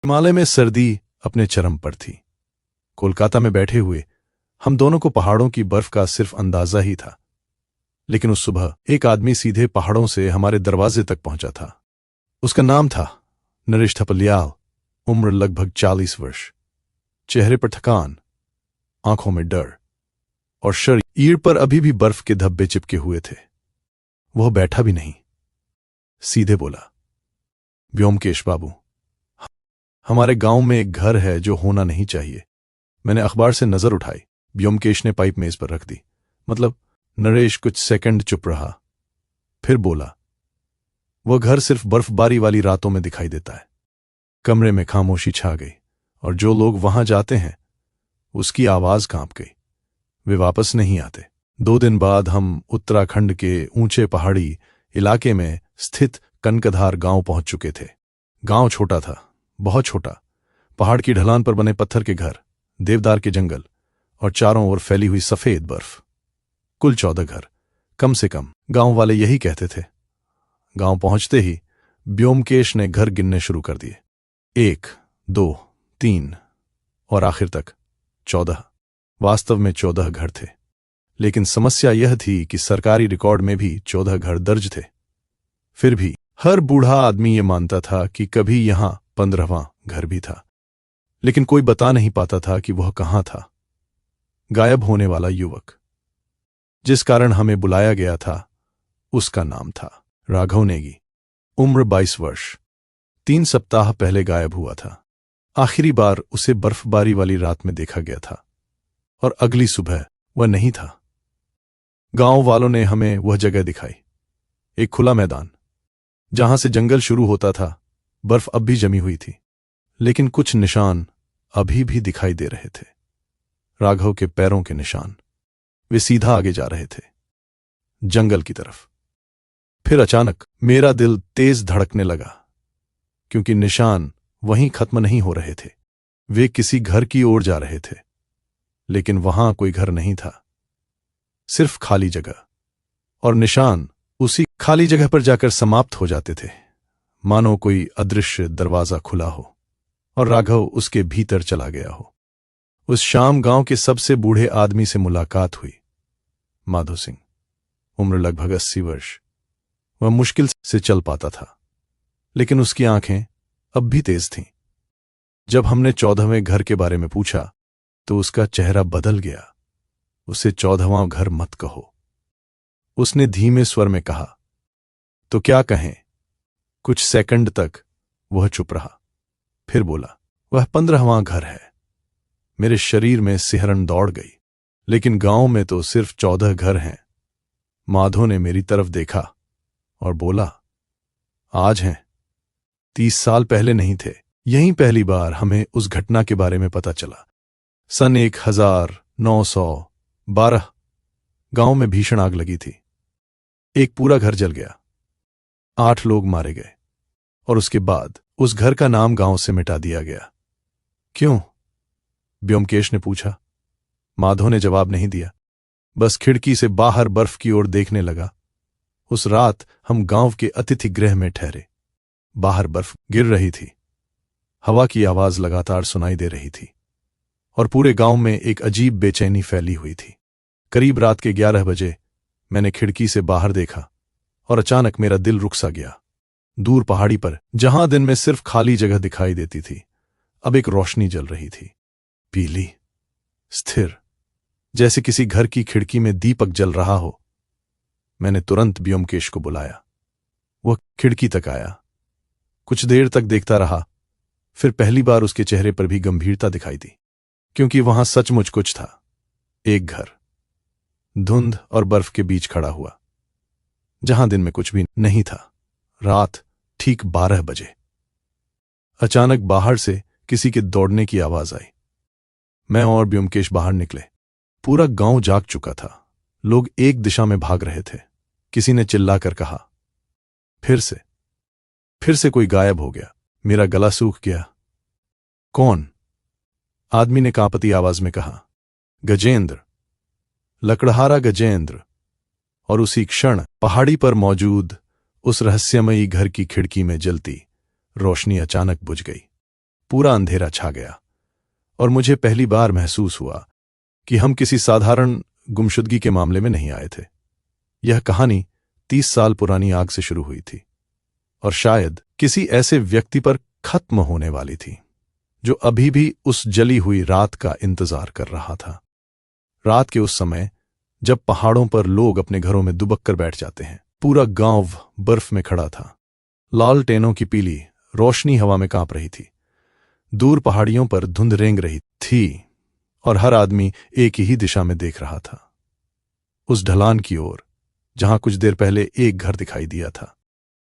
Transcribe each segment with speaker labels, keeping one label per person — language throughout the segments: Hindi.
Speaker 1: हिमालय में सर्दी अपने चरम पर थी। कोलकाता में बैठे हुए हम दोनों को पहाड़ों की बर्फ का सिर्फ अंदाजा ही था, लेकिन उस सुबह एक आदमी सीधे पहाड़ों से हमारे दरवाजे तक पहुंचा था। उसका नाम था नरेश थपलियाल। उम्र लगभग 40 वर्ष। चेहरे पर थकान, आंखों में डर और शरीर पर अभी भी बर्फ के धब्बे चिपके हुए थे। वह बैठा भी नहीं, सीधे बोला, व्योमकेश बाबू, हमारे गांव में एक घर है जो होना नहीं चाहिए। मैंने अखबार से नजर उठाई। व्योमकेश ने पाइप मेज पर रख दी। मतलब? नरेश कुछ सेकंड चुप रहा, फिर बोला, वह घर सिर्फ बर्फबारी वाली रातों में दिखाई देता है। कमरे में खामोशी छा गई और जो लोग वहां जाते हैं उसकी आवाज कांप गई। वे वापस नहीं आते। 2 दिन बाद हम उत्तराखंड के ऊंचे पहाड़ी इलाके में स्थित कनकधार गांव पहुंच चुके थे। गांव छोटा था, बहुत छोटा। पहाड़ की ढलान पर बने पत्थर के घर, देवदार के जंगल और चारों ओर फैली हुई सफेद बर्फ। कुल 14 घर, कम से कम, गांव वाले यही कहते थे। गांव पहुंचते ही व्योमकेश ने घर गिनने शुरू कर दिए। 1, 2, 3 और आखिर तक 14। वास्तव में 14 घर थे, लेकिन समस्या यह थी कि सरकारी रिकॉर्ड में भी 14 घर दर्ज थे। फिर भी हर बूढ़ा आदमी ये मानता था कि कभी यहां 15वां घर भी था, लेकिन कोई बता नहीं पाता था कि वह कहां था। गायब होने वाला युवक जिस कारण हमें बुलाया गया था, उसका नाम था राघव नेगी। उम्र 22 वर्ष। 3 सप्ताह पहले गायब हुआ था। आखिरी बार उसे बर्फबारी वाली रात में देखा गया था और अगली सुबह वह नहीं था। गांव वालों ने हमें वह जगह दिखाई, एक खुला मैदान जहां से जंगल शुरू होता था। बर्फ अब भी जमी हुई थी, लेकिन कुछ निशान अभी भी दिखाई दे रहे थे। राघव के पैरों के निशान। वे सीधा आगे जा रहे थे, जंगल की तरफ। फिर अचानक मेरा दिल तेज धड़कने लगा, क्योंकि निशान वहीं खत्म नहीं हो रहे थे। वे किसी घर की ओर जा रहे थे, लेकिन वहां कोई घर नहीं था, सिर्फ खाली जगह। और निशान उसी खाली जगह पर जाकर समाप्त हो जाते थे, मानो कोई अदृश्य दरवाजा खुला हो और राघव उसके भीतर चला गया हो। उस शाम गांव के सबसे बूढ़े आदमी से मुलाकात हुई, माधो सिंह। उम्र लगभग 80 वर्ष। वह मुश्किल से चल पाता था, लेकिन उसकी आंखें अब भी तेज थीं। जब हमने 14वें घर के बारे में पूछा तो उसका चेहरा बदल गया। उसे 14वां घर मत कहो, उसने धीमे स्वर में कहा। तो क्या कहें? कुछ सेकंड तक वह चुप रहा, फिर बोला, वह 15वां घर है। मेरे शरीर में सिहरन दौड़ गई। लेकिन गांव में तो सिर्फ 14 घर हैं। माधो ने मेरी तरफ देखा और बोला, आज हैं, 30 साल पहले नहीं थे। यहीं पहली बार हमें उस घटना के बारे में पता चला। सन 1912 गांव में भीषण आग लगी थी। एक पूरा घर जल गया, 8 लोग मारे गए और उसके बाद उस घर का नाम गांव से मिटा दिया गया। क्यों? व्योमकेश ने पूछा। माधो ने जवाब नहीं दिया, बस खिड़की से बाहर बर्फ की ओर देखने लगा। उस रात हम गांव के अतिथि गृह में ठहरे। बाहर बर्फ गिर रही थी, हवा की आवाज लगातार सुनाई दे रही थी और पूरे गांव में एक अजीब बेचैनी फैली हुई थी। करीब रात के 11 बजे मैंने खिड़की से बाहर देखा और अचानक मेरा दिल रुक सा गया। दूर पहाड़ी पर, जहां दिन में सिर्फ खाली जगह दिखाई देती थी, अब एक रोशनी जल रही थी, पीली, स्थिर, जैसे किसी घर की खिड़की में दीपक जल रहा हो। मैंने तुरंत व्योमकेश को बुलाया। वह खिड़की तक आया, कुछ देर तक देखता रहा। फिर पहली बार उसके चेहरे पर भी गंभीरता दिखाई दी, क्योंकि वहां सचमुच कुछ था। एक घर धुंध और बर्फ के बीच खड़ा हुआ, जहां दिन में कुछ भी नहीं था। रात ठीक 12 बजे अचानक बाहर से किसी के दौड़ने की आवाज आई। मैं और व्योमकेश बाहर निकले। पूरा गांव जाग चुका था। लोग एक दिशा में भाग रहे थे। किसी ने चिल्लाकर कहा, फिर से कोई गायब हो गया। मेरा गला सूख गया। कौन? आदमी ने कांपती आवाज में कहा, गजेंद्र, लकड़हारा गजेंद्र। और उसी क्षण पहाड़ी पर मौजूद उस रहस्यमयी घर की खिड़की में जलती रोशनी अचानक बुझ गई। पूरा अंधेरा छा गया और मुझे पहली बार महसूस हुआ कि हम किसी साधारण गुमशुदगी के मामले में नहीं आए थे। यह कहानी 30 साल पुरानी आग से शुरू हुई थी और शायद किसी ऐसे व्यक्ति पर खत्म होने वाली थी जो अभी भी उस जली हुई रात का इंतजार कर रहा था। रात के उस समय जब पहाड़ों पर लोग अपने घरों में दुबक कर बैठ जाते हैं, पूरा गांव बर्फ में खड़ा था। लालटेनों की पीली रोशनी हवा में कांप रही थी। दूर पहाड़ियों पर धुंध रेंग रही थी और हर आदमी एक ही दिशा में देख रहा था, उस ढलान की ओर जहां कुछ देर पहले एक घर दिखाई दिया था।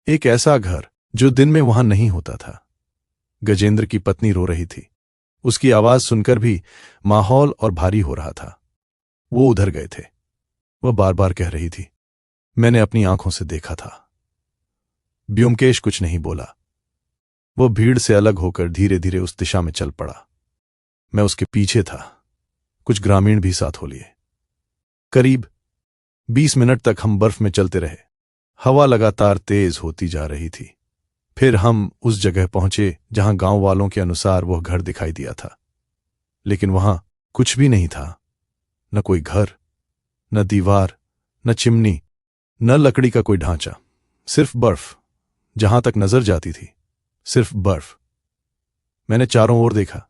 Speaker 1: एक ऐसा घर जो दिन में वहां नहीं होता था। गजेंद्र की पत्नी रो रही थी। उसकी आवाज सुनकर भी माहौल और भारी हो रहा था। वो उधर गए थे। वह बार बार कह रही थी, मैंने अपनी आंखों से देखा था। ब्योमकेश कुछ नहीं बोला। वो भीड़ से अलग होकर धीरे धीरे उस दिशा में चल पड़ा। मैं उसके पीछे था। कुछ ग्रामीण भी साथ हो लिए। करीब 20 मिनट तक हम बर्फ में चलते रहे। हवा लगातार तेज होती जा रही थी। फिर हम उस जगह पहुंचे जहां गांव वालों के अनुसार वह घर दिखाई दिया था, लेकिन वहां कुछ भी नहीं था। न कोई घर, न दीवार, न चिमनी, न लकड़ी का कोई ढांचा। सिर्फ बर्फ। जहां तक नजर जाती थी सिर्फ बर्फ। मैंने चारों ओर देखा।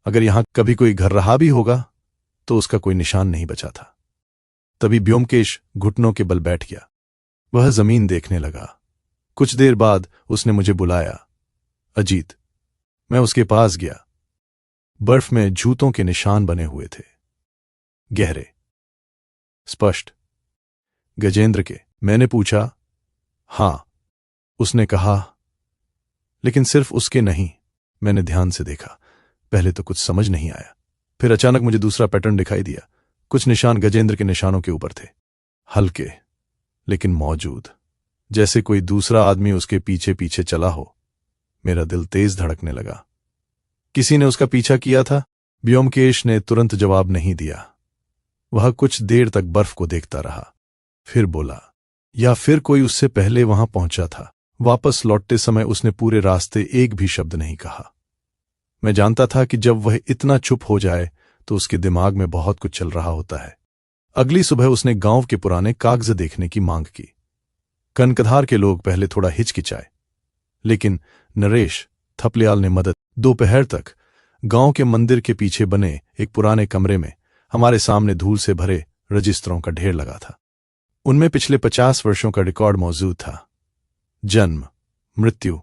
Speaker 1: अगर यहां कभी कोई घर रहा भी होगा तो उसका कोई निशान नहीं बचा था। तभी ब्योमकेश घुटनों के बल बैठ गया। वह जमीन देखने लगा। कुछ देर बाद उसने मुझे बुलाया, अजीत। मैं उसके पास गया। बर्फ में जूतों के निशान बने हुए थे, गहरे, स्पष्ट। गजेंद्र के? मैंने पूछा। हां, उसने कहा। लेकिन सिर्फ उसके नहीं। मैंने ध्यान से देखा। पहले तो कुछ समझ नहीं आया। फिर अचानक मुझे दूसरा पैटर्न दिखाई दिया। कुछ निशान गजेंद्र के निशानों के ऊपर थे, हल्के लेकिन मौजूद, जैसे कोई दूसरा आदमी उसके पीछे पीछे चला हो। मेरा दिल तेज धड़कने लगा। किसी ने उसका पीछा किया था? ब्योमकेश ने तुरंत जवाब नहीं दिया। वह कुछ देर तक बर्फ को देखता रहा, फिर बोला, या फिर कोई उससे पहले वहां पहुंचा था। वापस लौटते समय उसने पूरे रास्ते एक भी शब्द नहीं कहा। मैं जानता था कि जब वह इतना चुप हो जाए तो उसके दिमाग में बहुत कुछ चल रहा होता है। अगली सुबह उसने गांव के पुराने कागज देखने की मांग की। कनकधार के लोग पहले थोड़ा हिचकिचाए, लेकिन नरेश थपलियाल ने मदद। दोपहर तक गांव के मंदिर के पीछे बने एक पुराने कमरे में हमारे सामने धूल से भरे रजिस्टरों का ढेर लगा था। उनमें पिछले 50 वर्षों का रिकॉर्ड मौजूद था। जन्म, मृत्यु,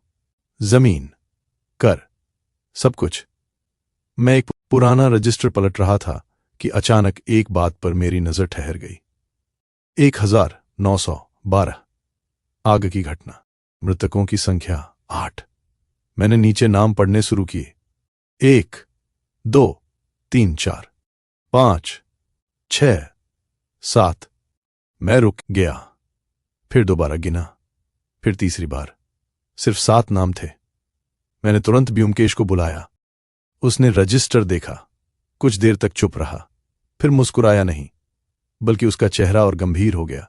Speaker 1: जमीन, कर, सब कुछ। मैं एक पुराना रजिस्टर पलट रहा था कि अचानक एक बात पर मेरी नजर ठहर गई। 1912 आग की घटना। मृतकों की संख्या 8। मैंने नीचे नाम पढ़ने शुरू किए। 1, 2, 3, 4, 5, 6, 7। मैं रुक गया। फिर दोबारा गिना। फिर तीसरी बार। सिर्फ 7 नाम थे। मैंने तुरंत ब्योमकेश को बुलाया। उसने रजिस्टर देखा, कुछ देर तक चुप रहा, फिर मुस्कुराया नहीं, बल्कि उसका चेहरा और गंभीर हो गया।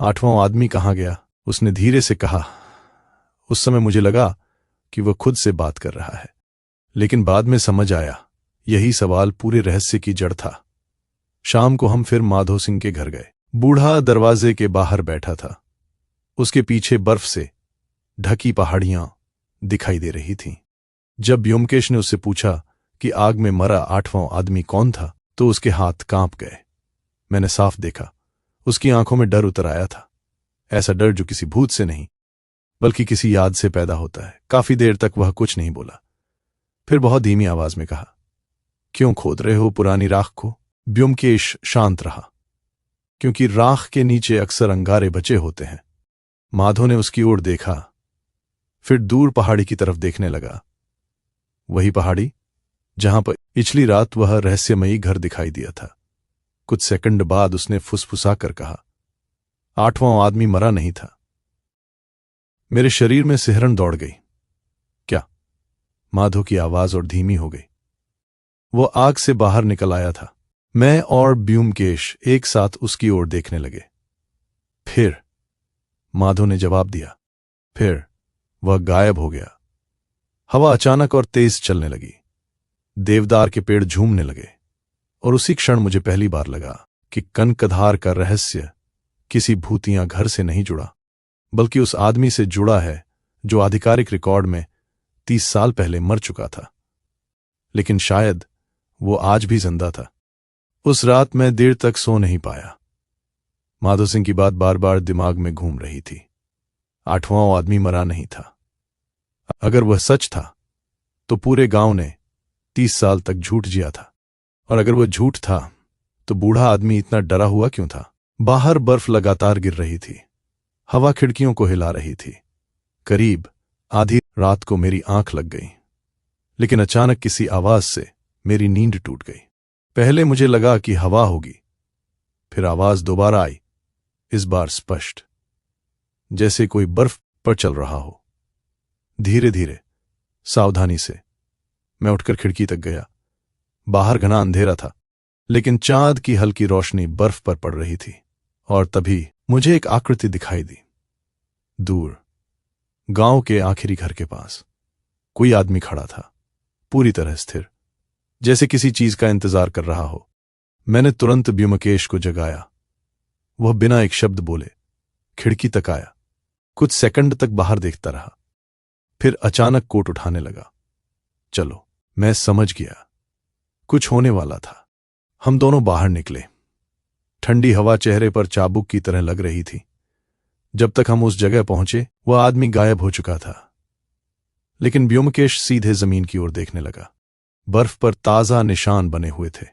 Speaker 1: 8वां आदमी कहां गया? उसने धीरे से कहा। उस समय मुझे लगा कि वह खुद से बात कर रहा है, लेकिन बाद में समझ आया यही सवाल पूरे रहस्य की जड़ था। शाम को हम फिर माधो सिंह के घर गए। बूढ़ा दरवाजे के बाहर बैठा था। उसके पीछे बर्फ से ढकी पहाड़ियां दिखाई दे रही थीं। जब ब्योमकेश ने उससे पूछा कि आग में मरा 8वां आदमी कौन था, तो उसके हाथ कांप गए। मैंने साफ देखा, उसकी आंखों में डर उतर आया था। ऐसा डर जो किसी भूत से नहीं, बल्कि किसी याद से पैदा होता है। काफी देर तक वह कुछ नहीं बोला। फिर बहुत धीमी आवाज में कहा, क्यों खोद रहे हो पुरानी राख को? ब्योमकेश शांत रहा, क्योंकि राख के नीचे अक्सर अंगारे बचे होते हैं। माधो ने उसकी ओर देखा, फिर दूर पहाड़ी की तरफ देखने लगा। वही पहाड़ी जहां पर पिछली रात वह रहस्यमयी घर दिखाई दिया था। कुछ सेकंड बाद उसने फुसफुसाकर कहा, 8वां आदमी मरा नहीं था। मेरे शरीर में सिहरन दौड़ गई। क्या? माधो की आवाज और धीमी हो गई। वो आग से बाहर निकल आया था। मैं और ब्योमकेश एक साथ उसकी ओर देखने लगे। फिर माधो ने जवाब दिया। फिर वह गायब हो गया। हवा अचानक और तेज चलने लगी। देवदार के पेड़ झूमने लगे और उसी क्षण मुझे पहली बार लगा कि कनकधार का रहस्य किसी भूतिया घर से नहीं जुड़ा, बल्कि उस आदमी से जुड़ा है जो आधिकारिक रिकॉर्ड में 30 साल पहले मर चुका था। लेकिन शायद वो आज भी जिंदा था। उस रात मैं देर तक सो नहीं पाया। माधो सिंह की बात बार बार दिमाग में घूम रही थी। 8वां आदमी मरा नहीं था। अगर वह सच था तो पूरे गांव ने 30 साल तक झूठ जिया था, और अगर वह झूठ था तो बूढ़ा आदमी इतना डरा हुआ क्यों था? बाहर बर्फ लगातार गिर रही थी। हवा खिड़कियों को हिला रही थी। करीब आधी रात को मेरी आंख लग गई, लेकिन अचानक किसी आवाज से मेरी नींद टूट गई। पहले मुझे लगा कि हवा होगी, फिर आवाज दोबारा आई, इस बार स्पष्ट, जैसे कोई बर्फ पर चल रहा हो। धीरे धीरे, सावधानी से मैं उठकर खिड़की तक गया। बाहर घना अंधेरा था, लेकिन चांद की हल्की रोशनी बर्फ पर पड़ रही थी। और तभी मुझे एक आकृति दिखाई दी। दूर, गांव के आखिरी घर के पास कोई आदमी खड़ा था, पूरी तरह स्थिर, जैसे किसी चीज का इंतजार कर रहा हो। मैंने तुरंत ब्योमकेश को जगाया। वह बिना एक शब्द बोले खिड़की तक आया। कुछ सेकंड तक बाहर देखता रहा, फिर अचानक कोट उठाने लगा। चलो, मैं समझ गया, कुछ होने वाला था। हम दोनों बाहर निकले। ठंडी हवा चेहरे पर चाबुक की तरह लग रही थी। जब तक हम उस जगह पहुंचे, वह आदमी गायब हो चुका था। लेकिन ब्योमकेश सीधे जमीन की ओर देखने लगा। बर्फ पर ताजा निशान बने हुए थे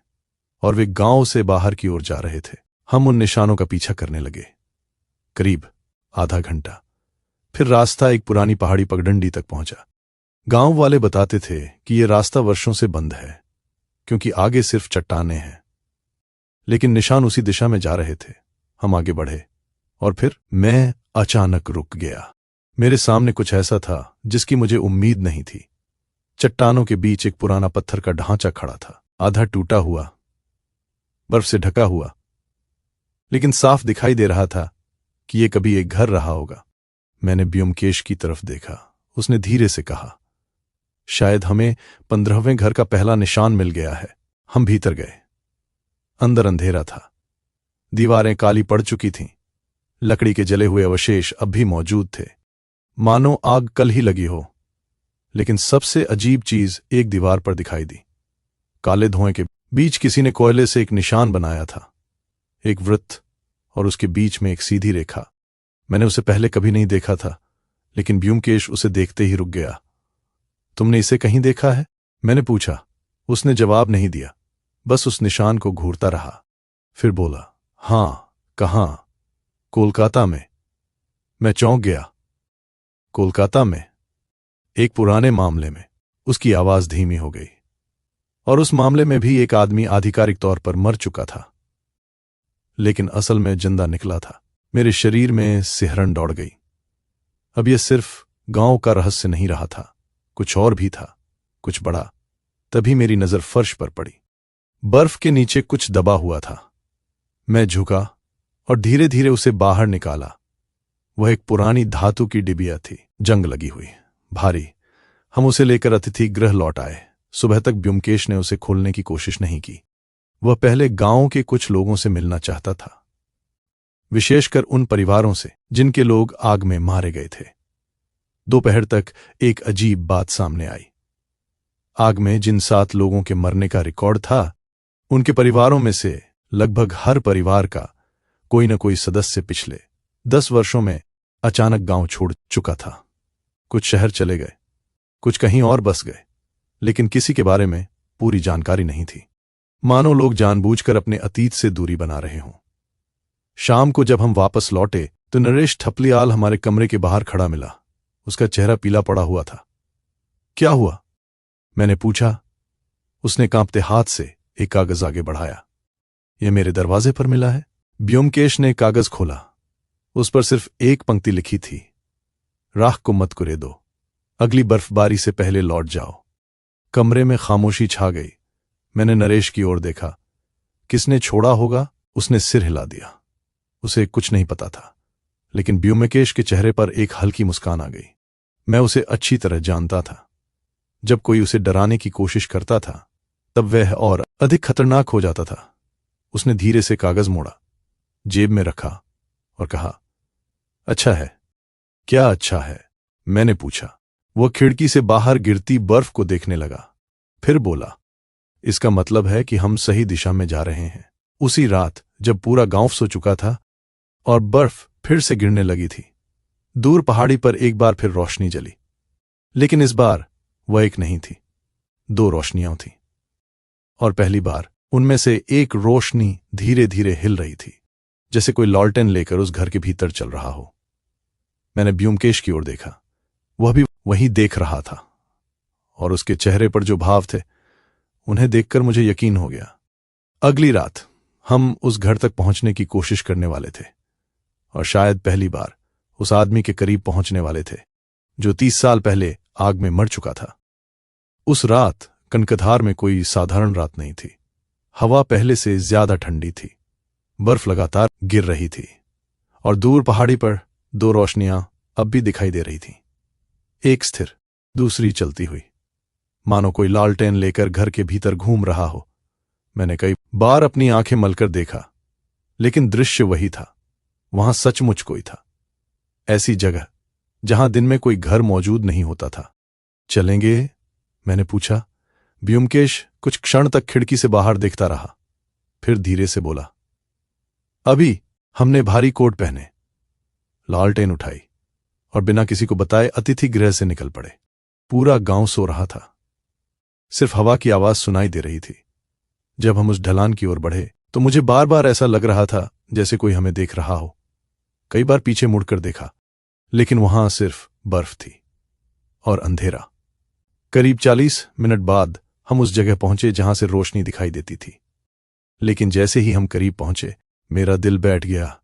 Speaker 1: और वे गांव से बाहर की ओर जा रहे थे। हम उन निशानों का पीछा करने लगे। करीब आधा घंटा, फिर रास्ता एक पुरानी पहाड़ी पगडंडी तक पहुंचा। गांव वाले बताते थे कि यह रास्ता वर्षों से बंद है, क्योंकि आगे सिर्फ चट्टानें हैं। लेकिन निशान उसी दिशा में जा रहे थे। हम आगे बढ़े और फिर मैं अचानक रुक गया। मेरे सामने कुछ ऐसा था जिसकी मुझे उम्मीद नहीं थी। चट्टानों के बीच एक पुराना पत्थर का ढांचा खड़ा था, आधा टूटा हुआ, बर्फ से ढका हुआ, लेकिन साफ दिखाई दे रहा था कि यह कभी एक घर रहा होगा। मैंने ब्योमकेश की तरफ देखा। उसने धीरे से कहा, शायद हमें 15वें घर का पहला निशान मिल गया है। हम भीतर गए। अंदर अंधेरा था। दीवारें काली पड़ चुकी थीं। लकड़ी के जले हुए अवशेष अब भी मौजूद थे, मानो आग कल ही लगी हो। लेकिन सबसे अजीब चीज एक दीवार पर दिखाई दी। काले धुएं के बीच किसी ने कोयले से एक निशान बनाया था, एक वृत्त, और उसके बीच में एक सीधी रेखा। मैंने उसे पहले कभी नहीं देखा था, लेकिन ब्योमकेश उसे देखते ही रुक गया। तुमने इसे कहीं देखा है? मैंने पूछा। उसने जवाब नहीं दिया, बस उस निशान को घूरता रहा। फिर बोला, हां, कहां? कोलकाता में। मैं चौंक गया। कोलकाता में? एक पुराने मामले में। उसकी आवाज धीमी हो गई। और उस मामले में भी एक आदमी आधिकारिक तौर पर मर चुका था, लेकिन असल में जिंदा निकला था। मेरे शरीर में सिहरन दौड़ गई। अब यह सिर्फ गांव का रहस्य नहीं रहा था, कुछ और भी था, कुछ बड़ा। तभी मेरी नजर फर्श पर पड़ी। बर्फ के नीचे कुछ दबा हुआ था। मैं झुका और धीरे धीरे उसे बाहर निकाला। वह एक पुरानी धातु की डिबिया थी, जंग लगी हुई, भारी। हम उसे लेकर अतिथि गृह लौट आए। सुबह तक ब्योमकेश ने उसे खोलने की कोशिश नहीं की। वह पहले गांव के कुछ लोगों से मिलना चाहता था, विशेषकर उन परिवारों से जिनके लोग आग में मारे गए थे। दोपहर तक एक अजीब बात सामने आई। आग में जिन 7 लोगों के मरने का रिकॉर्ड था, उनके परिवारों में से लगभग हर परिवार का कोई न कोई सदस्य पिछले 10 वर्षों में अचानक गांव छोड़ चुका था। कुछ शहर चले गए, कुछ कहीं और बस गए, लेकिन किसी के बारे में पूरी जानकारी नहीं थी। मानो लोग जानबूझकर अपने अतीत से दूरी बना रहे हों। शाम को जब हम वापस लौटे तो नरेश ठपलियाल हमारे कमरे के बाहर खड़ा मिला। उसका चेहरा पीला पड़ा हुआ था। क्या हुआ? मैंने पूछा। उसने कांपते हाथ से एक कागज आगे बढ़ाया। यह मेरे दरवाजे पर मिला है। ब्योमकेश ने कागज खोला। उस पर सिर्फ एक पंक्ति लिखी थी, राख को मत कुरे दो, अगली बर्फबारी से पहले लौट जाओ। कमरे में खामोशी छा गई। मैंने नरेश की ओर देखा। किसने छोड़ा होगा? उसने सिर हिला दिया। उसे कुछ नहीं पता था, लेकिन ब्योमकेश के चेहरे पर एक हल्की मुस्कान आ गई। मैं उसे अच्छी तरह जानता था। जब कोई उसे डराने की कोशिश करता था तब वह और अधिक खतरनाक हो जाता था। उसने धीरे से कागज मोड़ा, जेब में रखा और कहा, अच्छा है। क्या अच्छा है? मैंने पूछा। वह खिड़की से बाहर गिरती बर्फ को देखने लगा, फिर बोला, इसका मतलब है कि हम सही दिशा में जा रहे हैं। उसी रात जब पूरा गांव सो चुका था और बर्फ फिर से गिरने लगी थी, दूर पहाड़ी पर एक बार फिर रोशनी जली। लेकिन इस बार वह एक नहीं थी, दो रोशनियां थीं। और पहली बार उनमें से एक रोशनी धीरे धीरे हिल रही थी, जैसे कोई लॉलटेन लेकर उस घर के भीतर चल रहा हो। मैंने ब्योमकेश की ओर देखा। वह भी वहीं देख रहा था, और उसके चेहरे पर जो भाव थे उन्हें देखकर मुझे यकीन हो गया। अगली रात हम उस घर तक पहुंचने की कोशिश करने वाले थे, और शायद पहली बार उस आदमी के करीब पहुंचने वाले थे जो 30 साल पहले आग में मर चुका था। उस रात कनकधार में कोई साधारण रात नहीं थी। हवा पहले से ज्यादा ठंडी थी, बर्फ लगातार गिर रही थी, और दूर पहाड़ी पर दो रोशनियां अब भी दिखाई दे रही थीं, एक स्थिर, दूसरी चलती हुई, मानो कोई लालटेन लेकर घर के भीतर घूम रहा हो। मैंने कई बार अपनी आंखें मलकर देखा, लेकिन दृश्य वही था। वहां सचमुच कोई था, ऐसी जगह जहां दिन में कोई घर मौजूद नहीं होता था। चलेंगे? मैंने पूछा। ब्योमकेश कुछ क्षण तक खिड़की से बाहर देखता रहा, फिर धीरे से बोला, अभी। हमने भारी कोट पहने, लालटेन उठाई और बिना किसी को बताए अतिथि गृह से निकल पड़े। पूरा गांव सो रहा था, सिर्फ हवा की आवाज सुनाई दे रही थी। जब हम उस ढलान की ओर बढ़े तो मुझे बार बार ऐसा लग रहा था जैसे कोई हमें देख रहा हो। कई बार पीछे मुड़कर देखा, लेकिन वहां सिर्फ बर्फ थी और अंधेरा। करीब 40 मिनट बाद हम उस जगह पहुंचे जहां से रोशनी दिखाई देती थी, लेकिन जैसे ही हम करीब पहुंचे मेरा दिल बैठ गया।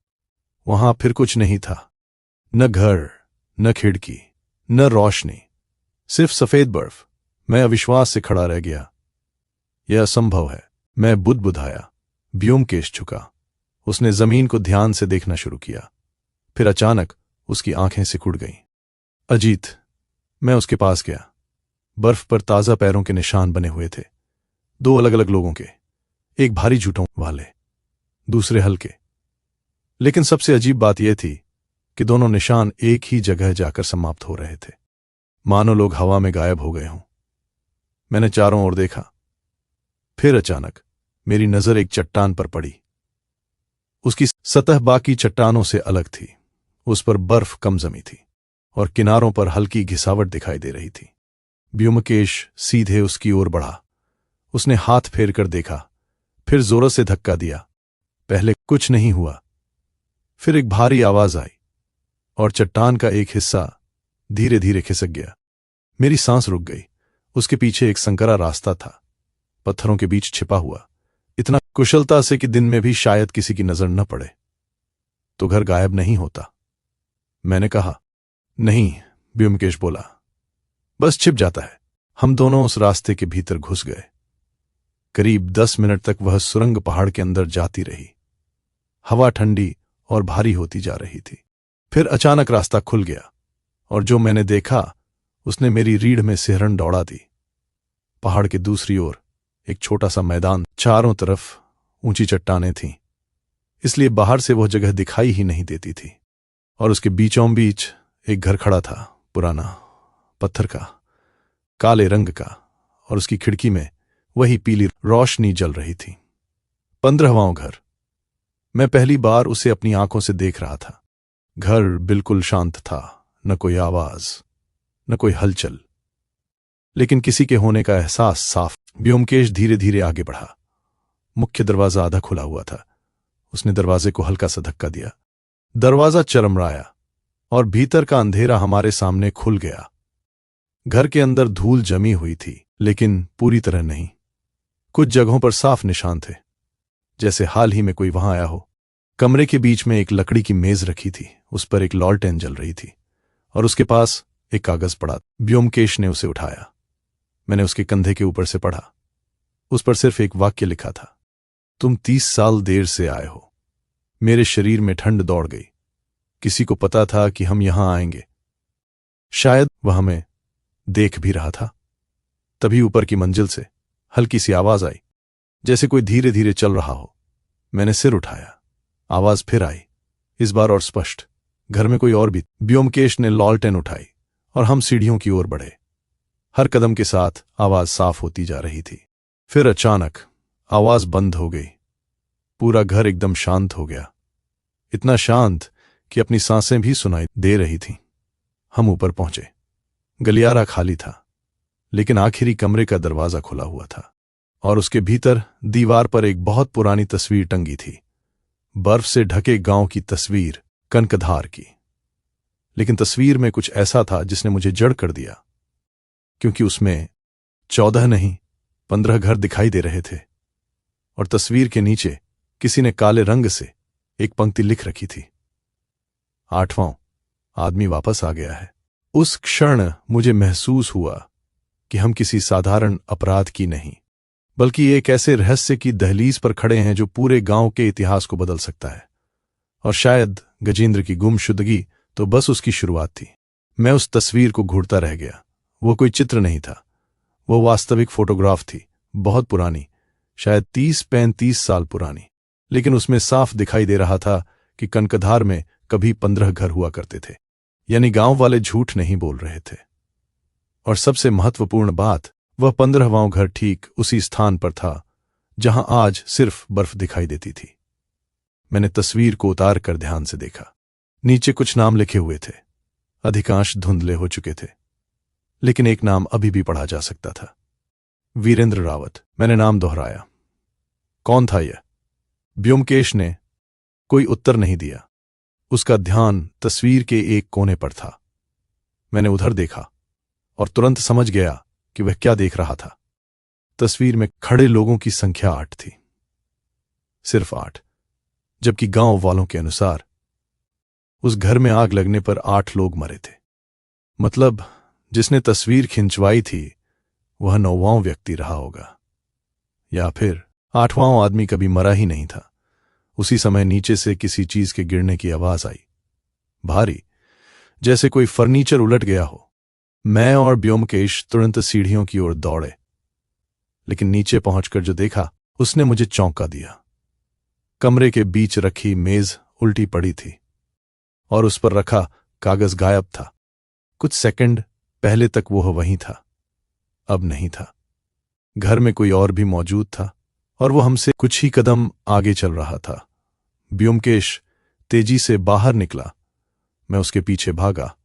Speaker 1: वहां फिर कुछ नहीं था, न घर, न खिड़की, न रोशनी, सिर्फ सफेद बर्फ। मैं अविश्वास से खड़ा रह गया। यह असंभव है, मैं बुदबुदाया। ब्योमकेश झुका, उसने जमीन को ध्यान से देखना शुरू किया। फिर अचानक उसकी आंखें सिकुड़ गईं। अजीत, मैं उसके पास गया। बर्फ पर ताजा पैरों के निशान बने हुए थे, दो अलग अलग लोगों के, एक भारी जूतों वाले, दूसरे हल्के। लेकिन सबसे अजीब बात यह थी कि दोनों निशान एक ही जगह जाकर समाप्त हो रहे थे, मानो लोग हवा में गायब हो गए हों। मैंने चारों ओर देखा, फिर अचानक मेरी नजर एक चट्टान पर पड़ी। उसकी सतह बाकी चट्टानों से अलग थी, उस पर बर्फ कम जमी थी और किनारों पर हल्की घिसावट दिखाई दे रही थी। ब्योमकेश सीधे उसकी ओर बढ़ा। उसने हाथ फेर कर देखा, फिर जोरों से धक्का दिया। पहले कुछ नहीं हुआ, फिर एक भारी आवाज आई और चट्टान का एक हिस्सा धीरे धीरे खिसक गया। मेरी सांस रुक गई। उसके पीछे एक संकरा रास्ता था, पत्थरों के बीच छिपा हुआ, इतना कुशलता से कि दिन में भी शायद किसी की नजर न पड़े। तो घर गायब नहीं होता, मैंने कहा। नहीं, ब्योमकेश बोला, बस छिप जाता है। हम दोनों उस रास्ते के भीतर घुस गए। करीब 10 मिनट तक वह सुरंग पहाड़ के अंदर जाती रही। हवा ठंडी और भारी होती जा रही थी। फिर अचानक रास्ता खुल गया और जो मैंने देखा उसने मेरी रीढ़ में सिहरन दौड़ा दी। पहाड़ के दूसरी ओर एक छोटा सा मैदान, चारों तरफ ऊंची चट्टानें थीं, इसलिए बाहर से वह जगह दिखाई ही नहीं देती थी। और उसके बीचों बीच एक घर खड़ा था, पुराना, पत्थर का, काले रंग का, और उसकी खिड़की में वही पीली रोशनी जल रही थी। 15वां घर। मैं पहली बार उसे अपनी आंखों से देख रहा था। घर बिल्कुल शांत था, न कोई आवाज, न कोई हलचल, लेकिन किसी के होने का एहसास साफ। ब्योमकेश धीरे धीरे आगे बढ़ा। मुख्य दरवाजा आधा खुला हुआ था। उसने दरवाजे को हल्का सा धक्का दिया। दरवाजा चरमराया और भीतर का अंधेरा हमारे सामने खुल गया। घर के अंदर धूल जमी हुई थी, लेकिन पूरी तरह नहीं। कुछ जगहों पर साफ निशान थे, जैसे हाल ही में कोई वहां आया हो। कमरे के बीच में एक लकड़ी की मेज रखी थी, उस पर एक लॉलटेन जल रही थी और उसके पास एक कागज पड़ा। ब्योमकेश ने उसे उठाया। मैंने उसके कंधे के ऊपर से पढ़ा। उस पर सिर्फ एक वाक्य लिखा था, तुम 30 साल देर से आए हो। मेरे शरीर में ठंड दौड़ गई। किसी को पता था कि हम यहां आएंगे। शायद वह हमें देख भी रहा था। तभी ऊपर की मंजिल से हल्की सी आवाज आई, जैसे कोई धीरे धीरे चल रहा हो। मैंने सिर उठाया। आवाज फिर आई, इस बार और स्पष्ट। घर में कोई और भी। व्योमकेश ने लॉलटेन उठाई और हम सीढ़ियों की ओर बढ़े। हर कदम के साथ आवाज साफ होती जा रही थी। फिर अचानक आवाज बंद हो गई। पूरा घर एकदम शांत हो गया, इतना शांत कि अपनी सांसें भी सुनाई दे रही थीं। हम ऊपर पहुंचे। गलियारा खाली था, लेकिन आखिरी कमरे का दरवाजा खुला हुआ था और उसके भीतर दीवार पर एक बहुत पुरानी तस्वीर टंगी थी। बर्फ से ढके गांव की तस्वीर, कनकधार की। लेकिन तस्वीर में कुछ ऐसा था जिसने मुझे जड़ कर दिया, क्योंकि उसमें 14 नहीं 15 घर दिखाई दे रहे थे और तस्वीर के नीचे किसी ने काले रंग से एक पंक्ति लिख रखी थी, 8वां आदमी वापस आ गया है। उस क्षण मुझे महसूस हुआ कि हम किसी साधारण अपराध की नहीं, बल्कि एक ऐसे रहस्य की दहलीज पर खड़े हैं जो पूरे गांव के इतिहास को बदल सकता है। और शायद गजेंद्र की गुमशुदगी तो बस उसकी शुरुआत थी। मैं उस तस्वीर को घूरता रह गया। वो कोई चित्र नहीं था, वो वास्तविक फोटोग्राफ थी, बहुत पुरानी, शायद 30-35 साल पुरानी। लेकिन उसमें साफ दिखाई दे रहा था कि कनकधार में कभी 15 घर हुआ करते थे। यानी गांव वाले झूठ नहीं बोल रहे थे। और सबसे महत्वपूर्ण बात, वह 15वां घर ठीक उसी स्थान पर था जहां आज सिर्फ बर्फ दिखाई देती थी। मैंने तस्वीर को उतार कर ध्यान से देखा। नीचे कुछ नाम लिखे हुए थे, अधिकांश धुंधले हो चुके थे, लेकिन एक नाम अभी भी पढ़ा जा सकता था, वीरेंद्र रावत। मैंने नाम दोहराया। कौन था यह? व्योमकेश ने कोई उत्तर नहीं दिया। उसका ध्यान तस्वीर के एक कोने पर था। मैंने उधर देखा और तुरंत समझ गया कि वह क्या देख रहा था। तस्वीर में खड़े लोगों की संख्या 8 थी, सिर्फ 8, जबकि गांव वालों के अनुसार उस घर में आग लगने पर 8 लोग मरे थे। मतलब जिसने तस्वीर खिंचवाई थी वह 9वां व्यक्ति रहा होगा, या फिर 8वां आदमी कभी मरा ही नहीं था। उसी समय नीचे से किसी चीज के गिरने की आवाज आई, भारी, जैसे कोई फर्नीचर उलट गया हो। मैं और व्योमकेश तुरंत सीढ़ियों की ओर दौड़े, लेकिन नीचे पहुंचकर जो देखा उसने मुझे चौंका दिया। कमरे के बीच रखी मेज उल्टी पड़ी थी और उस पर रखा कागज गायब था। कुछ सेकंड पहले तक वह वहीं था, अब नहीं था। घर में कोई और भी मौजूद था और वो हमसे कुछ ही कदम आगे चल रहा था। व्योमकेश तेजी से बाहर निकला। मैं उसके पीछे भागा,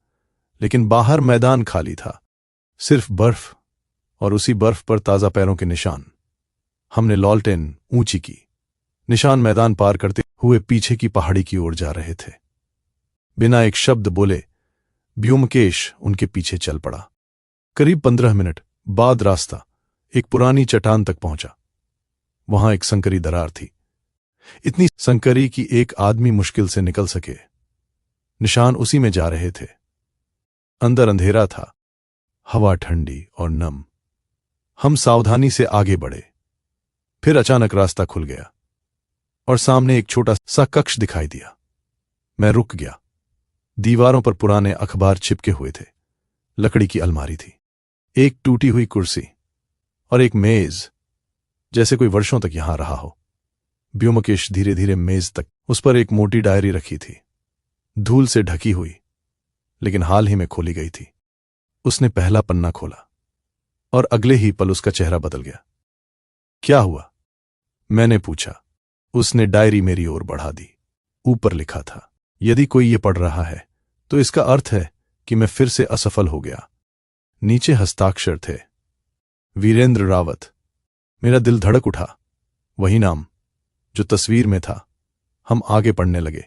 Speaker 1: लेकिन बाहर मैदान खाली था, सिर्फ बर्फ, और उसी बर्फ पर ताजा पैरों के निशान। हमने लॉलटेन ऊंची की। निशान मैदान पार करते हुए पीछे की पहाड़ी की ओर जा रहे थे। बिना एक शब्द बोले व्योमकेश उनके पीछे चल पड़ा। करीब 15 मिनट बाद रास्ता एक पुरानी चट्टान तक पहुंचा। वहां एक संकरी दरार थी, इतनी संकरी कि एक आदमी मुश्किल से निकल सके। निशान उसी में जा रहे थे। अंदर अंधेरा था, हवा ठंडी और नम। हम सावधानी से आगे बढ़े। फिर अचानक रास्ता खुल गया और सामने एक छोटा सा कक्ष दिखाई दिया। मैं रुक गया। दीवारों पर पुराने अखबार चिपके हुए थे, लकड़ी की अलमारी थी, एक टूटी हुई कुर्सी और एक मेज, जैसे कोई वर्षों तक यहां रहा हो। व्योमकेश धीरे धीरे मेज तक, उस पर एक मोटी डायरी रखी थी, धूल से ढकी हुई, लेकिन हाल ही में खोली गई थी। उसने पहला पन्ना खोला और अगले ही पल उसका चेहरा बदल गया। क्या हुआ? मैंने पूछा। उसने डायरी मेरी ओर बढ़ा दी। ऊपर लिखा था, यदि कोई ये पढ़ रहा है तो इसका अर्थ है कि मैं फिर से असफल हो गया। नीचे हस्ताक्षर थे, वीरेंद्र रावत। मेरा दिल धड़क उठा। वही नाम जो तस्वीर में था। हम आगे पढ़ने लगे।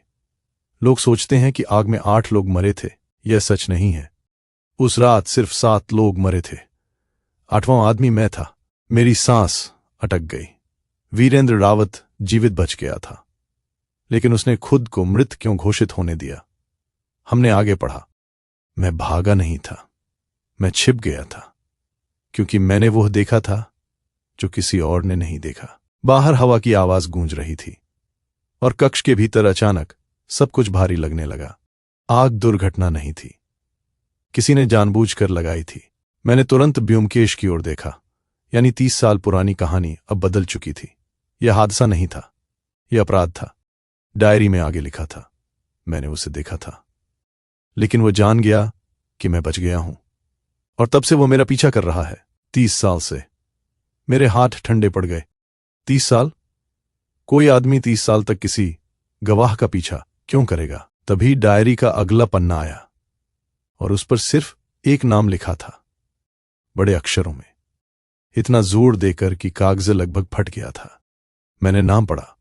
Speaker 1: लोग सोचते हैं कि आग में 8 लोग मरे थे। यह सच नहीं है। उस रात सिर्फ 7 लोग मरे थे। 8वां आदमी मैं था। मेरी सांस अटक गई। वीरेंद्र रावत जीवित बच गया था, लेकिन उसने खुद को मृत क्यों घोषित होने दिया? हमने आगे पढ़ा। मैं भागा नहीं था, मैं छिप गया था, क्योंकि मैंने वह देखा था जो किसी और ने नहीं देखा। बाहर हवा की आवाज गूंज रही थी और कक्ष के भीतर अचानक सब कुछ भारी लगने लगा। आग दुर्घटना नहीं थी, किसी ने जानबूझकर लगाई थी। मैंने तुरंत ब्योमकेश की ओर देखा। यानी 30 साल पुरानी कहानी अब बदल चुकी थी। यह हादसा नहीं था, यह अपराध था। डायरी में आगे लिखा था। मैंने उसे देखा था, लेकिन वो जान गया कि मैं बच गया हूं, और तब से वो मेरा पीछा कर रहा है। 30 साल से। मेरे हाथ ठंडे पड़ गए। 30 साल? कोई आदमी 30 साल तक किसी गवाह का पीछा क्यों करेगा? तभी डायरी का अगला पन्ना आया, और उस पर सिर्फ एक नाम लिखा था, बड़े अक्षरों में, इतना जोर देकर कि कागज लगभग फट गया था। मैंने नाम पढ़ा,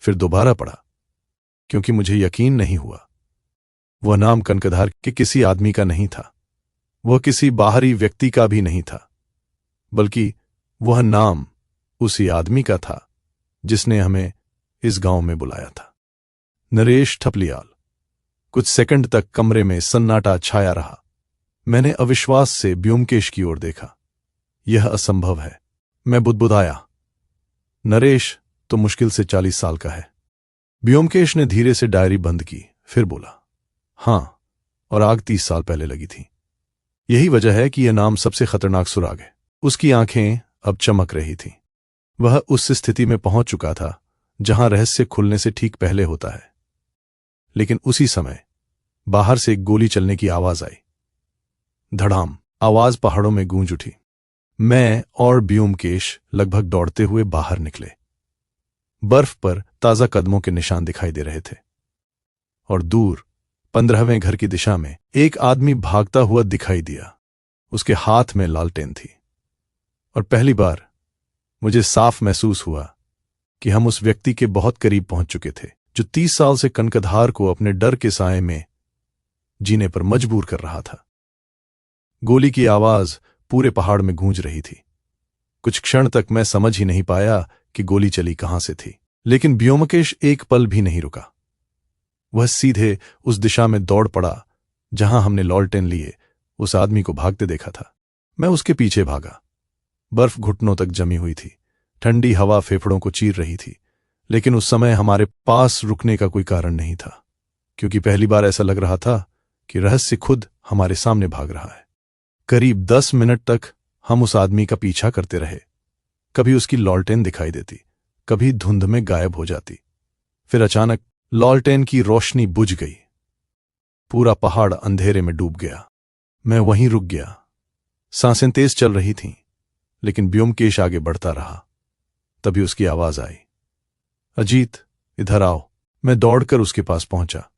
Speaker 1: फिर दोबारा पढ़ा, क्योंकि मुझे यकीन नहीं हुआ। वह नाम कनकधार के किसी आदमी का नहीं था, वह किसी बाहरी व्यक्ति का भी नहीं था, बल्कि वह नाम उसी आदमी का था जिसने हमें इस गांव में बुलाया था। नरेश थपलियाल। कुछ सेकंड तक कमरे में सन्नाटा छाया रहा। मैंने अविश्वास से ब्योमकेश की ओर देखा। यह असंभव है, मैं बुदबुदाया। नरेश तो मुश्किल से 40 साल का है। ब्योमकेश ने धीरे से डायरी बंद की, फिर बोला, हां, और आग 30 साल पहले लगी थी। यही वजह है कि यह नाम सबसे खतरनाक सुराग है। उसकी आंखें अब चमक रही थीं। वह उस स्थिति में पहुंच चुका था जहां रहस्य खुलने से ठीक पहले होता है। लेकिन उसी समय बाहर से एक गोली चलने की आवाज आई। धड़ाम। आवाज पहाड़ों में गूंज उठी। मैं और ब्योमकेश लगभग दौड़ते हुए बाहर निकले। बर्फ पर ताजा कदमों के निशान दिखाई दे रहे थे, और दूर 15वें घर की दिशा में एक आदमी भागता हुआ दिखाई दिया। उसके हाथ में लालटेन थी, और पहली बार मुझे साफ महसूस हुआ कि हम उस व्यक्ति के बहुत करीब पहुंच चुके थे जो 30 साल से कनकधार को अपने डर के साए में जीने पर मजबूर कर रहा था। गोली की आवाज पूरे पहाड़ में गूंज रही थी। कुछ क्षण तक मैं समझ ही नहीं पाया कि गोली चली कहां से थी, लेकिन ब्योमकेश एक पल भी नहीं रुका। वह सीधे उस दिशा में दौड़ पड़ा जहां हमने लॉलटेन लिए उस आदमी को भागते देखा था। मैं उसके पीछे भागा। बर्फ घुटनों तक जमी हुई थी, ठंडी हवा फेफड़ों को चीर रही थी, लेकिन उस समय हमारे पास रुकने का कोई कारण नहीं था, क्योंकि पहली बार ऐसा लग रहा था कि रहस्य खुद हमारे सामने भाग रहा है। करीब 10 मिनट तक हम उस आदमी का पीछा करते रहे। कभी उसकी लॉलटेन दिखाई देती, कभी धुंध में गायब हो जाती। फिर अचानक लॉलटेन की रोशनी बुझ गई। पूरा पहाड़ अंधेरे में डूब गया। मैं वहीं रुक गया। सांसें तेज चल रही थीं, लेकिन ब्योमकेश आगे बढ़ता रहा। तभी उसकी आवाज आई, अजीत, इधर आओ। मैं दौड़कर उसके पास पहुंचा,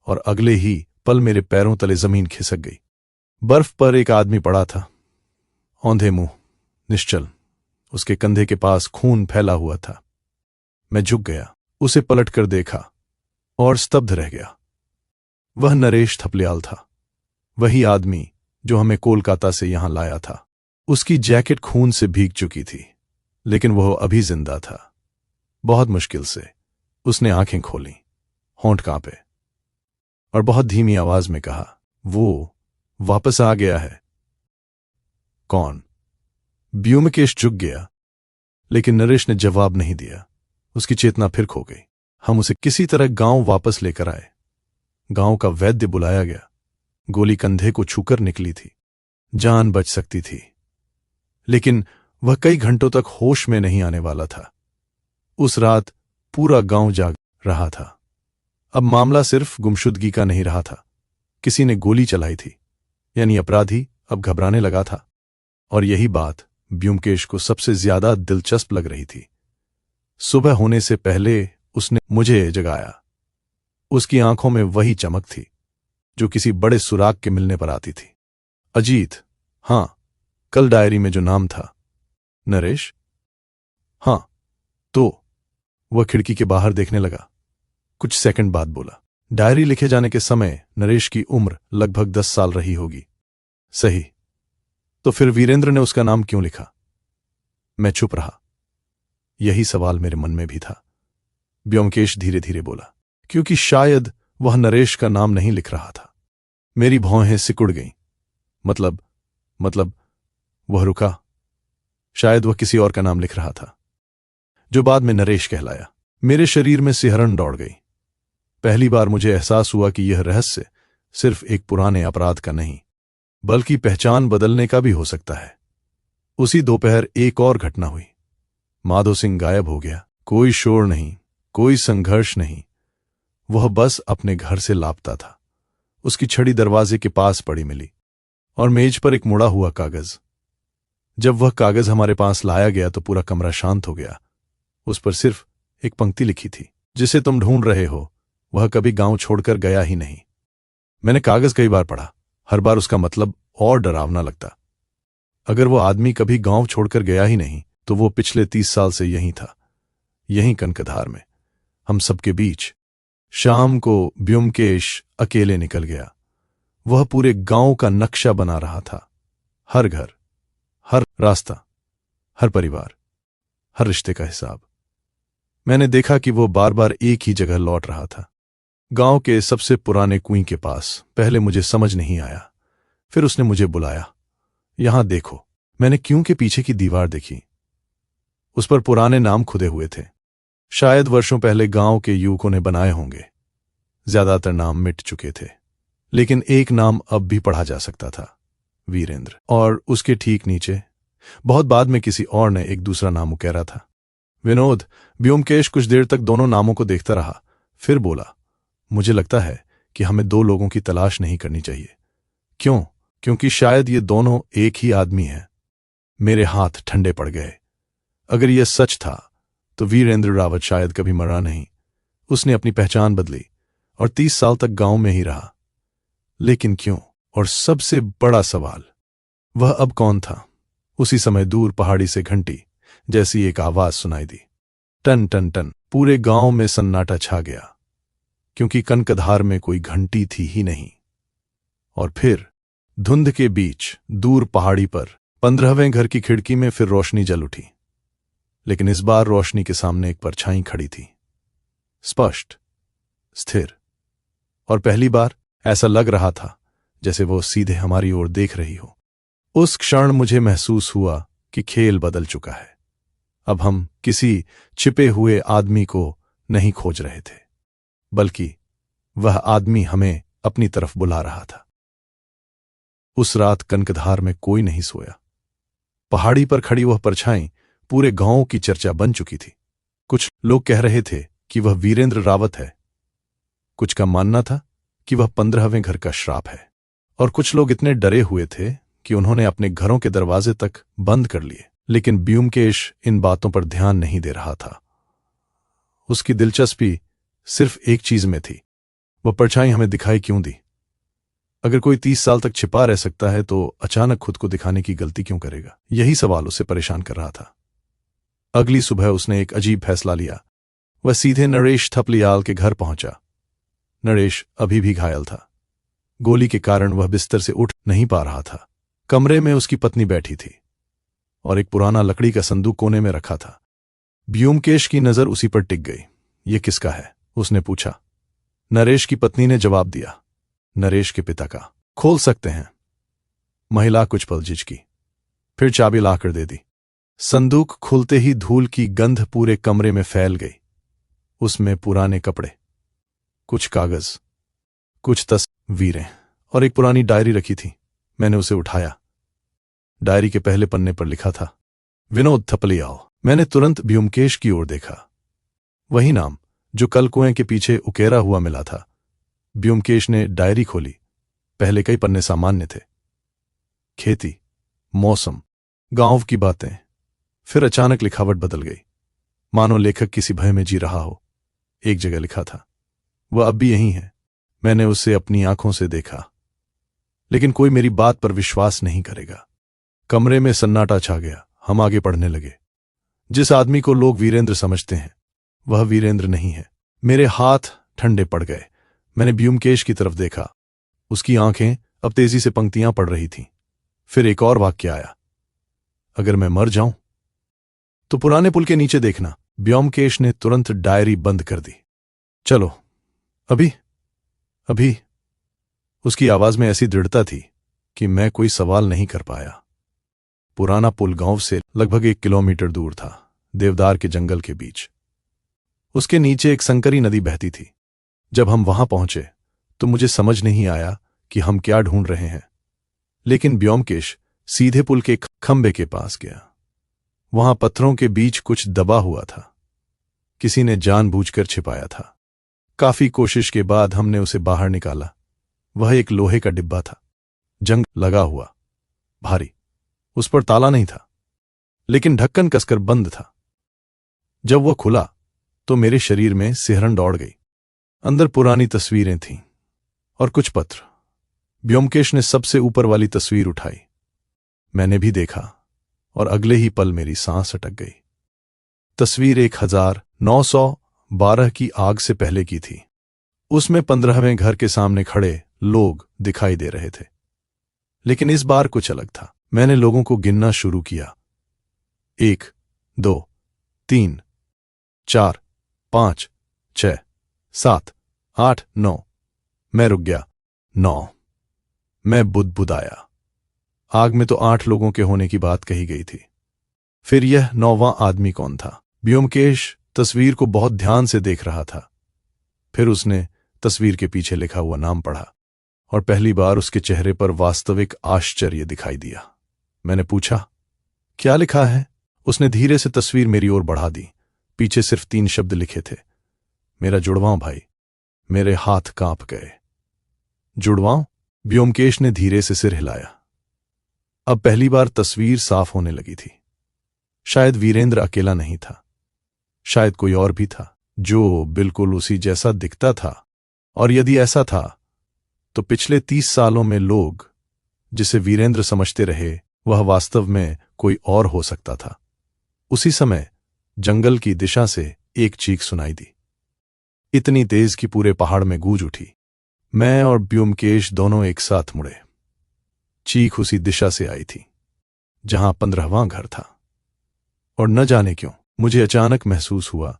Speaker 1: और अगले ही पल मेरे पैरों तले जमीन खिसक गई। बर्फ पर एक आदमी पड़ा था, औंधे मुंह, निश्चल। उसके कंधे के पास खून फैला हुआ था। मैं झुक गया, उसे पलटकर देखा, और स्तब्ध रह गया। वह नरेश थपलियाल था, वही आदमी जो हमें कोलकाता से यहां लाया था। उसकी जैकेट खून से भीग चुकी थी, लेकिन वह अभी जिंदा था। बहुत मुश्किल से उसने आंखें खोलीं, होंठ कांपे, और बहुत धीमी आवाज में कहा, वो वापस आ गया है। कौन? ब्योमकेश झुक गया, लेकिन नरेश ने जवाब नहीं दिया। उसकी चेतना फिर खो गई। हम उसे किसी तरह गांव वापस लेकर आए। गांव का वैद्य बुलाया गया। गोली कंधे को छूकर निकली थी। जान बच सकती थी, लेकिन वह कई घंटों तक होश में नहीं आने वाला था। उस रात पूरा गांव जाग रहा था। अब मामला सिर्फ गुमशुदगी का नहीं रहा था, किसी ने गोली चलाई थी, यानी अपराधी अब घबराने लगा था। और यही बात ब्योमकेश को सबसे ज्यादा दिलचस्प लग रही थी। सुबह होने से पहले उसने मुझे जगाया। उसकी आंखों में वही चमक थी जो किसी बड़े सुराग के मिलने पर आती थी। अजीत? हां। कल डायरी में जो नाम था। नरेश? हां। तो? वह खिड़की के बाहर देखने लगा। कुछ सेकंड बाद बोला, डायरी लिखे जाने के समय नरेश की उम्र लगभग 10 साल रही होगी। सही। तो फिर वीरेंद्र ने उसका नाम क्यों लिखा? मैं चुप रहा। यही सवाल मेरे मन में भी था। ब्योमकेश धीरे धीरे बोला, क्योंकि शायद वह नरेश का नाम नहीं लिख रहा था। मेरी भौहें सिकुड़ गईं। मतलब वह रुका। शायद वह किसी और का नाम लिख रहा था, जो बाद में नरेश कहलाया। मेरे शरीर में सिहरन दौड़ गई। पहली बार मुझे एहसास हुआ कि यह रहस्य सिर्फ एक पुराने अपराध का नहीं, बल्कि पहचान बदलने का भी हो सकता है। उसी दोपहर एक और घटना हुई। माधो सिंह गायब हो गया। कोई शोर नहीं, कोई संघर्ष नहीं, वह बस अपने घर से लापता था। उसकी छड़ी दरवाजे के पास पड़ी मिली और मेज पर एक मुड़ा हुआ कागज। जब वह कागज हमारे पास लाया गया तो पूरा कमरा शांत हो गया। उस पर सिर्फ एक पंक्ति लिखी थी, जिसे तुम ढूंढ रहे हो वह कभी गांव छोड़कर गया ही नहीं। मैंने कागज कई बार पढ़ा, हर बार उसका मतलब और डरावना लगता। अगर वो आदमी कभी गांव छोड़कर गया ही नहीं तो वो पिछले 30 साल से यहीं था, यहीं कनकधार में, हम सबके बीच। शाम को ब्योमकेश अकेले निकल गया। वह पूरे गांव का नक्शा बना रहा था। हर घर, हर रास्ता, हर परिवार, हर रिश्ते का हिसाब। मैंने देखा कि वो बार बार एक ही जगह लौट रहा था, गांव के सबसे पुराने कुएं के पास। पहले मुझे समझ नहीं आया, फिर उसने मुझे बुलाया, यहां देखो। मैंने कुएं के पीछे की दीवार देखी। उस पर पुराने नाम खुदे हुए थे, शायद वर्षों पहले गांव के युवकों ने बनाए होंगे। ज्यादातर नाम मिट चुके थे, लेकिन एक नाम अब भी पढ़ा जा सकता था, वीरेंद्र। और उसके ठीक नीचे बहुत बाद में किसी और ने एक दूसरा नाम उकेरा था, विनोद। ब्योमकेश कुछ देर तक दोनों नामों को देखता रहा, फिर बोला, मुझे लगता है कि हमें दो लोगों की तलाश नहीं करनी चाहिए। क्यों? क्योंकि शायद ये दोनों एक ही आदमी हैं। मेरे हाथ ठंडे पड़ गए। अगर यह सच था तो वीरेंद्र रावत शायद कभी मरा नहीं। उसने अपनी पहचान बदली और 30 साल तक गांव में ही रहा। लेकिन क्यों? और सबसे बड़ा सवाल, वह अब कौन था? उसी समय दूर पहाड़ी से घंटी जैसी एक आवाज सुनाई दी, टन टन टन। पूरे गांव में सन्नाटा छा गया, क्योंकि कनकधार में कोई घंटी थी ही नहीं। और फिर धुंध के बीच दूर पहाड़ी पर 15वें घर की खिड़की में फिर रोशनी जल उठी। लेकिन इस बार रोशनी के सामने एक परछाई खड़ी थी, स्पष्ट, स्थिर। और पहली बार ऐसा लग रहा था जैसे वो सीधे हमारी ओर देख रही हो। उस क्षण मुझे महसूस हुआ कि खेल बदल चुका है। अब हम किसी छिपे हुए आदमी को नहीं खोज रहे थे, बल्कि वह आदमी हमें अपनी तरफ बुला रहा था। उस रात कनकधार में कोई नहीं सोया। पहाड़ी पर खड़ी वह परछाई पूरे गांव की चर्चा बन चुकी थी। कुछ लोग कह रहे थे कि वह वीरेंद्र रावत है, कुछ का मानना था कि वह 15वें घर का श्राप है, और कुछ लोग इतने डरे हुए थे कि उन्होंने अपने घरों के दरवाजे तक बंद कर लिए। लेकिन ब्योमकेश इन बातों पर ध्यान नहीं दे रहा था। उसकी दिलचस्पी सिर्फ एक चीज में थी, वह परछाई हमें दिखाई क्यों दी? अगर कोई 30 साल तक छिपा रह सकता है तो अचानक खुद को दिखाने की गलती क्यों करेगा? यही सवाल उसे परेशान कर रहा था। अगली सुबह उसने एक अजीब फैसला लिया। वह सीधे नरेश थपलियाल के घर पहुंचा। नरेश अभी भी घायल था। गोली के कारण वह बिस्तर से उठ नहीं पा रहा था। कमरे में उसकी पत्नी बैठी थी और एक पुराना लकड़ी का संदूक कोने में रखा था। ब्योमकेश की नजर उसी पर टिक गई। यह किसका है? उसने पूछा। नरेश की पत्नी ने जवाब दिया, नरेश के पिता का। खोल सकते हैं? महिला कुछ पल झिझकी, फिर चाबी लाकर दे दी। संदूक खुलते ही धूल की गंध पूरे कमरे में फैल गई। उसमें पुराने कपड़े, कुछ कागज, कुछ तस्वीरें और एक पुरानी डायरी रखी थी। मैंने उसे उठाया। डायरी के पहले पन्ने पर लिखा था, विनोद थपलियाल। मैंने तुरंत ब्योमकेश की ओर देखा। वही नाम जो कल कुएं के पीछे उकेरा हुआ मिला था। ब्योमकेश ने डायरी खोली। पहले कई पन्ने सामान्य थे, खेती, मौसम, गांव की बातें। फिर अचानक लिखावट बदल गई, मानो लेखक किसी भय में जी रहा हो। एक जगह लिखा था, वह अब भी यहीं है। मैंने उसे अपनी आंखों से देखा, लेकिन कोई मेरी बात पर विश्वास नहीं करेगा। कमरे में सन्नाटा छा गया। हम आगे पढ़ने लगे। जिस आदमी को लोग वीरेंद्र समझते हैं, वह वीरेंद्र नहीं है। मेरे हाथ ठंडे पड़ गए। मैंने ब्योमकेश की तरफ देखा। उसकी आंखें अब तेजी से पंक्तियां पढ़ रही थीं। फिर एक और वाक्य आया, अगर मैं मर जाऊं तो पुराने पुल के नीचे देखना। ब्योमकेश ने तुरंत डायरी बंद कर दी। चलो, अभी अभी। उसकी आवाज में ऐसी दृढ़ता थी कि मैं कोई सवाल नहीं कर पाया। पुराना पुल गांव से लगभग 1 किलोमीटर दूर था, देवदार के जंगल के बीच। उसके नीचे एक संकरी नदी बहती थी। जब हम वहां पहुंचे तो मुझे समझ नहीं आया कि हम क्या ढूंढ रहे हैं, लेकिन ब्योमकेश सीधे पुल के खंबे के पास गया। वहां पत्थरों के बीच कुछ दबा हुआ था। किसी ने जानबूझकर छिपाया था। काफी कोशिश के बाद हमने उसे बाहर निकाला। वह एक लोहे का डिब्बा था, जंग लगा हुआ, भारी। उस पर ताला नहीं था, लेकिन ढक्कन कसकर बंद था। जब वह खुला तो मेरे शरीर में सिहरन दौड़ गई। अंदर पुरानी तस्वीरें थीं और कुछ पत्र। ब्योमकेश ने सबसे ऊपर वाली तस्वीर उठाई। मैंने भी देखा और अगले ही पल मेरी सांस अटक गई। तस्वीर 1912 की आग से पहले की थी। उसमें 15वें घर के सामने खड़े लोग दिखाई दे रहे थे, लेकिन इस बार कुछ अलग था। मैंने लोगों को गिनना शुरू किया। 1, 2, 3, 4, 5, 6, 7, 8, 9। मैं रुक गया। 9। मैं बुदबुदाया। आग में तो 8 लोगों के होने की बात कही गई थी। फिर यह 9वां आदमी कौन था? ब्योमकेश तस्वीर को बहुत ध्यान से देख रहा था। फिर उसने तस्वीर के पीछे लिखा हुआ नाम पढ़ा और पहली बार उसके चेहरे पर वास्तविक आश्चर्य दिखाई दिया। मैंने पूछा, क्या लिखा है? उसने धीरे से तस्वीर मेरी ओर बढ़ा दी। पीछे सिर्फ 3 शब्द लिखे थे, मेरा जुड़वां भाई। मेरे हाथ कांप गए। जुड़वां? ब्योमकेश ने धीरे से सिर हिलाया। अब पहली बार तस्वीर साफ होने लगी थी। शायद वीरेंद्र अकेला नहीं था, शायद कोई और भी था जो बिल्कुल उसी जैसा दिखता था। और यदि ऐसा था तो पिछले 30 सालों में लोग जिसे वीरेंद्र समझते रहे, वह वास्तव में कोई और हो सकता था। उसी समय जंगल की दिशा से एक चीख सुनाई दी, इतनी तेज कि पूरे पहाड़ में गूंज उठी। मैं और ब्योमकेश दोनों एक साथ मुड़े। चीख उसी दिशा से आई थी जहां 15वां घर था। और न जाने क्यों मुझे अचानक महसूस हुआ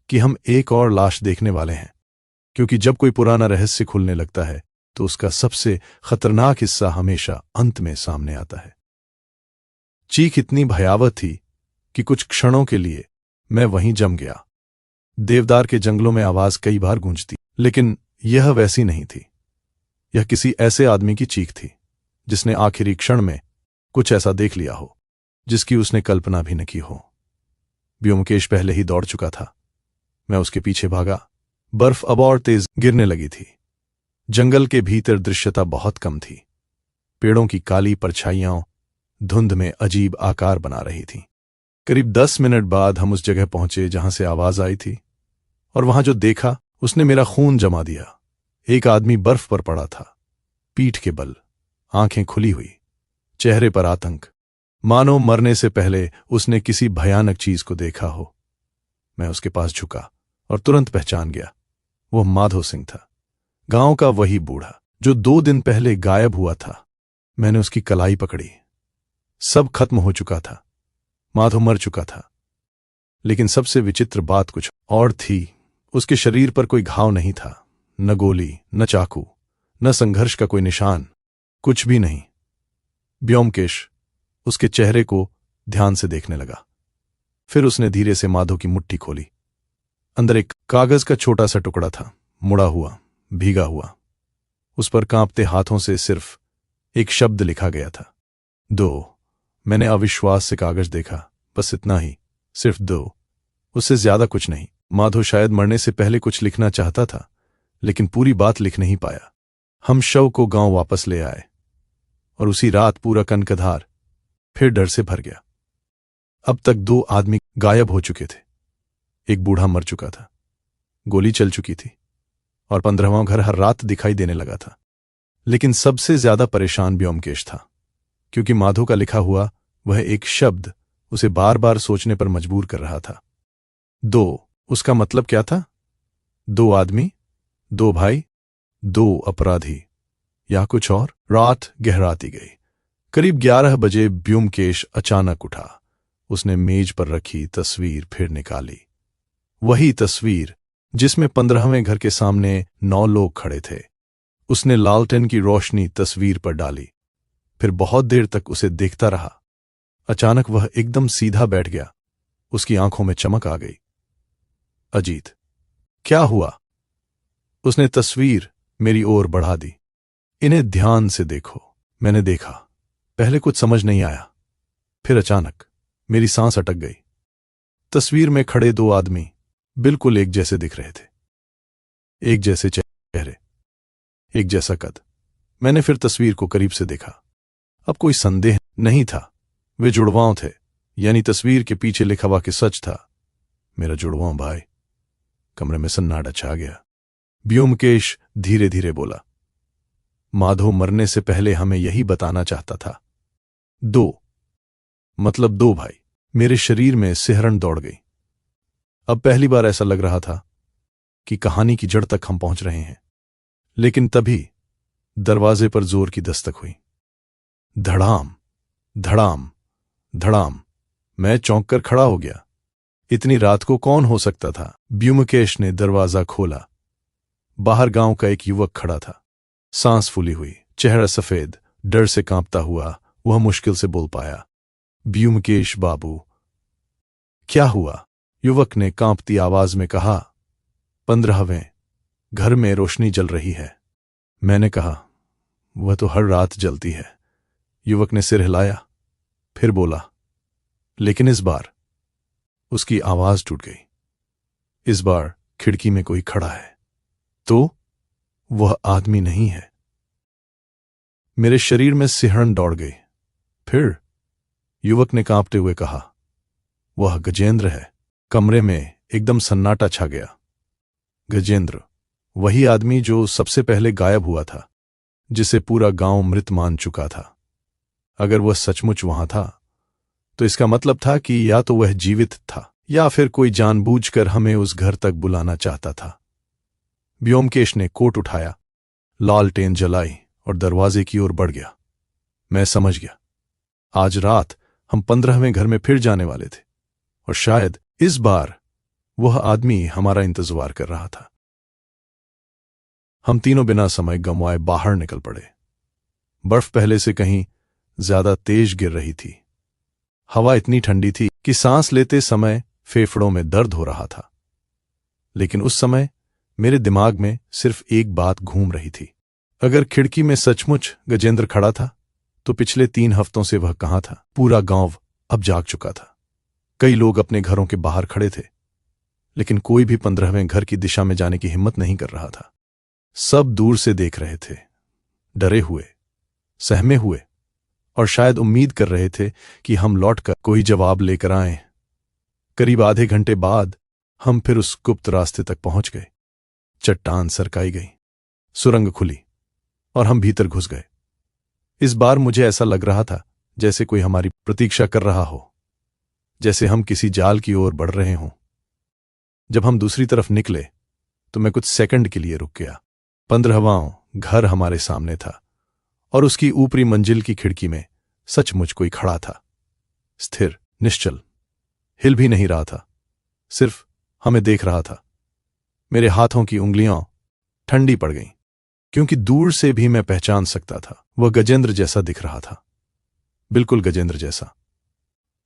Speaker 1: कि हम एक और लाश देखने वाले हैं, क्योंकि जब कोई पुराना रहस्य खुलने लगता है तो उसका सबसे खतरनाक हिस्सा हमेशा अंत में सामने आता है। चीख इतनी भयावह थी कि कुछ क्षणों के लिए मैं वहीं जम गया। देवदार के जंगलों में आवाज कई बार गूंजती, लेकिन यह वैसी नहीं थी। यह किसी ऐसे आदमी की चीख थी जिसने आखिरी क्षण में कुछ ऐसा देख लिया हो जिसकी उसने कल्पना भी न की हो। ब्योमकेश पहले ही दौड़ चुका था। मैं उसके पीछे भागा। बर्फ अब और तेज गिरने लगी थी। जंगल के भीतर दृश्यता बहुत कम थी। पेड़ों की काली परछाइयां धुंध में अजीब आकार बना रही थीं। करीब 10 मिनट बाद हम उस जगह पहुंचे जहां से आवाज आई थी, और वहां जो देखा उसने मेरा खून जमा दिया। एक आदमी बर्फ पर पड़ा था, पीठ के बल, आंखें खुली हुई, चेहरे पर आतंक, मानो मरने से पहले उसने किसी भयानक चीज को देखा हो। मैं उसके पास झुका और तुरंत पहचान गया। वो माधो सिंह था, गांव का वही बूढ़ा जो 2 दिन पहले गायब हुआ था। मैंने उसकी कलाई पकड़ी। सब खत्म हो चुका था। माधो मर चुका था। लेकिन सबसे विचित्र बात कुछ और थी। उसके शरीर पर कोई घाव नहीं था, न गोली, न चाकू, न संघर्ष का कोई निशान, कुछ भी नहीं। ब्योमकेश उसके चेहरे को ध्यान से देखने लगा। फिर उसने धीरे से माधो की मुट्ठी खोली। अंदर एक कागज का छोटा सा टुकड़ा था, मुड़ा हुआ, भीगा हुआ। उस पर कांपते हाथों से सिर्फ एक शब्द लिखा गया था, 2। मैंने अविश्वास से कागज देखा। बस इतना ही, सिर्फ 2, उससे ज्यादा कुछ नहीं। माधो शायद मरने से पहले कुछ लिखना चाहता था, लेकिन पूरी बात लिख नहीं पाया। हम शव को गांव वापस ले आए और उसी रात पूरा कनकधार फिर डर से भर गया। अब तक 2 आदमी गायब हो चुके थे। एक बूढ़ा मर चुका था, गोली चल चुकी थी, और 15वां घर हर रात दिखाई देने लगा था। लेकिन सबसे ज्यादा परेशान ब्योमकेश था, क्योंकि माधो का लिखा हुआ वह एक शब्द उसे बार बार सोचने पर मजबूर कर रहा था। 2, उसका मतलब क्या था? 2 आदमी, 2 भाई, 2 अपराधी, या कुछ और? रात गहराती गई। करीब 11 बजे ब्योमकेश अचानक उठा। उसने मेज पर रखी तस्वीर फिर निकाली। वही तस्वीर जिसमें 15वें घर के सामने 9 लोग खड़े थे। उसने लालटेन की रोशनी तस्वीर पर डाली, फिर बहुत देर तक उसे देखता रहा। अचानक वह एकदम सीधा बैठ गया। उसकी आंखों में चमक आ गई। अजीत, क्या हुआ? उसने तस्वीर मेरी ओर बढ़ा दी। इन्हें ध्यान से देखो। मैंने देखा। पहले कुछ समझ नहीं आया, फिर अचानक मेरी सांस अटक गई। तस्वीर में खड़े दो आदमी बिल्कुल एक जैसे दिख रहे थे, एक जैसे चेहरे, एक जैसा कद। मैंने फिर तस्वीर को करीब से देखा। अब कोई संदेह नहीं था, वे जुड़वां थे, यानी तस्वीर के पीछे लिखा हुआ कि सच था। मेरा जुड़वां भाई। कमरे में सन्नाटा छा गया। व्योमकेश धीरे धीरे बोला, माधो मरने से पहले हमें यही बताना चाहता था। दो भाई। मेरे शरीर में सिहरन दौड़ गई। अब पहली बार ऐसा लग रहा था कि कहानी की जड़ तक हम पहुंच रहे हैं। लेकिन तभी दरवाजे पर जोर की दस्तक हुई। धड़ाम धड़ाम धड़ाम। मैं चौंक कर खड़ा हो गया। इतनी रात को कौन हो सकता था? व्योमकेश ने दरवाजा खोला। बाहर गांव का एक युवक खड़ा था। सांस फूली हुई, चेहरा सफेद, डर से कांपता हुआ वह मुश्किल से बोल पाया, व्योमकेश बाबू। क्या हुआ? युवक ने कांपती आवाज में कहा। 15वें घर में रोशनी जल रही है। मैंने कहा, वह तो हर रात जलती है। युवक ने सिर हिलाया, फिर बोला, लेकिन इस बार। उसकी आवाज टूट गई। इस बार खिड़की में कोई खड़ा है। तो वह आदमी नहीं है। मेरे शरीर में सिहरन दौड़ गई। फिर युवक ने कांपते हुए कहा, वह गजेंद्र है। कमरे में एकदम सन्नाटा छा गया। गजेंद्र, वही आदमी जो सबसे पहले गायब हुआ था, जिसे पूरा गांव मृत मान चुका था। अगर वह सचमुच वहां था तो इसका मतलब था कि या तो वह जीवित था या फिर कोई जानबूझकर हमें उस घर तक बुलाना चाहता था। व्योमकेश ने कोट उठाया, लालटेन जलाई और दरवाजे की ओर बढ़ गया। मैं समझ गया, आज रात हम 15वें घर में फिर जाने वाले थे और शायद इस बार वह आदमी हमारा इंतजार कर रहा था। हम तीनों बिना समय गंवाए बाहर निकल पड़े। बर्फ पहले से कहीं ज्यादा तेज गिर रही थी। हवा इतनी ठंडी थी कि सांस लेते समय फेफड़ों में दर्द हो रहा था। लेकिन उस समय मेरे दिमाग में सिर्फ एक बात घूम रही थी, अगर खिड़की में सचमुच गजेंद्र खड़ा था तो पिछले 3 हफ्तों से वह कहां था? पूरा गांव अब जाग चुका था। कई लोग अपने घरों के बाहर खड़े थे, लेकिन कोई भी 15वें घर की दिशा में जाने की हिम्मत नहीं कर रहा था। सब दूर से देख रहे थे, डरे हुए, सहमे हुए, और शायद उम्मीद कर रहे थे कि हम लौटकर कोई जवाब लेकर आएं। करीब आधे घंटे बाद हम फिर उस गुप्त रास्ते तक पहुंच गए। चट्टान सरकाई गई, सुरंग खुली और हम भीतर घुस गए। इस बार मुझे ऐसा लग रहा था जैसे कोई हमारी प्रतीक्षा कर रहा हो, जैसे हम किसी जाल की ओर बढ़ रहे हों। जब हम दूसरी तरफ निकले तो मैं कुछ सेकंड के लिए रुक गया। 15वां घर हमारे सामने था और उसकी ऊपरी मंजिल की खिड़की में सचमुच कोई खड़ा था, स्थिर, निश्चल, हिल भी नहीं रहा था, सिर्फ हमें देख रहा था। मेरे हाथों की उंगलियां ठंडी पड़ गईं, क्योंकि दूर से भी मैं पहचान सकता था वह गजेंद्र जैसा दिख रहा था, बिल्कुल गजेंद्र जैसा।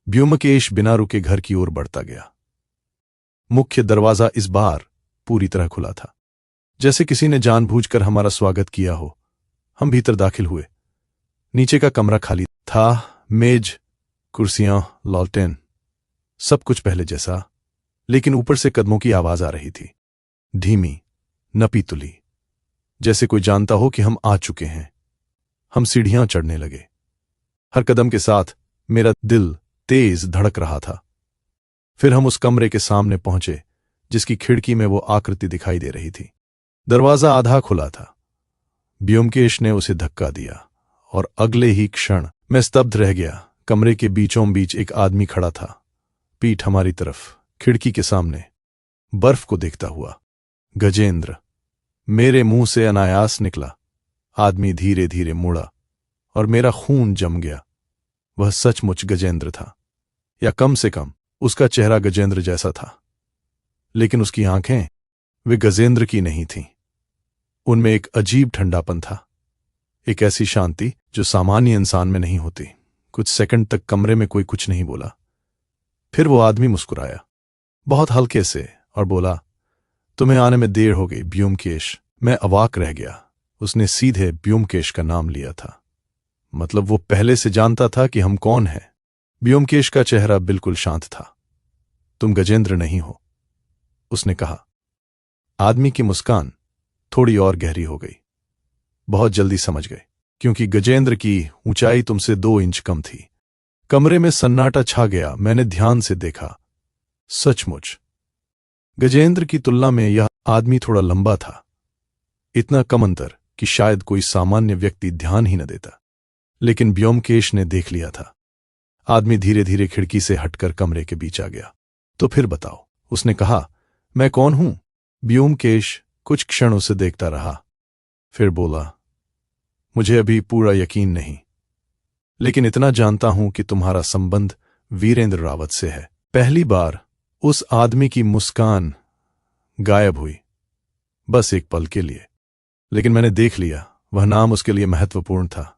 Speaker 1: व्योमकेश बिना रुके घर की ओर बढ़ता गया। मुख्य दरवाजा इस बार पूरी तरह खुला था, जैसे किसी ने जानबूझकर हमारा स्वागत किया हो। हम भीतर दाखिल हुए। नीचे का कमरा खाली था, मेज, कुर्सियां, लालटेन, सब कुछ पहले जैसा। लेकिन ऊपर से कदमों की आवाज आ रही थी, धीमी, नपी तुली, जैसे कोई जानता हो कि हम आ चुके हैं। हम सीढ़ियां चढ़ने लगे। हर कदम के साथ मेरा दिल तेज धड़क रहा था। फिर हम उस कमरे के सामने पहुंचे जिसकी खिड़की में वो आकृति दिखाई दे रही थी। दरवाजा आधा खुला था। व्योमकेश ने उसे धक्का दिया और अगले ही क्षण मैं स्तब्ध रह गया। कमरे के बीचों बीच एक आदमी खड़ा था, पीठ हमारी तरफ, खिड़की के सामने, बर्फ को देखता हुआ। गजेंद्र। मेरे मुंह से अनायास निकला। आदमी धीरे धीरे मुड़ा और मेरा खून जम गया। वह सचमुच गजेंद्र था, या कम से कम उसका चेहरा गजेंद्र जैसा था। लेकिन उसकी आंखें वे गजेंद्र की नहीं थीं। उनमें एक अजीब ठंडापन था, एक ऐसी शांति जो सामान्य इंसान में नहीं होती। कुछ सेकंड तक कमरे में कोई कुछ नहीं बोला। फिर वो आदमी मुस्कुराया, बहुत हल्के से, और बोला, तुम्हें आने में देर हो गई व्योमकेश। मैं अवाक रह गया। उसने सीधे व्योमकेश का नाम लिया था। मतलब वो पहले से जानता था कि हम कौन हैं। व्योमकेश का चेहरा बिल्कुल शांत था। तुम गजेंद्र नहीं हो, उसने कहा। आदमी की मुस्कान थोड़ी और गहरी हो गई। बहुत जल्दी समझ गए, क्योंकि गजेंद्र की ऊंचाई तुमसे 2 इंच कम थी। कमरे में सन्नाटा छा गया। मैंने ध्यान से देखा। सचमुच गजेंद्र की तुलना में यह आदमी थोड़ा लंबा था। इतना कम अंतर कि शायद कोई सामान्य व्यक्ति ध्यान ही न देता। लेकिन व्योमकेश ने देख लिया था। आदमी धीरे धीरे खिड़की से हटकर कमरे के बीच आ गया। तो फिर बताओ, उसने कहा। मैं कौन हूं? व्योमकेश कुछ क्षण उसे देखता रहा, फिर बोला, मुझे अभी पूरा यकीन नहीं, लेकिन इतना जानता हूं कि तुम्हारा संबंध वीरेंद्र रावत से है। पहली बार उस आदमी की मुस्कान गायब हुई, बस एक पल के लिए। लेकिन मैंने देख लिया, वह नाम उसके लिए महत्वपूर्ण था,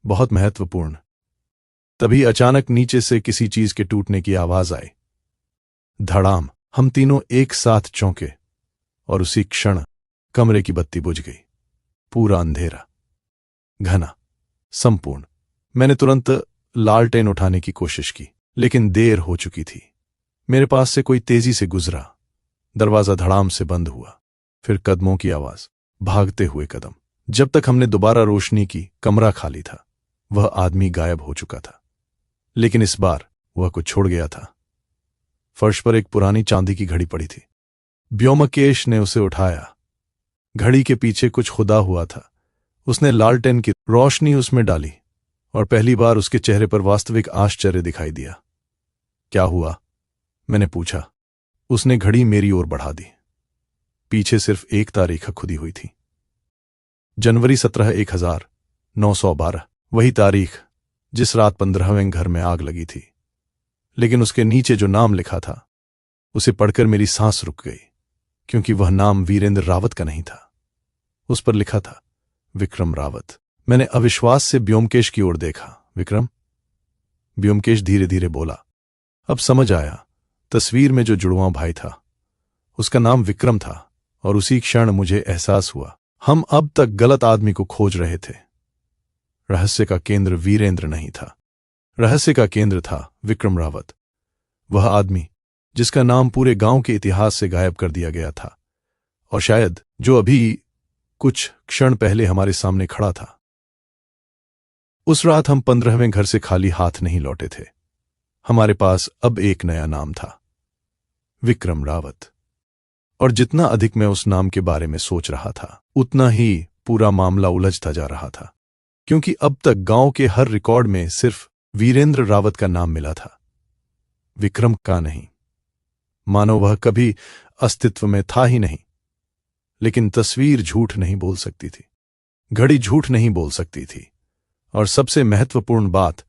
Speaker 1: बहुत महत्वपूर्ण। तभी अचानक नीचे से किसी चीज के टूटने की आवाज आई। धड़ाम। हम तीनों एक साथ चौंके और उसी क्षण कमरे की बत्ती बुझ गई। पूरा अंधेरा, घना, संपूर्ण। मैंने तुरंत लालटेन उठाने की कोशिश की, लेकिन देर हो चुकी थी। मेरे पास से कोई तेजी से गुजरा। दरवाजा धड़ाम से बंद हुआ। फिर कदमों की आवाज, भागते हुए कदम। जब तक हमने दोबारा रोशनी की, कमरा खाली था। वह आदमी गायब हो चुका था, लेकिन इस बार वह कुछ छोड़ गया था। फर्श पर एक पुरानी चांदी की घड़ी पड़ी थी। व्योमकेश ने उसे उठाया। घड़ी के पीछे कुछ खुदा हुआ था। उसने लालटेन की रोशनी उसमें डाली और पहली बार उसके चेहरे पर वास्तविक आश्चर्य दिखाई दिया। क्या हुआ? मैंने पूछा। उसने घड़ी मेरी ओर बढ़ा दी। पीछे सिर्फ एक तारीख खुदी हुई थी, जनवरी 17, 1912। वही तारीख जिस रात 15वें घर में आग लगी थी। लेकिन उसके नीचे जो नाम लिखा था, उसे पढ़कर मेरी सांस रुक गई, क्योंकि वह नाम वीरेंद्र रावत का नहीं था। उस पर लिखा था विक्रम रावत। मैंने अविश्वास से व्योमकेश की ओर देखा। विक्रम? व्योमकेश धीरे धीरे बोला। अब समझ आया, तस्वीर में जो जुड़वां भाई था, उसका नाम विक्रम था। और उसी क्षण मुझे एहसास हुआ, हम अब तक गलत आदमी को खोज रहे थे। रहस्य का केंद्र वीरेंद्र नहीं था, रहस्य का केंद्र था विक्रम रावत। वह आदमी जिसका नाम पूरे गांव के इतिहास से गायब कर दिया गया था, और शायद जो अभी कुछ क्षण पहले हमारे सामने खड़ा था। उस रात हम 15वें घर से खाली हाथ नहीं लौटे थे। हमारे पास अब एक नया नाम था, विक्रम रावत। और जितना अधिक मैं उस नाम के बारे में सोच रहा था, उतना ही पूरा मामला उलझता जा रहा था, क्योंकि अब तक गांव के हर रिकॉर्ड में सिर्फ वीरेंद्र रावत का नाम मिला था, विक्रम का नहीं। मानो वह कभी अस्तित्व में था ही नहीं। लेकिन तस्वीर झूठ नहीं बोल सकती थी, घड़ी झूठ नहीं बोल सकती थी, और सबसे महत्वपूर्ण बात,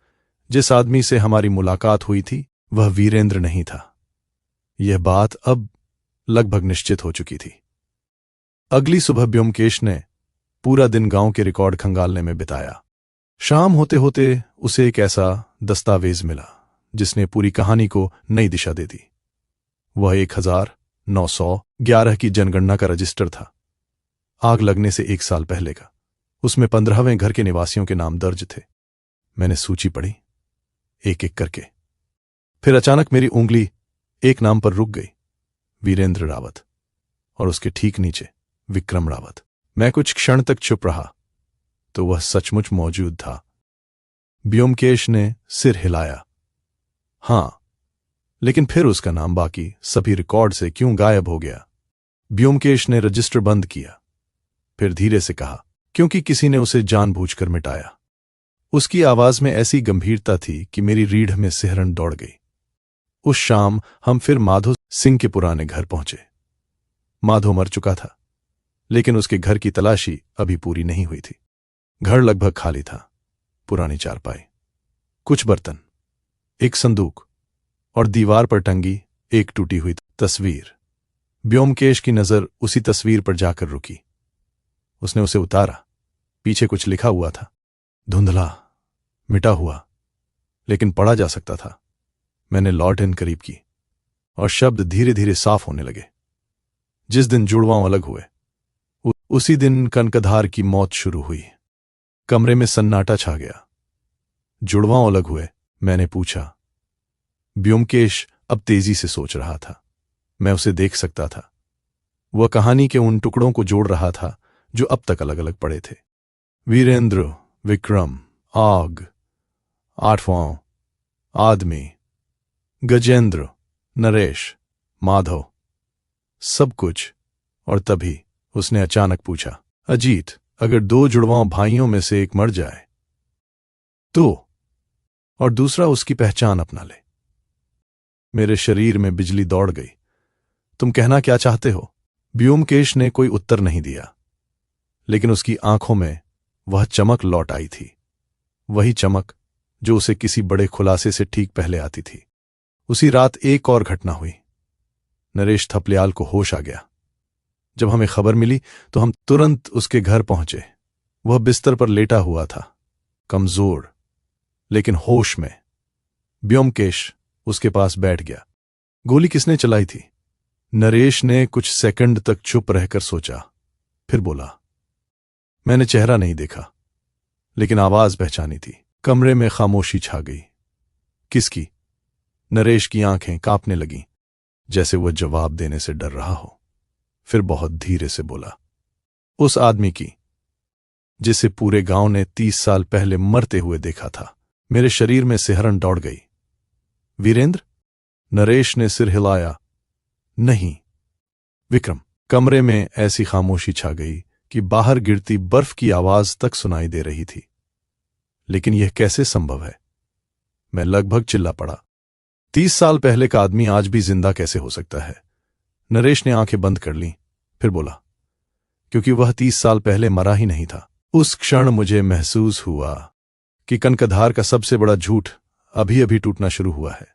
Speaker 1: जिस आदमी से हमारी मुलाकात हुई थी, वह वीरेंद्र नहीं था। यह बात अब लगभग निश्चित हो चुकी थी। अगली सुबह व्योमकेश ने पूरा दिन गांव के रिकॉर्ड खंगालने में बिताया। शाम होते होते उसे एक ऐसा दस्तावेज मिला जिसने पूरी कहानी को नई दिशा दे दी। वह 1911 की जनगणना का रजिस्टर था, आग लगने से 1 साल पहले का। उसमें 15वें घर के निवासियों के नाम दर्ज थे। मैंने सूची पढ़ी, एक एक करके। फिर अचानक मेरी उंगली एक नाम पर रुक गई, वीरेंद्र रावत, और उसके ठीक नीचे विक्रम रावत। मैं कुछ क्षण तक चुप रहा, तो वह सचमुच मौजूद था। व्योमकेश ने सिर हिलाया। हां, लेकिन फिर उसका नाम बाकी सभी रिकॉर्ड से क्यों गायब हो गया? व्योमकेश ने रजिस्टर बंद किया, फिर धीरे से कहा, क्योंकि किसी ने उसे जानबूझकर मिटाया। उसकी आवाज में ऐसी गंभीरता थी कि मेरी रीढ़ में सिहरन दौड़ गई। उस शाम हम फिर माधो सिंह के पुराने घर पहुंचे। माधो मर चुका था, लेकिन उसके घर की तलाशी अभी पूरी नहीं हुई थी। घर लगभग खाली था। पुरानी चारपाई, कुछ बर्तन, एक संदूक और दीवार पर टंगी एक टूटी हुई तस्वीर। व्योमकेश की नजर उसी तस्वीर पर जाकर रुकी। उसने उसे उतारा। पीछे कुछ लिखा हुआ था, धुंधला, मिटा हुआ, लेकिन पढ़ा जा सकता था। मैंने लॉन्टेन करीब की और शब्द धीरे धीरे साफ होने लगे। जिस दिन जुड़वां अलग हुए, उसी दिन कनकधार की मौत शुरू हुई। कमरे में सन्नाटा छा गया। जुड़वां अलग हुए? मैंने पूछा। ब्योमकेश अब तेजी से सोच रहा था। मैं उसे देख सकता था। वह कहानी के उन टुकड़ों को जोड़ रहा था जो अब तक अलग अलग पड़े थे। वीरेंद्र, विक्रम, आग, आठवां आदमी, गजेंद्र, नरेश, माधव, सब कुछ। और तभी उसने अचानक पूछा, अजीत, अगर दो जुड़वां भाइयों में से एक मर जाए तो, और दूसरा उसकी पहचान अपना ले? मेरे शरीर में बिजली दौड़ गई। तुम कहना क्या चाहते हो? ब्योमकेश ने कोई उत्तर नहीं दिया, लेकिन उसकी आंखों में वह चमक लौट आई थी, वही चमक जो उसे किसी बड़े खुलासे से ठीक पहले आती थी। उसी रात एक और घटना हुई। नरेश थपलियाल को होश आ गया। जब हमें खबर मिली तो हम तुरंत उसके घर पहुंचे। वह बिस्तर पर लेटा हुआ था, कमजोर लेकिन होश में। ब्योमकेश उसके पास बैठ गया। गोली किसने चलाई थी? नरेश ने कुछ सेकंड तक चुप रहकर सोचा, फिर बोला, मैंने चेहरा नहीं देखा, लेकिन आवाज पहचानी थी। कमरे में खामोशी छा गई। किसकी? नरेश की आंखें कांपने लगीं, जैसे वह जवाब देने से डर रहा हो। फिर बहुत धीरे से बोला, उस आदमी की जिसे पूरे गांव ने 30 साल पहले मरते हुए देखा था। मेरे शरीर में सिहरन दौड़ गई। वीरेंद्र? नरेश ने सिर हिलाया। नहीं। विक्रम? कमरे में ऐसी खामोशी छा गई कि बाहर गिरती बर्फ की आवाज तक सुनाई दे रही थी। लेकिन यह कैसे संभव है? मैं लगभग चिल्ला पड़ा। 30 साल पहले का आदमी आज भी जिंदा कैसे हो सकता है? नरेश ने आंखें बंद कर लीं, फिर बोला, क्योंकि वह 30 साल पहले मरा ही नहीं था। उस क्षण मुझे महसूस हुआ कि कनकधार का सबसे बड़ा झूठ अभी अभी टूटना शुरू हुआ है।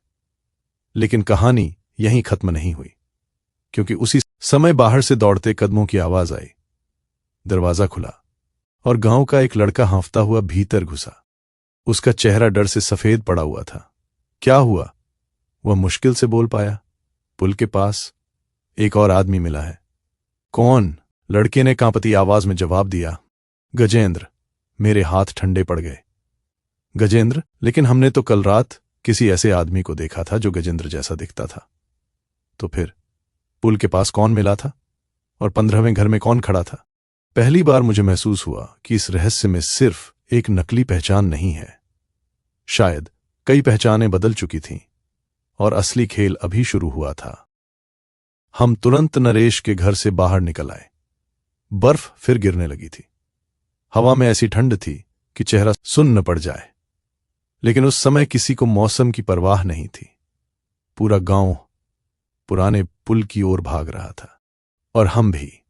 Speaker 1: लेकिन कहानी यहीं खत्म नहीं हुई, क्योंकि उसी समय बाहर से दौड़ते कदमों की आवाज आई। दरवाजा खुला और गांव का एक लड़का हांफता हुआ भीतर घुसा। उसका चेहरा डर से सफेद पड़ा हुआ था। क्या हुआ? वह मुश्किल से बोल पाया। पुल के पास एक और आदमी मिला है। कौन? लड़के ने कांपती आवाज में जवाब दिया, गजेंद्र। मेरे हाथ ठंडे पड़ गए। गजेंद्र? लेकिन हमने तो कल रात किसी ऐसे आदमी को देखा था जो गजेंद्र जैसा दिखता था। तो फिर पुल के पास कौन मिला था? और 15वें घर में कौन खड़ा था? पहली बार मुझे महसूस हुआ कि इस रहस्य में सिर्फ एक नकली पहचान नहीं है। शायद कई पहचानें बदल चुकी थीं और असली खेल अभी शुरू हुआ था। हम तुरंत नरेश के घर से बाहर निकल आए। बर्फ फिर गिरने लगी थी। हवा में ऐसी ठंड थी कि चेहरा सुन्न पड़ जाए। लेकिन उस समय किसी को मौसम की परवाह नहीं थी। पूरा गांव पुराने पुल की ओर भाग रहा था, और हम भी।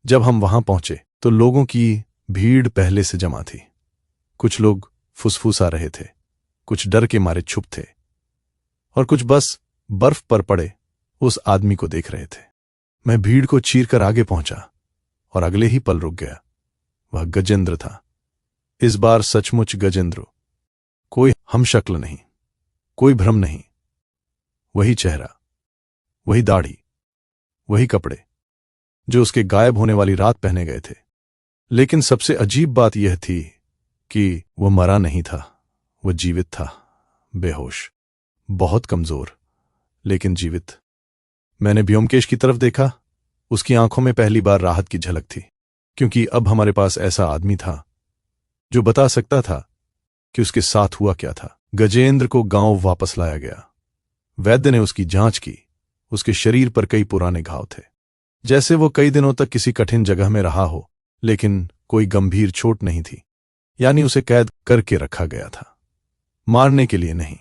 Speaker 1: जब हम वहां पहुंचे तो लोगों की भीड़ पहले से जमा थी। कुछ लोग फुसफुसा रहे थे, कुछ डर के मारे चुप थे, और कुछ बस बर्फ पर पड़े उस आदमी को देख रहे थे। मैं भीड़ को चीरकर आगे पहुंचा और अगले ही पल रुक गया। वह गजेंद्र था। इस बार सचमुच गजेंद्र। कोई हमशक्ल नहीं, कोई भ्रम नहीं। वही चेहरा, वही दाढ़ी, वही कपड़े जो उसके गायब होने वाली रात पहने गए थे। लेकिन सबसे अजीब बात यह थी कि वह मरा नहीं था, वह जीवित था, बेहोश, बहुत कमजोर, लेकिन जीवित। मैंने ब्योमकेश की तरफ देखा। उसकी आंखों में पहली बार राहत की झलक थी, क्योंकि अब हमारे पास ऐसा आदमी था जो बता सकता था कि उसके साथ हुआ क्या था। गजेंद्र को गांव वापस लाया गया। वैद्य ने उसकी जांच की। उसके शरीर पर कई पुराने घाव थे, जैसे वो कई दिनों तक किसी कठिन जगह में रहा हो, लेकिन कोई गंभीर चोट नहीं थी। यानी उसे कैद करके रखा गया था, मारने के लिए नहीं,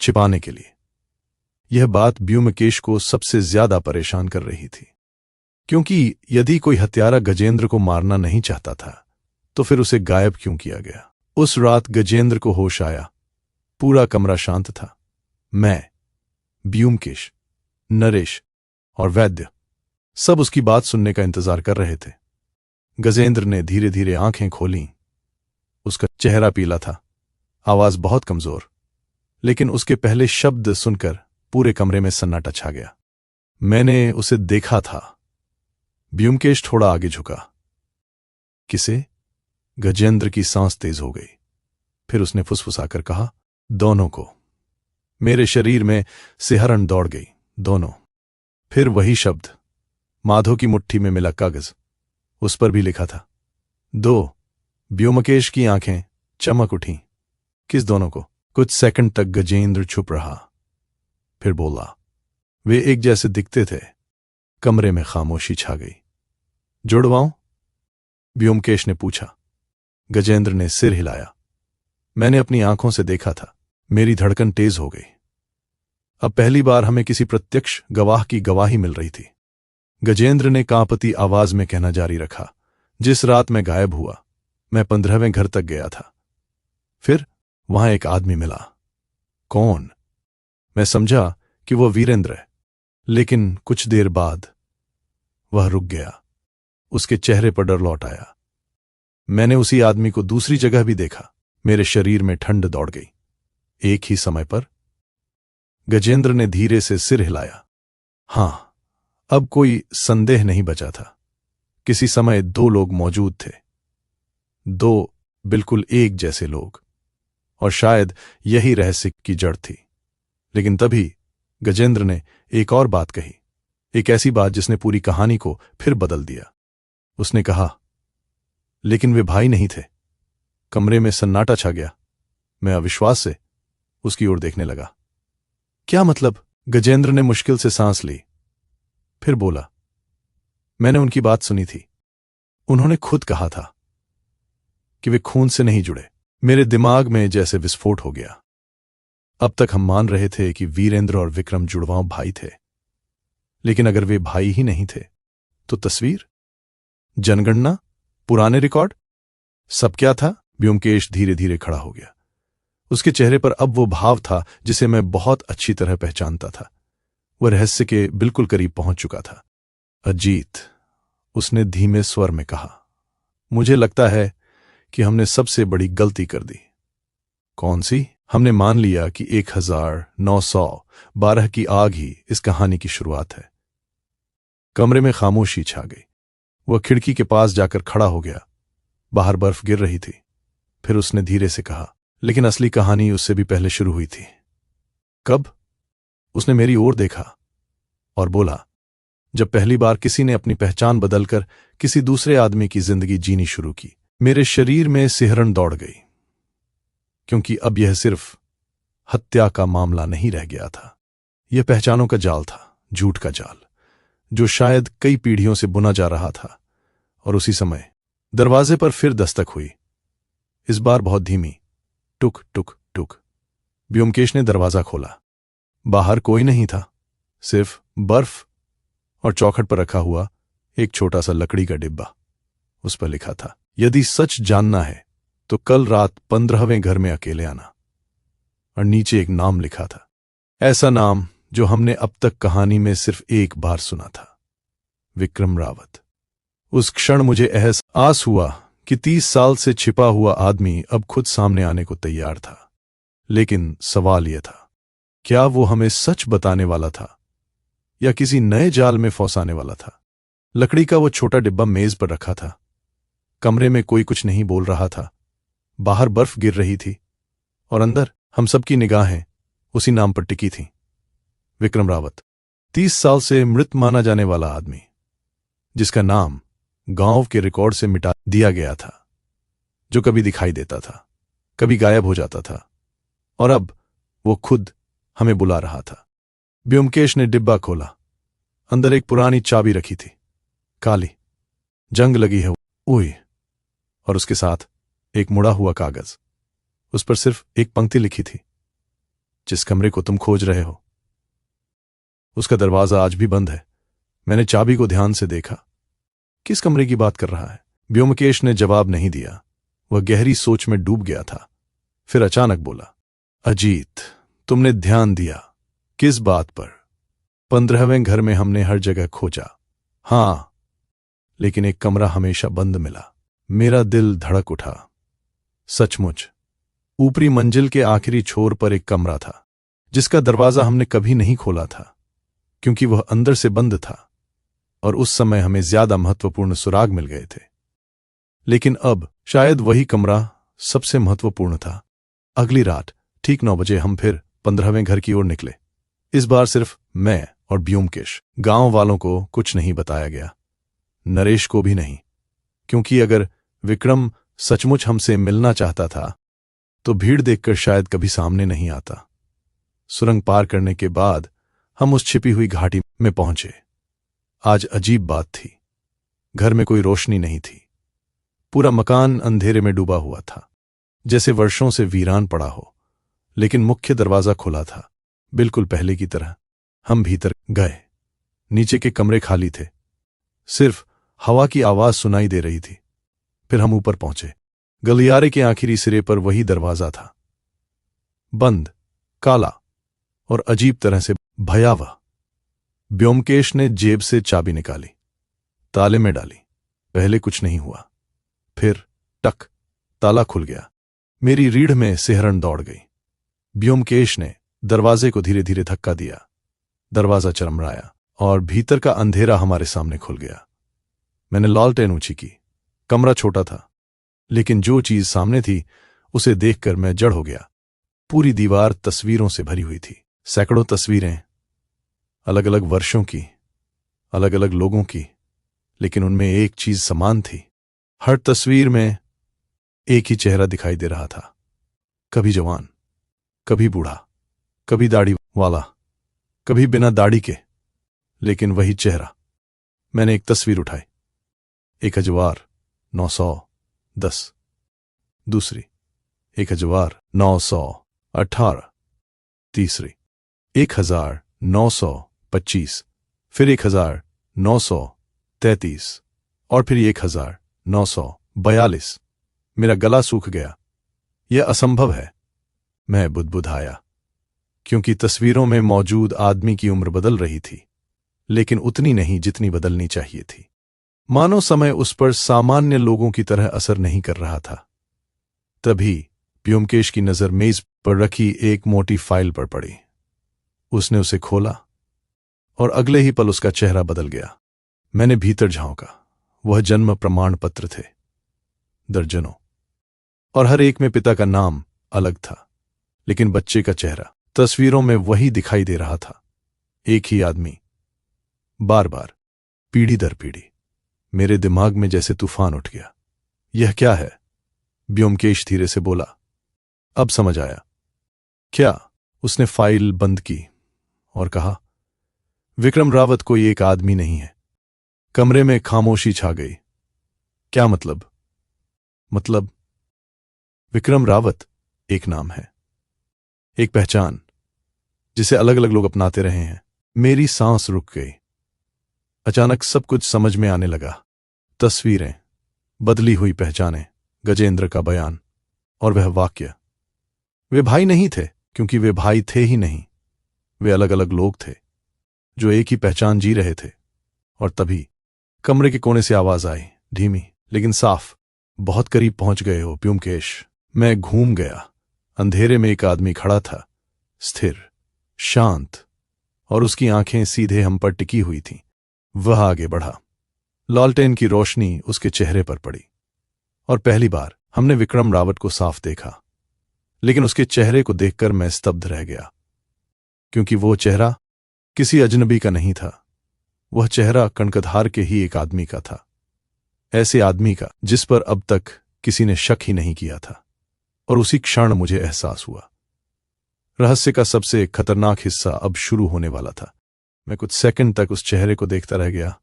Speaker 1: छिपाने के लिए। यह बात ब्योमकेश को सबसे ज्यादा परेशान कर रही थी, क्योंकि यदि कोई हत्यारा गजेंद्र को मारना नहीं चाहता था तो फिर उसे गायब क्यों किया गया? उस रात गजेंद्र को होश आया। पूरा कमरा शांत था। मैं, ब्योमकेश, नरेश और वैद्य सब उसकी बात सुनने का इंतजार कर रहे थे। गजेंद्र ने धीरे धीरे आंखें खोलीं। उसका चेहरा पीला था, आवाज बहुत कमजोर, लेकिन उसके पहले शब्द सुनकर पूरे कमरे में सन्नाटा छा गया। मैंने उसे देखा था। ब्योमकेश थोड़ा आगे झुका। किसे? गजेंद्र की सांस तेज हो गई। फिर उसने फुसफुसाकर कहा, दोनों को। मेरे शरीर में सिहरन दौड़ गई। दोनों। फिर वही शब्द। माधो की मुट्ठी में मिला कागज। उस पर भी लिखा था 2। व्योमकेश की आंखें चमक उठीं। किस दोनों को? कुछ सेकंड तक गजेंद्र चुप रहा, फिर बोला, वे एक जैसे दिखते थे। कमरे में खामोशी छा गई। जुड़वाऊं? व्योमकेश ने पूछा। गजेंद्र ने सिर हिलाया। मैंने अपनी आंखों से देखा था। मेरी धड़कन तेज हो गई। अब पहली बार हमें किसी प्रत्यक्ष गवाह की गवाही मिल रही थी। गजेंद्र ने कांपती आवाज में कहना जारी रखा, जिस रात मैं गायब हुआ, मैं 15वें घर तक गया था। फिर वहां एक आदमी मिला। कौन? मैं समझा कि वह वीरेंद्र है, लेकिन कुछ देर बाद वह रुक गया। उसके चेहरे पर डर लौट आया। मैंने उसी आदमी को दूसरी जगह भी देखा। मेरे शरीर में ठंड दौड़ गई। एक ही समय पर? गजेंद्र ने धीरे से सिर हिलाया। हां, अब कोई संदेह नहीं बचा था। किसी समय 2 लोग मौजूद थे। 2 बिल्कुल एक जैसे लोग। और शायद यही रहस्य की जड़ थी। लेकिन तभी गजेंद्र ने एक और बात कही, एक ऐसी बात जिसने पूरी कहानी को फिर बदल दिया। उसने कहा, लेकिन वे भाई नहीं थे। कमरे में सन्नाटा छा गया। मैं अविश्वास से उसकी ओर देखने लगा। क्या मतलब? गजेंद्र ने मुश्किल से सांस ली, फिर बोला, मैंने उनकी बात सुनी थी। उन्होंने खुद कहा था कि वे खून से नहीं जुड़े। मेरे दिमाग में जैसे विस्फोट हो गया। अब तक हम मान रहे थे कि वीरेंद्र और विक्रम जुड़वां भाई थे, लेकिन अगर वे भाई ही नहीं थे तो तस्वीर, जनगणना, पुराने रिकॉर्ड, सब क्या था? व्योमकेश धीरे धीरे खड़ा हो गया। उसके चेहरे पर अब वो भाव था जिसे मैं बहुत अच्छी तरह पहचानता था। वह रहस्य के बिल्कुल करीब पहुंच चुका था। अजीत, उसने धीमे स्वर में कहा, मुझे लगता है कि हमने सबसे बड़ी गलती कर दी। कौन सी? हमने मान लिया कि 1912 की आग ही इस कहानी की शुरुआत है। कमरे में खामोशी छा गई। वह खिड़की के पास जाकर खड़ा हो गया। बाहर बर्फ गिर रही थी। फिर उसने धीरे से कहा, लेकिन असली कहानी उससे भी पहले शुरू हुई थी। कब? उसने मेरी ओर देखा और बोला, जब पहली बार किसी ने अपनी पहचान बदलकर किसी दूसरे आदमी की जिंदगी जीनी शुरू की। मेरे शरीर में सिहरन दौड़ गई, क्योंकि अब यह सिर्फ हत्या का मामला नहीं रह गया था। यह पहचानों का जाल था, झूठ का जाल, जो शायद कई पीढ़ियों से बुना जा रहा था। और उसी समय दरवाजे पर फिर दस्तक हुई। इस बार बहुत धीमी। टुक टुक टुक। व्योमकेश ने दरवाजा खोला। बाहर कोई नहीं था, सिर्फ बर्फ और चौखट पर रखा हुआ एक छोटा सा लकड़ी का डिब्बा। उस पर लिखा था, यदि सच जानना है तो कल रात 15वें घर में अकेले आना। और नीचे एक नाम लिखा था, ऐसा नाम जो हमने अब तक कहानी में सिर्फ एक बार सुना था, विक्रम रावत। उस क्षण मुझे एहसास हुआ कि 30 साल से छिपा हुआ आदमी अब खुद सामने आने को तैयार था। लेकिन सवाल यह था, क्या वो हमें सच बताने वाला था या किसी नए जाल में फंसाने वाला था? लकड़ी का वो छोटा डिब्बा मेज पर रखा था। कमरे में कोई कुछ नहीं बोल रहा था। बाहर बर्फ गिर रही थी और अंदर हम सबकी निगाहें उसी नाम पर टिकी थीं, विक्रम रावत। 30 साल से मृत माना जाने वाला आदमी, जिसका नाम गांव के रिकॉर्ड से मिटा दिया गया था, जो कभी दिखाई देता था, कभी गायब हो जाता था, और अब वो खुद हमें बुला रहा था। व्योमकेश ने डिब्बा खोला। अंदर एक पुरानी चाबी रखी थी, काली, जंग लगी है ओए, और उसके साथ एक मुड़ा हुआ कागज। उस पर सिर्फ एक पंक्ति लिखी थी, जिस कमरे को तुम खोज रहे हो उसका दरवाजा आज भी बंद है। मैंने चाबी को ध्यान से देखा। किस कमरे की बात कर रहा है? व्योमकेश ने जवाब नहीं दिया। वह गहरी सोच में डूब गया था। फिर अचानक बोला, अजीत, तुमने ध्यान दिया। किस बात पर? 15वें घर में हमने हर जगह खोजा, हां, लेकिन एक कमरा हमेशा बंद मिला। मेरा दिल धड़क उठा। सचमुच ऊपरी मंजिल के आखिरी छोर पर एक कमरा था, जिसका दरवाजा हमने कभी नहीं खोला था, क्योंकि वह अंदर से बंद था और उस समय हमें ज्यादा महत्वपूर्ण सुराग मिल गए थे। लेकिन अब शायद वही कमरा सबसे महत्वपूर्ण था। अगली रात ठीक 9 बजे हम फिर 15वें घर की ओर निकले। इस बार सिर्फ मैं और ब्योमकेश। गांव वालों को कुछ नहीं बताया गया, नरेश को भी नहीं, क्योंकि अगर विक्रम सचमुच हमसे मिलना चाहता था तो भीड़ देखकर शायद कभी सामने नहीं आता। सुरंग पार करने के बाद हम उस छिपी हुई घाटी में पहुंचे। आज अजीब बात थी, घर में कोई रोशनी नहीं थी। पूरा मकान अंधेरे में डूबा हुआ था, जैसे वर्षों से वीरान पड़ा हो। लेकिन मुख्य दरवाजा खुला था, बिल्कुल पहले की तरह। हम भीतर गए। नीचे के कमरे खाली थे, सिर्फ हवा की आवाज सुनाई दे रही थी। फिर हम ऊपर पहुंचे। गलियारे के आखिरी सिरे पर वही दरवाजा था, बंद, काला और अजीब तरह से भयावह। ब्योमकेश ने जेब से चाबी निकाली, ताले में डाली। पहले कुछ नहीं हुआ, फिर टक, ताला खुल गया। मेरी रीढ़ में सिहरन दौड़ गई। ब्योमकेश ने दरवाजे को धीरे धीरे धक्का दिया। दरवाजा चरमराया और भीतर का अंधेरा हमारे सामने खुल गया। मैंने लालटेन ऊंची की। कमरा छोटा था, लेकिन जो चीज सामने थी उसे देखकर मैं जड़ हो गया। पूरी दीवार तस्वीरों से भरी हुई थी, सैकड़ों तस्वीरें, अलग अलग वर्षों की, अलग अलग लोगों की, लेकिन उनमें एक चीज समान थी। हर तस्वीर में एक ही चेहरा दिखाई दे रहा था, कभी जवान, कभी बूढ़ा, कभी दाढ़ी वाला, कभी बिना दाढ़ी के, लेकिन वही चेहरा। मैंने एक तस्वीर उठाई, 1910। दूसरी 1918। तीसरी 1925। फिर 1933 और फिर 1942। मेरा गला सूख गया। यह असंभव है, मैं बुदबुदाया, क्योंकि तस्वीरों में मौजूद आदमी की उम्र बदल रही थी, लेकिन उतनी नहीं जितनी बदलनी चाहिए थी। मानो समय उस पर सामान्य लोगों की तरह असर नहीं कर रहा था। तभी ब्योमकेश की नजर मेज पर रखी एक मोटी फाइल पर पड़ी। उसने उसे खोला और अगले ही पल उसका चेहरा बदल गया। मैंने भीतर झांका। वह जन्म प्रमाण पत्र थे, दर्जनों, और हर एक में पिता का नाम अलग था, लेकिन बच्चे का चेहरा तस्वीरों में वही दिखाई दे रहा था। एक ही आदमी, बार बार, पीढ़ी दर पीढ़ी। मेरे दिमाग में जैसे तूफान उठ गया। यह क्या है? ब्योमकेश धीरे से बोला। अब समझ आया। क्या? उसने फाइल बंद की और कहा, विक्रम रावत कोई एक आदमी नहीं है। कमरे में खामोशी छा गई। क्या मतलब? मतलब विक्रम रावत एक नाम है, एक पहचान, जिसे अलग अलग लोग अपनाते रहे हैं। मेरी सांस रुक गई। अचानक सब कुछ समझ में आने लगा। तस्वीरें, बदली हुई पहचानें, गजेंद्र का बयान, और वह वाक्य। वे भाई नहीं थे, क्योंकि वे भाई थे ही नहीं। वे अलग अलग लोग थे, जो एक ही पहचान जी रहे थे। और तभी कमरे के कोने से आवाज आई, धीमी लेकिन साफ। बहुत करीब पहुंच गए हो ब्योमकेश। मैं घूम गया। अंधेरे में एक आदमी खड़ा था, स्थिर, शांत, और उसकी आंखें सीधे हम पर टिकी हुई थीं। वह आगे बढ़ा। लालटेन की रोशनी उसके चेहरे पर पड़ी, और पहली बार हमने विक्रम रावत को साफ देखा। लेकिन उसके चेहरे को देखकर मैं स्तब्ध रह गया, क्योंकि वो चेहरा किसी अजनबी का नहीं था। वह चेहरा कणकधार के ही एक आदमी का था, ऐसे आदमी का जिस पर अब तक किसी ने शक ही नहीं किया था। और उसी क्षण मुझे एहसास हुआ, रहस्य का सबसे खतरनाक हिस्सा अब शुरू होने वाला था। मैं कुछ सेकंड तक उस चेहरे को देखता रह गया।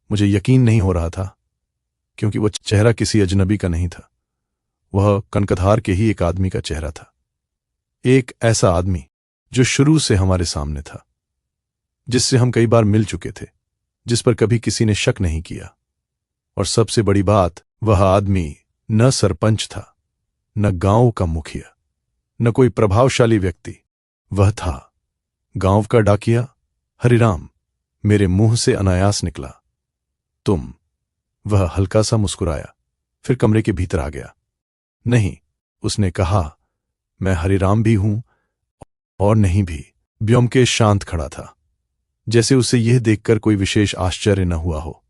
Speaker 1: मुझे यकीन नहीं हो रहा था, क्योंकि वह चेहरा किसी अजनबी का नहीं था। वह कनकधार के ही एक आदमी का चेहरा था। एक ऐसा आदमी जो शुरू से हमारे सामने था, जिससे हम कई बार मिल चुके थे, जिस पर कभी किसी ने शक नहीं किया। और सबसे बड़ी बात, वह आदमी न सरपंच था, न गांव का मुखिया, न कोई प्रभावशाली व्यक्ति। वह था गांव का डाकिया हरिराम। मेरे मुंह से अनायास निकला, तुम। वह हल्का सा मुस्कुराया, फिर कमरे के भीतर आ गया। नहीं, उसने कहा, मैं हरिराम भी हूं और नहीं भी। ब्योमकेश शांत खड़ा था, जैसे उसे यह देखकर कोई विशेष आश्चर्य न हुआ हो।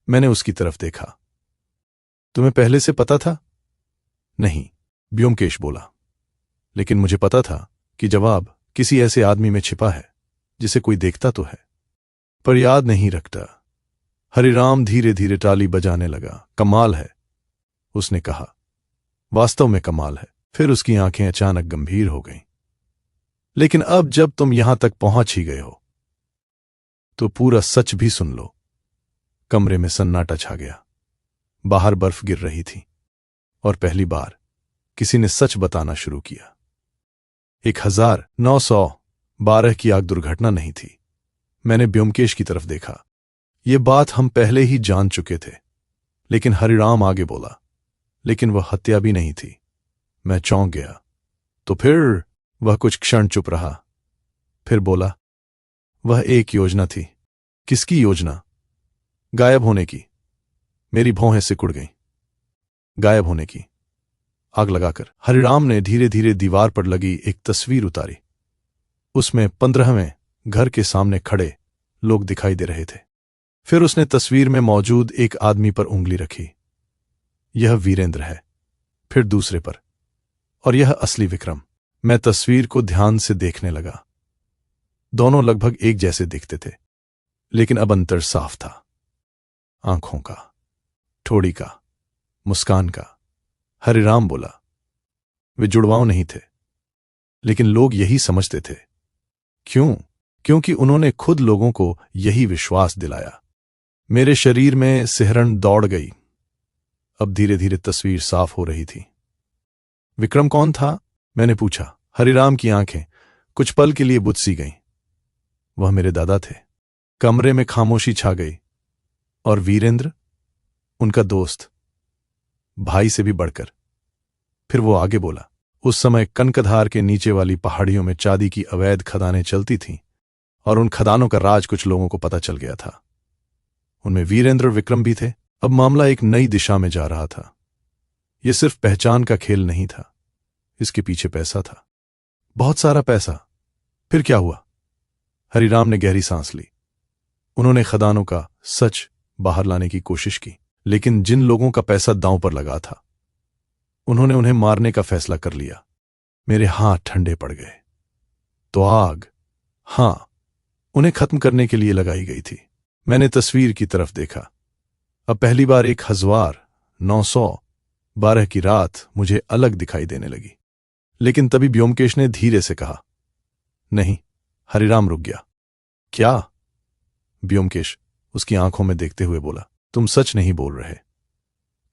Speaker 1: मैंने उसकी तरफ देखा। तुम्हें पहले से पता था? नहीं, ब्योमकेश बोला। लेकिन मुझे पता था कि जवाब किसी ऐसे आदमी में छिपा है जिसे कोई देखता तो है पर याद नहीं रखता। हरिराम धीरे धीरे ताली बजाने लगा। कमाल है, उसने कहा, वास्तव में कमाल है। फिर उसकी आंखें अचानक गंभीर हो गईं। लेकिन अब जब तुम यहां तक पहुंच ही गए हो तो पूरा सच भी सुन लो। कमरे में सन्नाटा छा गया। बाहर बर्फ गिर रही थी और पहली बार किसी ने सच बताना शुरू किया। 1912 की आग दुर्घटना नहीं थी। मैंने ब्योमकेश की तरफ देखा। ये बात हम पहले ही जान चुके थे। लेकिन हरिराम आगे बोला, लेकिन वह हत्या भी नहीं थी। मैं चौंक गया। तो फिर? वह कुछ क्षण चुप रहा, फिर बोला, वह एक योजना थी। किसकी योजना? गायब होने की। मेरी भौहें सिकुड़ गईं। गायब होने की। आग लगाकर हरिराम ने धीरे धीरे दीवार पर लगी एक तस्वीर उतारी। उसमें 15वें घर के सामने खड़े लोग दिखाई दे रहे थे। फिर उसने तस्वीर में मौजूद एक आदमी पर उंगली रखी। यह वीरेंद्र है। फिर दूसरे पर, और यह असली विक्रम। मैं तस्वीर को ध्यान से देखने लगा। दोनों लगभग एक जैसे दिखते थे, लेकिन अब अंतर साफ था। आंखों का, ठोड़ी का, मुस्कान का। हरिराम बोला, वे जुड़वांव नहीं थे, लेकिन लोग यही समझते थे। क्यों? क्योंकि उन्होंने खुद लोगों को यही विश्वास दिलाया। मेरे शरीर में सिहरन दौड़ गई। अब धीरे धीरे तस्वीर साफ हो रही थी। विक्रम कौन था? मैंने पूछा। हरिराम की आंखें कुछ पल के लिए बुझ सी गईं। वह मेरे दादा थे। कमरे में खामोशी छा गई। और वीरेंद्र? उनका दोस्त, भाई से भी बढ़कर। फिर वो आगे बोला, उस समय कनकधार के नीचे वाली पहाड़ियों में चांदी की अवैध खदानें चलती थीं, और उन खदानों का राज कुछ लोगों को पता चल गया था। उनमें वीरेंद्र और विक्रम भी थे। अब मामला एक नई दिशा में जा रहा था। यह सिर्फ पहचान का खेल नहीं था, इसके पीछे पैसा था, बहुत सारा पैसा। फिर क्या हुआ? हरिराम ने गहरी सांस ली। उन्होंने खदानों का सच बाहर लाने की कोशिश की, लेकिन जिन लोगों का पैसा दांव पर लगा था, उन्होंने उन्हें मारने का फैसला कर लिया। मेरे हाथ ठंडे पड़ गए। तो आग, हां, उन्हें खत्म करने के लिए लगाई गई थी। मैंने तस्वीर की तरफ देखा। अब पहली बार 1912 की रात मुझे अलग दिखाई देने लगी। लेकिन तभी ब्योमकेश ने धीरे से कहा, नहीं। हरिराम रुक गया। क्या? ब्योमकेश उसकी आंखों में देखते हुए बोला, तुम सच नहीं बोल रहे।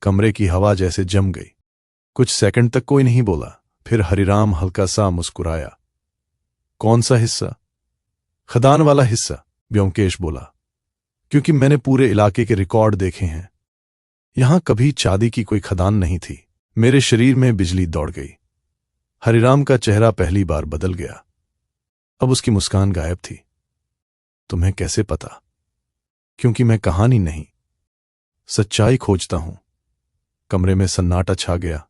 Speaker 1: कमरे की हवा जैसे जम गई। कुछ सेकंड तक कोई नहीं बोला। फिर हरिराम हल्का सा मुस्कुराया। कौन सा हिस्सा? खदान वाला हिस्सा, ब्योमकेश बोला, क्योंकि मैंने पूरे इलाके के रिकॉर्ड देखे हैं। यहां कभी चांदी की कोई खदान नहीं थी। मेरे शरीर में बिजली दौड़ गई। हरिराम का चेहरा पहली बार बदल गया। अब उसकी मुस्कान गायब थी। तुम्हें कैसे पता? क्योंकि मैं कहानी नहीं, सच्चाई खोजता हूं। कमरे में सन्नाटा छा गया।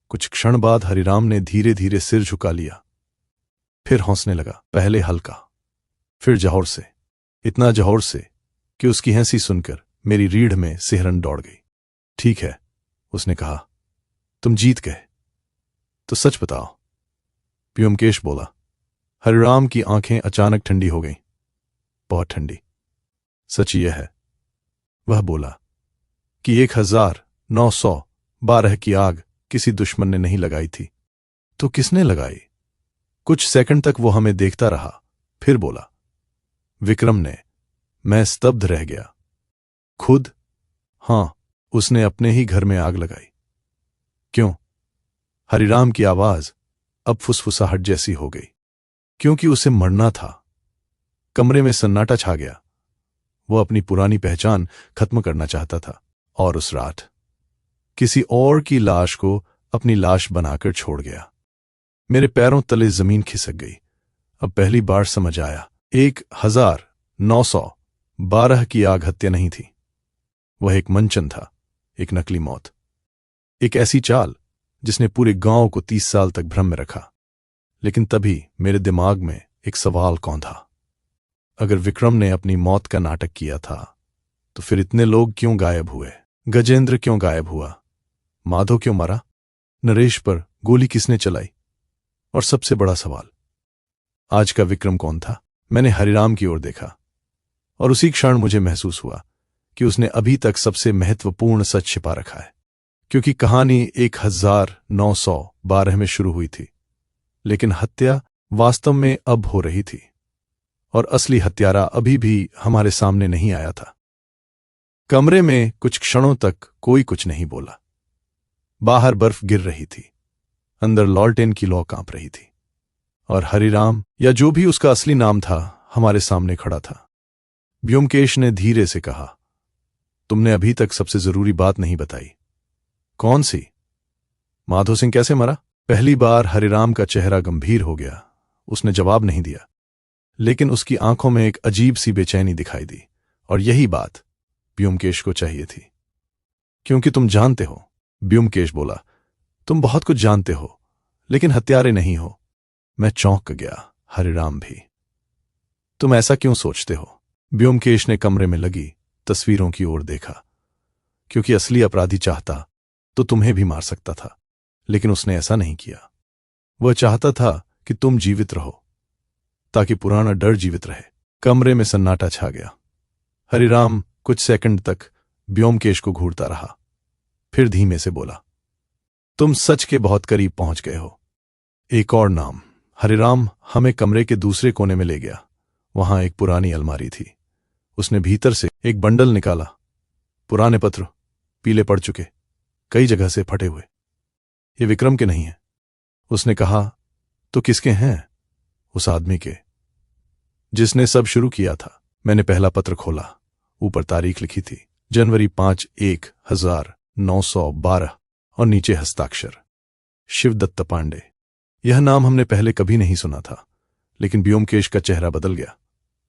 Speaker 1: कुछ क्षण बाद हरिराम ने धीरे धीरे सिर झुका लिया। फिर हंसने लगा, पहले हल्का, फिर जोर से, इतना जोर से कि उसकी हंसी सुनकर मेरी रीढ़ में सिहरन दौड़ गई। ठीक है, उसने कहा, तुम जीत गए। तो सच बताओ, ब्योमकेश बोला। हरिराम की आंखें अचानक ठंडी हो गईं, बहुत ठंडी। सच यह है, वह बोला, कि 1912 की आग किसी दुश्मन ने नहीं लगाई थी। तो किसने लगाई? कुछ सेकंड तक वो हमें देखता रहा, फिर बोला, विक्रम ने। मैं स्तब्ध रह गया। खुद? हां, उसने अपने ही घर में आग लगाई। क्यों? हरिराम की आवाज अब फुसफुसाहट जैसी हो गई। क्योंकि उसे मरना था। कमरे में सन्नाटा छा गया। वो अपनी पुरानी पहचान खत्म करना चाहता था, और उस रात किसी और की लाश को अपनी लाश बनाकर छोड़ गया। मेरे पैरों तले जमीन खिसक गई। अब पहली बार समझ आया, 1912 की आग हत्या नहीं थी। वह एक मंचन था, एक नकली मौत, एक ऐसी चाल जिसने पूरे गांव को 30 साल तक भ्रम में रखा। लेकिन तभी मेरे दिमाग में एक सवाल कौंधा। अगर विक्रम ने अपनी मौत का नाटक किया था, तो फिर इतने लोग क्यों गायब हुए? गजेंद्र क्यों गायब हुआ? माधव क्यों मरा? नरेश पर गोली किसने चलाई? और सबसे बड़ा सवाल, आज का विक्रम कौन था? मैंने हरिराम की ओर देखा और उसी क्षण मुझे महसूस हुआ कि उसने अभी तक सबसे महत्वपूर्ण सच छिपा रखा है। क्योंकि कहानी 1912 में शुरू हुई थी, लेकिन हत्या वास्तव में अब हो रही थी और असली हत्यारा अभी भी हमारे सामने नहीं आया था। कमरे में कुछ क्षणों तक कोई कुछ नहीं बोला। बाहर बर्फ गिर रही थी, अंदर लॉल्टेन की लौ कांप रही थी और हरिराम, या जो भी उसका असली नाम था, हमारे सामने खड़ा था। ब्योमकेश ने धीरे से कहा, तुमने अभी तक सबसे जरूरी बात नहीं बताई। कौन सी? माधो सिंह कैसे मरा? पहली बार हरिराम का चेहरा गंभीर हो गया। उसने जवाब नहीं दिया, लेकिन उसकी आंखों में एक अजीब सी बेचैनी दिखाई दी, और यही बात ब्योमकेश को चाहिए थी। क्योंकि तुम जानते हो, ब्योमकेश बोला, तुम बहुत कुछ जानते हो, लेकिन हत्यारे नहीं हो। मैं चौंक गया, हरिराम भी। तुम ऐसा क्यों सोचते हो? ब्योमकेश ने कमरे में लगी तस्वीरों की ओर देखा। क्योंकि असली अपराधी चाहता तो तुम्हें भी मार सकता था, लेकिन उसने ऐसा नहीं किया। वह चाहता था कि तुम जीवित रहो, ताकि पुराना डर जीवित रहे। कमरे में सन्नाटा छा गया। हरिराम कुछ सेकंड तक ब्योमकेश को घूरता रहा, फिर धीमे से बोला, तुम सच के बहुत करीब पहुंच गए हो। एक और नाम। हरिराम हमें कमरे के दूसरे कोने में ले गया। वहां एक पुरानी अलमारी थी। उसने भीतर से एक बंडल निकाला। पुराने पत्र, पीले पड़ चुके, कई जगह से फटे हुए। ये विक्रम के नहीं है। उसने कहा, तो किसके हैं? उस आदमी के, जिसने सब शुरू किया था। मैंने पहला पत्र खोला। ऊपर तारीख लिखी थी, जनवरी 5, 1912, और नीचे हस्ताक्षर, शिवदत्त पांडे। यह नाम हमने पहले कभी नहीं सुना था, लेकिन ब्योमकेश का चेहरा बदल गया।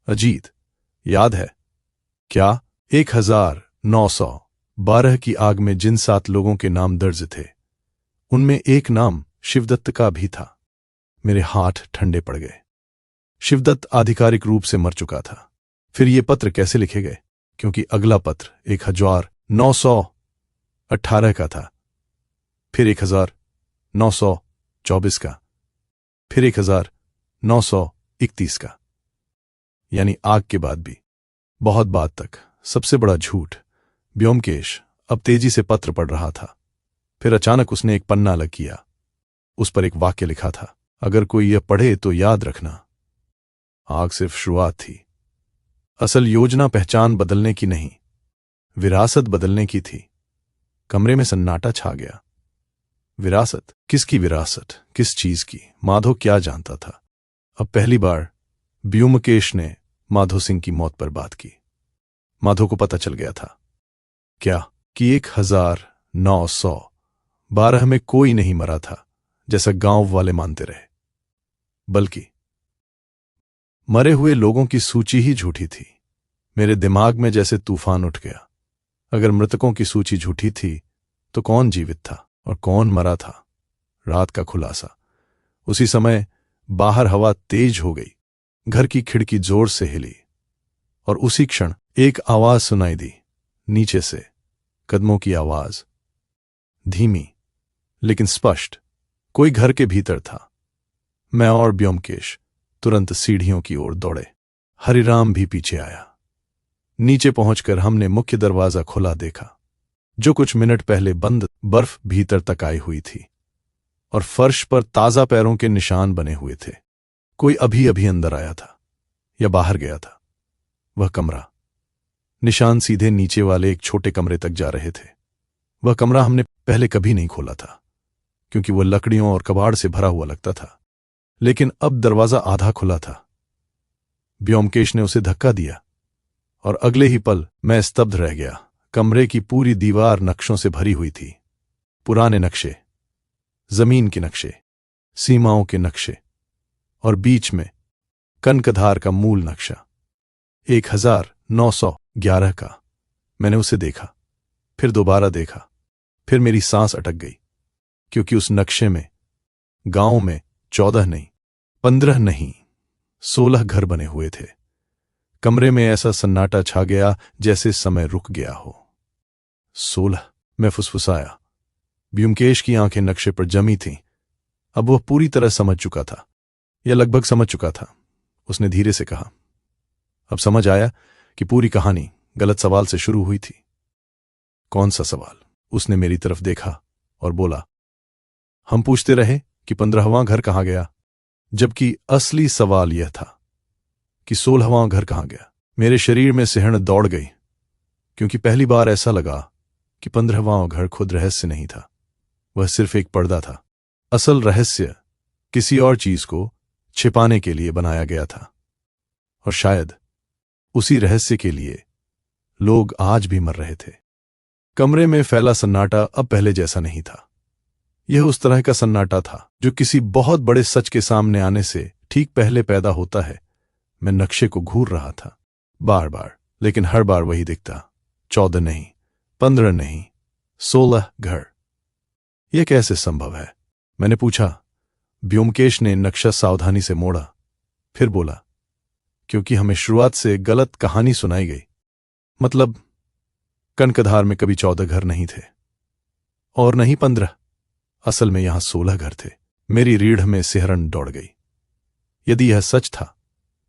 Speaker 1: अजीत, याद है क्या? 1912 की आग में जिन 7 लोगों के नाम दर्ज थे, उनमें एक नाम शिवदत्त का भी था। मेरे हाथ ठंडे पड़ गए। शिवदत्त आधिकारिक रूप से मर चुका था। फिर ये पत्र कैसे लिखे गए? क्योंकि अगला पत्र 1918 का था, फिर 1924 का, फिर 1931 का। यानी आग के बाद भी बहुत बाद तक। सबसे बड़ा झूठ। ब्योमकेश अब तेजी से पत्र पढ़ रहा था। फिर अचानक उसने एक पन्ना अलग किया। उस पर एक वाक्य लिखा था, अगर कोई यह पढ़े तो याद रखना, आग सिर्फ शुरुआत थी। असल योजना पहचान बदलने की नहीं, विरासत बदलने की थी। कमरे में सन्नाटा छा गया। विरासत? किसकी विरासत? किस चीज की? माधो क्या जानता था? अब पहली बार ब्योमकेश ने माधो सिंह की मौत पर बात की। माधो को पता चल गया था। क्या? कि 1912 में कोई नहीं मरा था, जैसा गांव वाले मानते रहे, बल्कि मरे हुए लोगों की सूची ही झूठी थी। मेरे दिमाग में जैसे तूफान उठ गया। अगर मृतकों की सूची झूठी थी, तो कौन जीवित था और कौन मरा था? रात का खुलासा। उसी समय बाहर हवा तेज हो गई। घर की खिड़की जोर से हिली और उसी क्षण एक आवाज सुनाई दी, नीचे से, कदमों की आवाज, धीमी लेकिन स्पष्ट। कोई घर के भीतर था। मैं और ब्योमकेश तुरंत सीढ़ियों की ओर दौड़े। हरिराम भी पीछे आया। नीचे पहुंचकर हमने मुख्य दरवाजा खुला देखा। जो कुछ मिनट पहले बंद, बर्फ भीतर तक आई हुई थी और फर्श पर ताजा पैरों के निशान बने हुए थे। कोई अभी अभी अंदर आया था या बाहर गया था। वह कमरा, निशान सीधे नीचे वाले एक छोटे कमरे तक जा रहे थे। वह कमरा हमने पहले कभी नहीं खोला था, क्योंकि वह लकड़ियों और कबाड़ से भरा हुआ लगता था। लेकिन अब दरवाजा आधा खुला था। ब्योमकेश ने उसे धक्का दिया और अगले ही पल मैं स्तब्ध रह गया। कमरे की पूरी दीवार नक्शों से भरी हुई थी। पुराने नक्शे, जमीन के नक्शे, सीमाओं के नक्शे, और बीच में कनकधार का मूल नक्शा 1911 का। मैंने उसे देखा, फिर दोबारा देखा, फिर मेरी सांस अटक गई, क्योंकि उस नक्शे में गांव में 14 नहीं, 15 नहीं, 16 घर बने हुए थे। कमरे में ऐसा सन्नाटा छा गया जैसे समय रुक गया हो। 16? मैं फुसफुसाया। ब्योमकेश की आंखें नक्शे पर जमी थीं। अब वह पूरी तरह समझ चुका था, या लगभग समझ चुका था। उसने धीरे से कहा, अब समझ आया कि पूरी कहानी गलत सवाल से शुरू हुई थी। कौन सा सवाल? उसने मेरी तरफ देखा और बोला, हम पूछते रहे कि 15वां घर कहाँ गया, जबकि असली सवाल यह था कि 16वां घर कहाँ गया। मेरे शरीर में सिहरन दौड़ गई, क्योंकि पहली बार ऐसा लगा कि 15वां घर खुद रहस्य नहीं था, वह सिर्फ एक पर्दा था। असल रहस्य किसी और चीज को छिपाने के लिए बनाया गया था, और शायद उसी रहस्य के लिए लोग आज भी मर रहे थे। कमरे में फैला सन्नाटा अब पहले जैसा नहीं था। यह उस तरह का सन्नाटा था जो किसी बहुत बड़े सच के सामने आने से ठीक पहले पैदा होता है। मैं नक्शे को घूर रहा था, बार बार, लेकिन हर बार वही दिखता। 14 नहीं, 15 नहीं, 16 घर। यह कैसे संभव है? मैंने पूछा। ब्योमकेश ने नक्शा सावधानी से मोड़ा, फिर बोला, क्योंकि हमें शुरुआत से गलत कहानी सुनाई गई। मतलब, कनकधार में कभी 14 घर नहीं थे, और नहीं 15। असल में यहां 16 घर थे। मेरी रीढ़ में सिहरन दौड़ गई। यदि यह सच था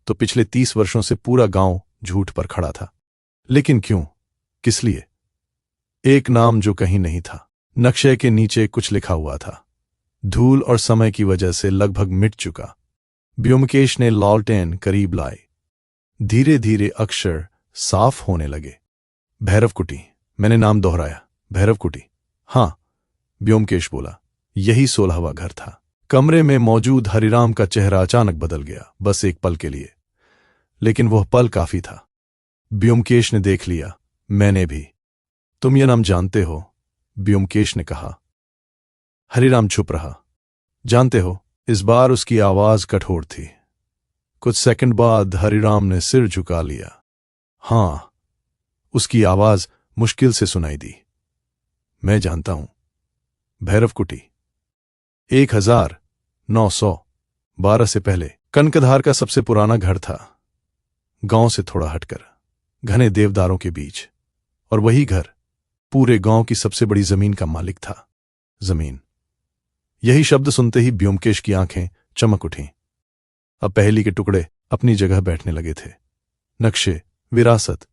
Speaker 1: तो पिछले 30 वर्षों से पूरा गांव झूठ पर खड़ा था। लेकिन क्यों? किस लिए? एक नाम जो कहीं नहीं था। नक्शे के नीचे कुछ लिखा हुआ था, धूल और समय की वजह से लगभग मिट चुका। ब्योमकेश ने लॉलटेन करीब लाई। धीरे धीरे अक्षर साफ होने लगे। भैरवकुटी। मैंने नाम दोहराया। भैरवकुटी। हां, ब्योमकेश बोला। यही 16वां घर था। कमरे में मौजूद हरिराम का चेहरा अचानक बदल गया, बस एक पल के लिए, लेकिन वह पल काफी था। ब्योमकेश ने देख लिया, मैंने भी। तुम यह नाम जानते हो? ब्योमकेश ने कहा। हरिराम चुप रहा। जानते हो? इस बार उसकी आवाज कठोर थी। कुछ सेकंड बाद हरिराम ने सिर झुका लिया। हां, उसकी आवाज मुश्किल से सुनाई दी। मैं जानता हूं। भैरवकुटी 1912 से पहले कनकधार का सबसे पुराना घर था, गांव से थोड़ा हटकर, घने देवदारों के बीच। और वही घर पूरे गांव की सबसे बड़ी जमीन का मालिक था। जमीन। यही शब्द सुनते ही ब्योमकेश की आंखें चमक उठीं। अब पहेली के टुकड़े अपनी जगह बैठने लगे थे। नक्शे, विरासत,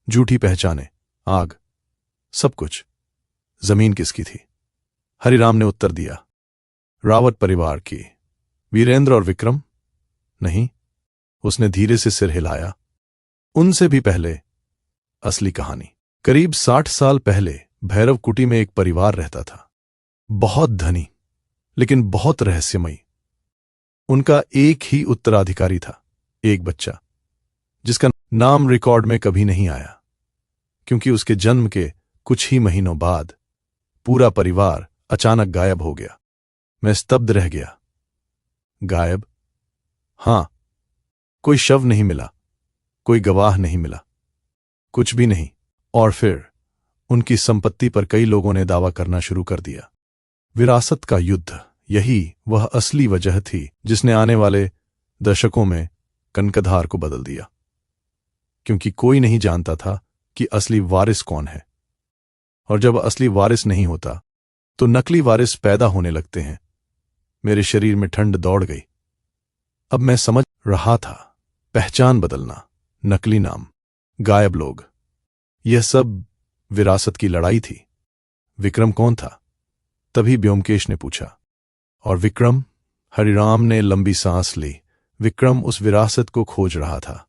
Speaker 1: झूठी पहचाने, आग, सब कुछ। जमीन किसकी थी? हरिराम ने उत्तर दिया, रावत परिवार की। वीरेंद्र और विक्रम? नहीं। उसने धीरे से सिर हिलाया। उनसे भी पहले असली कहानी। करीब 60 साल पहले भैरवकुटी में एक परिवार रहता था, बहुत धनी लेकिन बहुत रहस्यमयी। उनका एक ही उत्तराधिकारी था, एक बच्चा, जिसका नाम रिकॉर्ड में कभी नहीं आया, क्योंकि उसके जन्म के कुछ ही महीनों बाद पूरा परिवार अचानक गायब हो गया। मैं स्तब्ध रह गया। गायब? हां, कोई शव नहीं मिला, कोई गवाह नहीं मिला, कुछ भी नहीं। और फिर उनकी संपत्ति पर कई लोगों ने दावा करना शुरू कर दिया। विरासत का युद्ध, यही वह असली वजह थी जिसने आने वाले दशकों में कनकधार को बदल दिया। क्योंकि कोई नहीं जानता था कि असली वारिस कौन है, और जब असली वारिस नहीं होता तो नकली वारिस पैदा होने लगते हैं। मेरे शरीर में ठंड दौड़ गई। अब मैं समझ रहा था, पहचान बदलना, नकली नाम, गायब लोग, यह सब विरासत की लड़ाई थी। विक्रम कौन था? तभी ब्योमकेश ने पूछा। और विक्रम? हरिराम ने लंबी सांस ली। विक्रम उस विरासत को खोज रहा था।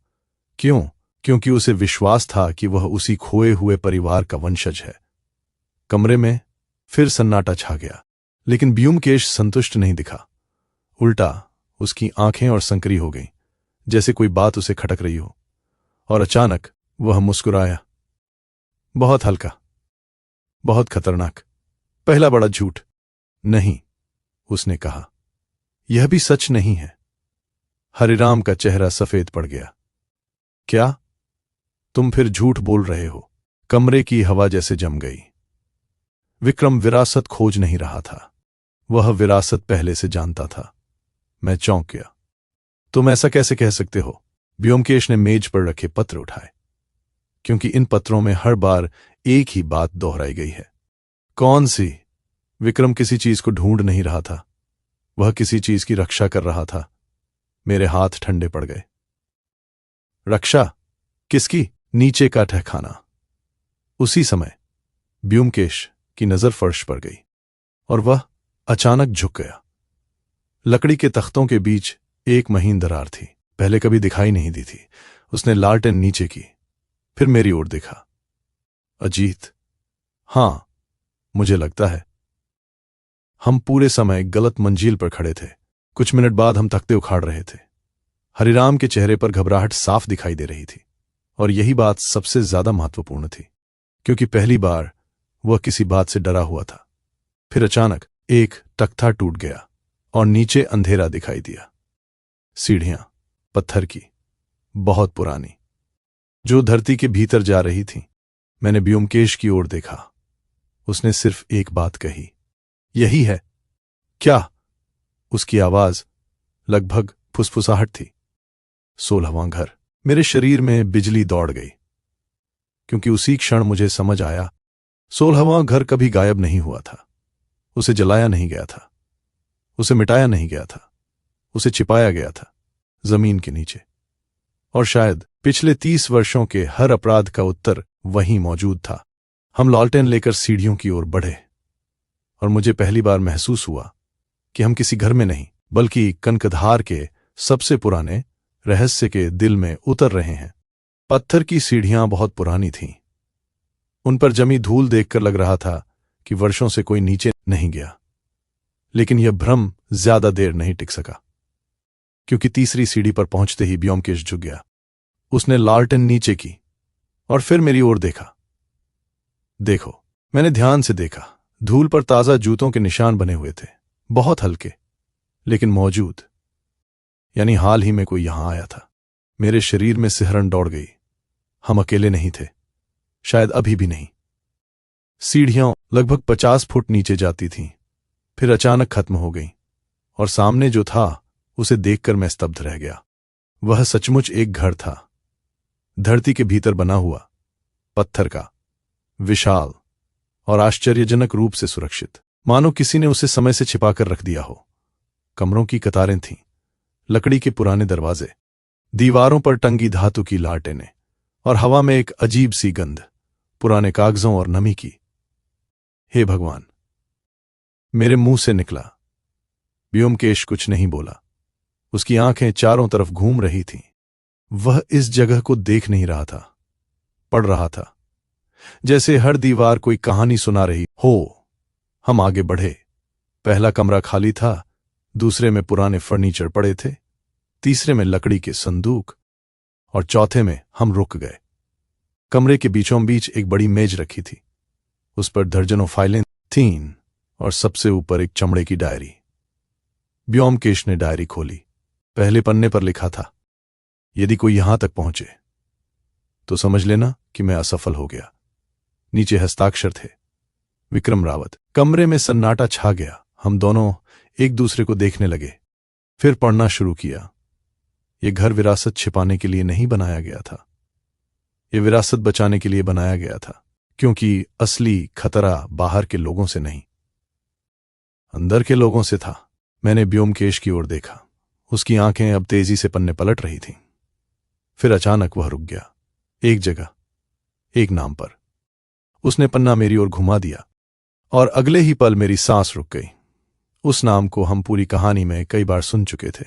Speaker 1: क्यों? क्योंकि उसे विश्वास था कि वह उसी खोए हुए परिवार का वंशज है। कमरे में फिर सन्नाटा छा गया, लेकिन ब्योमकेश संतुष्ट नहीं दिखा। उल्टा उसकी आंखें और संकरी हो गईं, जैसे कोई बात उसे खटक रही हो। और अचानक वह मुस्कुराया। बहुत हल्का, बहुत खतरनाक। पहला बड़ा झूठ। नहीं, उसने कहा, यह भी सच नहीं है। हरिराम का चेहरा सफेद पड़ गया। क्या? तुम फिर झूठ बोल रहे हो? कमरे की हवा जैसे जम गई। विक्रम विरासत खोज नहीं रहा था, वह विरासत पहले से जानता था। मैं चौंक गया। तुम ऐसा कैसे कह सकते हो? ब्योमकेश ने मेज पर रखे पत्र उठाए, क्योंकि इन पत्रों में हर बार एक ही बात दोहराई गई है। कौन सी? विक्रम किसी चीज को ढूंढ नहीं रहा था, वह किसी चीज की रक्षा कर रहा था। मेरे हाथ ठंडे पड़ गए। रक्षा? किसकी? नीचे का ठहखाना। उसी समय ब्योमकेश की नजर फर्श पर गई और वह अचानक झुक गया। लकड़ी के तख्तों के बीच एक महीन दरार थी, पहले कभी दिखाई नहीं दी थी। उसने लालटेन नीचे की, फिर मेरी ओर देखा। अजीत, हां, मुझे लगता है। हम पूरे समय गलत मंजिल पर खड़े थे। कुछ मिनट बाद हम तख्ते उखाड़ रहे थे। हरिराम के चेहरे पर घबराहट साफ दिखाई दे रही थी, और यही बात सबसे ज्यादा महत्वपूर्ण थी, क्योंकि पहली बार वह किसी बात से डरा हुआ था। फिर अचानक एक तख्ता टूट गया और नीचे अंधेरा दिखाई दिया। सीढ़ियां, पत्थर की, बहुत पुरानी, जो धरती के भीतर जा रही थीं। मैंने ब्योमकेश की ओर देखा। उसने सिर्फ एक बात कही, यही है। क्या? उसकी आवाज लगभग फुसफुसाहट थी। 16वां घर। मेरे शरीर में बिजली दौड़ गई, क्योंकि उसी क्षण मुझे समझ आया, 16वां घर कभी गायब नहीं हुआ था। उसे जलाया नहीं गया था, उसे मिटाया नहीं गया था, उसे छिपाया गया था जमीन के नीचे। और शायद पिछले 30 वर्षों के हर अपराध का उत्तर वहीं मौजूद था। हम लालटेन लेकर सीढ़ियों की ओर बढ़े, और मुझे पहली बार महसूस हुआ कि हम किसी घर में नहीं, बल्कि कनकधार के सबसे पुराने रहस्य के दिल में उतर रहे हैं। पत्थर की सीढ़ियां बहुत पुरानी थीं। उन पर जमी धूल देखकर लग रहा था कि वर्षों से कोई नीचे नहीं गया। लेकिन यह भ्रम ज्यादा देर नहीं टिक सका, क्योंकि तीसरी सीढ़ी पर पहुंचते ही ब्योमकेश झुक गया। उसने लालटेन नीचे की और फिर मेरी ओर देखा। देखो, मैंने ध्यान से देखा। धूल पर ताजा जूतों के निशान बने हुए थे, बहुत हल्के लेकिन मौजूद, यानी हाल ही में कोई यहां आया था। मेरे शरीर में सिहरन दौड़ गई। हम अकेले नहीं थे, शायद अभी भी नहीं। सीढ़ियां लगभग 50 फुट नीचे जाती थीं, फिर अचानक खत्म हो गईं, और सामने जो था उसे देखकर मैं स्तब्ध रह गया। वह सचमुच एक घर था, धरती के भीतर बना हुआ, पत्थर का, विशाल और आश्चर्यजनक रूप से सुरक्षित, मानो किसी ने उसे समय से छिपाकर रख दिया हो। कमरों की कतारें थीं, लकड़ी के पुराने दरवाजे, दीवारों पर टंगी धातु की लालटेनें, और हवा में एक अजीब सी गंध, पुराने कागजों और नमी की। हे भगवान, मेरे मुंह से निकला। ब्योमकेश कुछ नहीं बोला। उसकी आंखें चारों तरफ घूम रही थीं। वह इस जगह को देख नहीं रहा था, पढ़ रहा था, जैसे हर दीवार कोई कहानी सुना रही हो। हम आगे बढ़े। पहला कमरा खाली था, दूसरे में पुराने फर्नीचर पड़े थे, तीसरे में लकड़ी के संदूक, और चौथे में हम रुक गए। कमरे के बीचों बीच एक बड़ी मेज रखी थी। उस पर दर्जनों फाइलें थीं, और सबसे ऊपर एक चमड़े की डायरी। ब्योमकेश ने डायरी खोली। पहले पन्ने पर लिखा था, यदि कोई यहां तक पहुंचे तो समझ लेना कि मैं असफल हो गया। नीचे हस्ताक्षर थे, विक्रम रावत। कमरे में सन्नाटा छा गया। हम दोनों एक दूसरे को देखने लगे, फिर पढ़ना शुरू किया। यह घर विरासत छिपाने के लिए नहीं बनाया गया था, यह विरासत बचाने के लिए बनाया गया था, क्योंकि असली खतरा बाहर के लोगों से नहीं, अंदर के लोगों से था। मैंने ब्योमकेश की ओर देखा। उसकी आंखें अब तेजी से पन्ने पलट रही थीं। फिर अचानक वह रुक गया, एक जगह, एक नाम पर। उसने पन्ना मेरी ओर घुमा दिया, और अगले ही पल मेरी सांस रुक गई। उस नाम को हम पूरी कहानी में कई बार सुन चुके थे,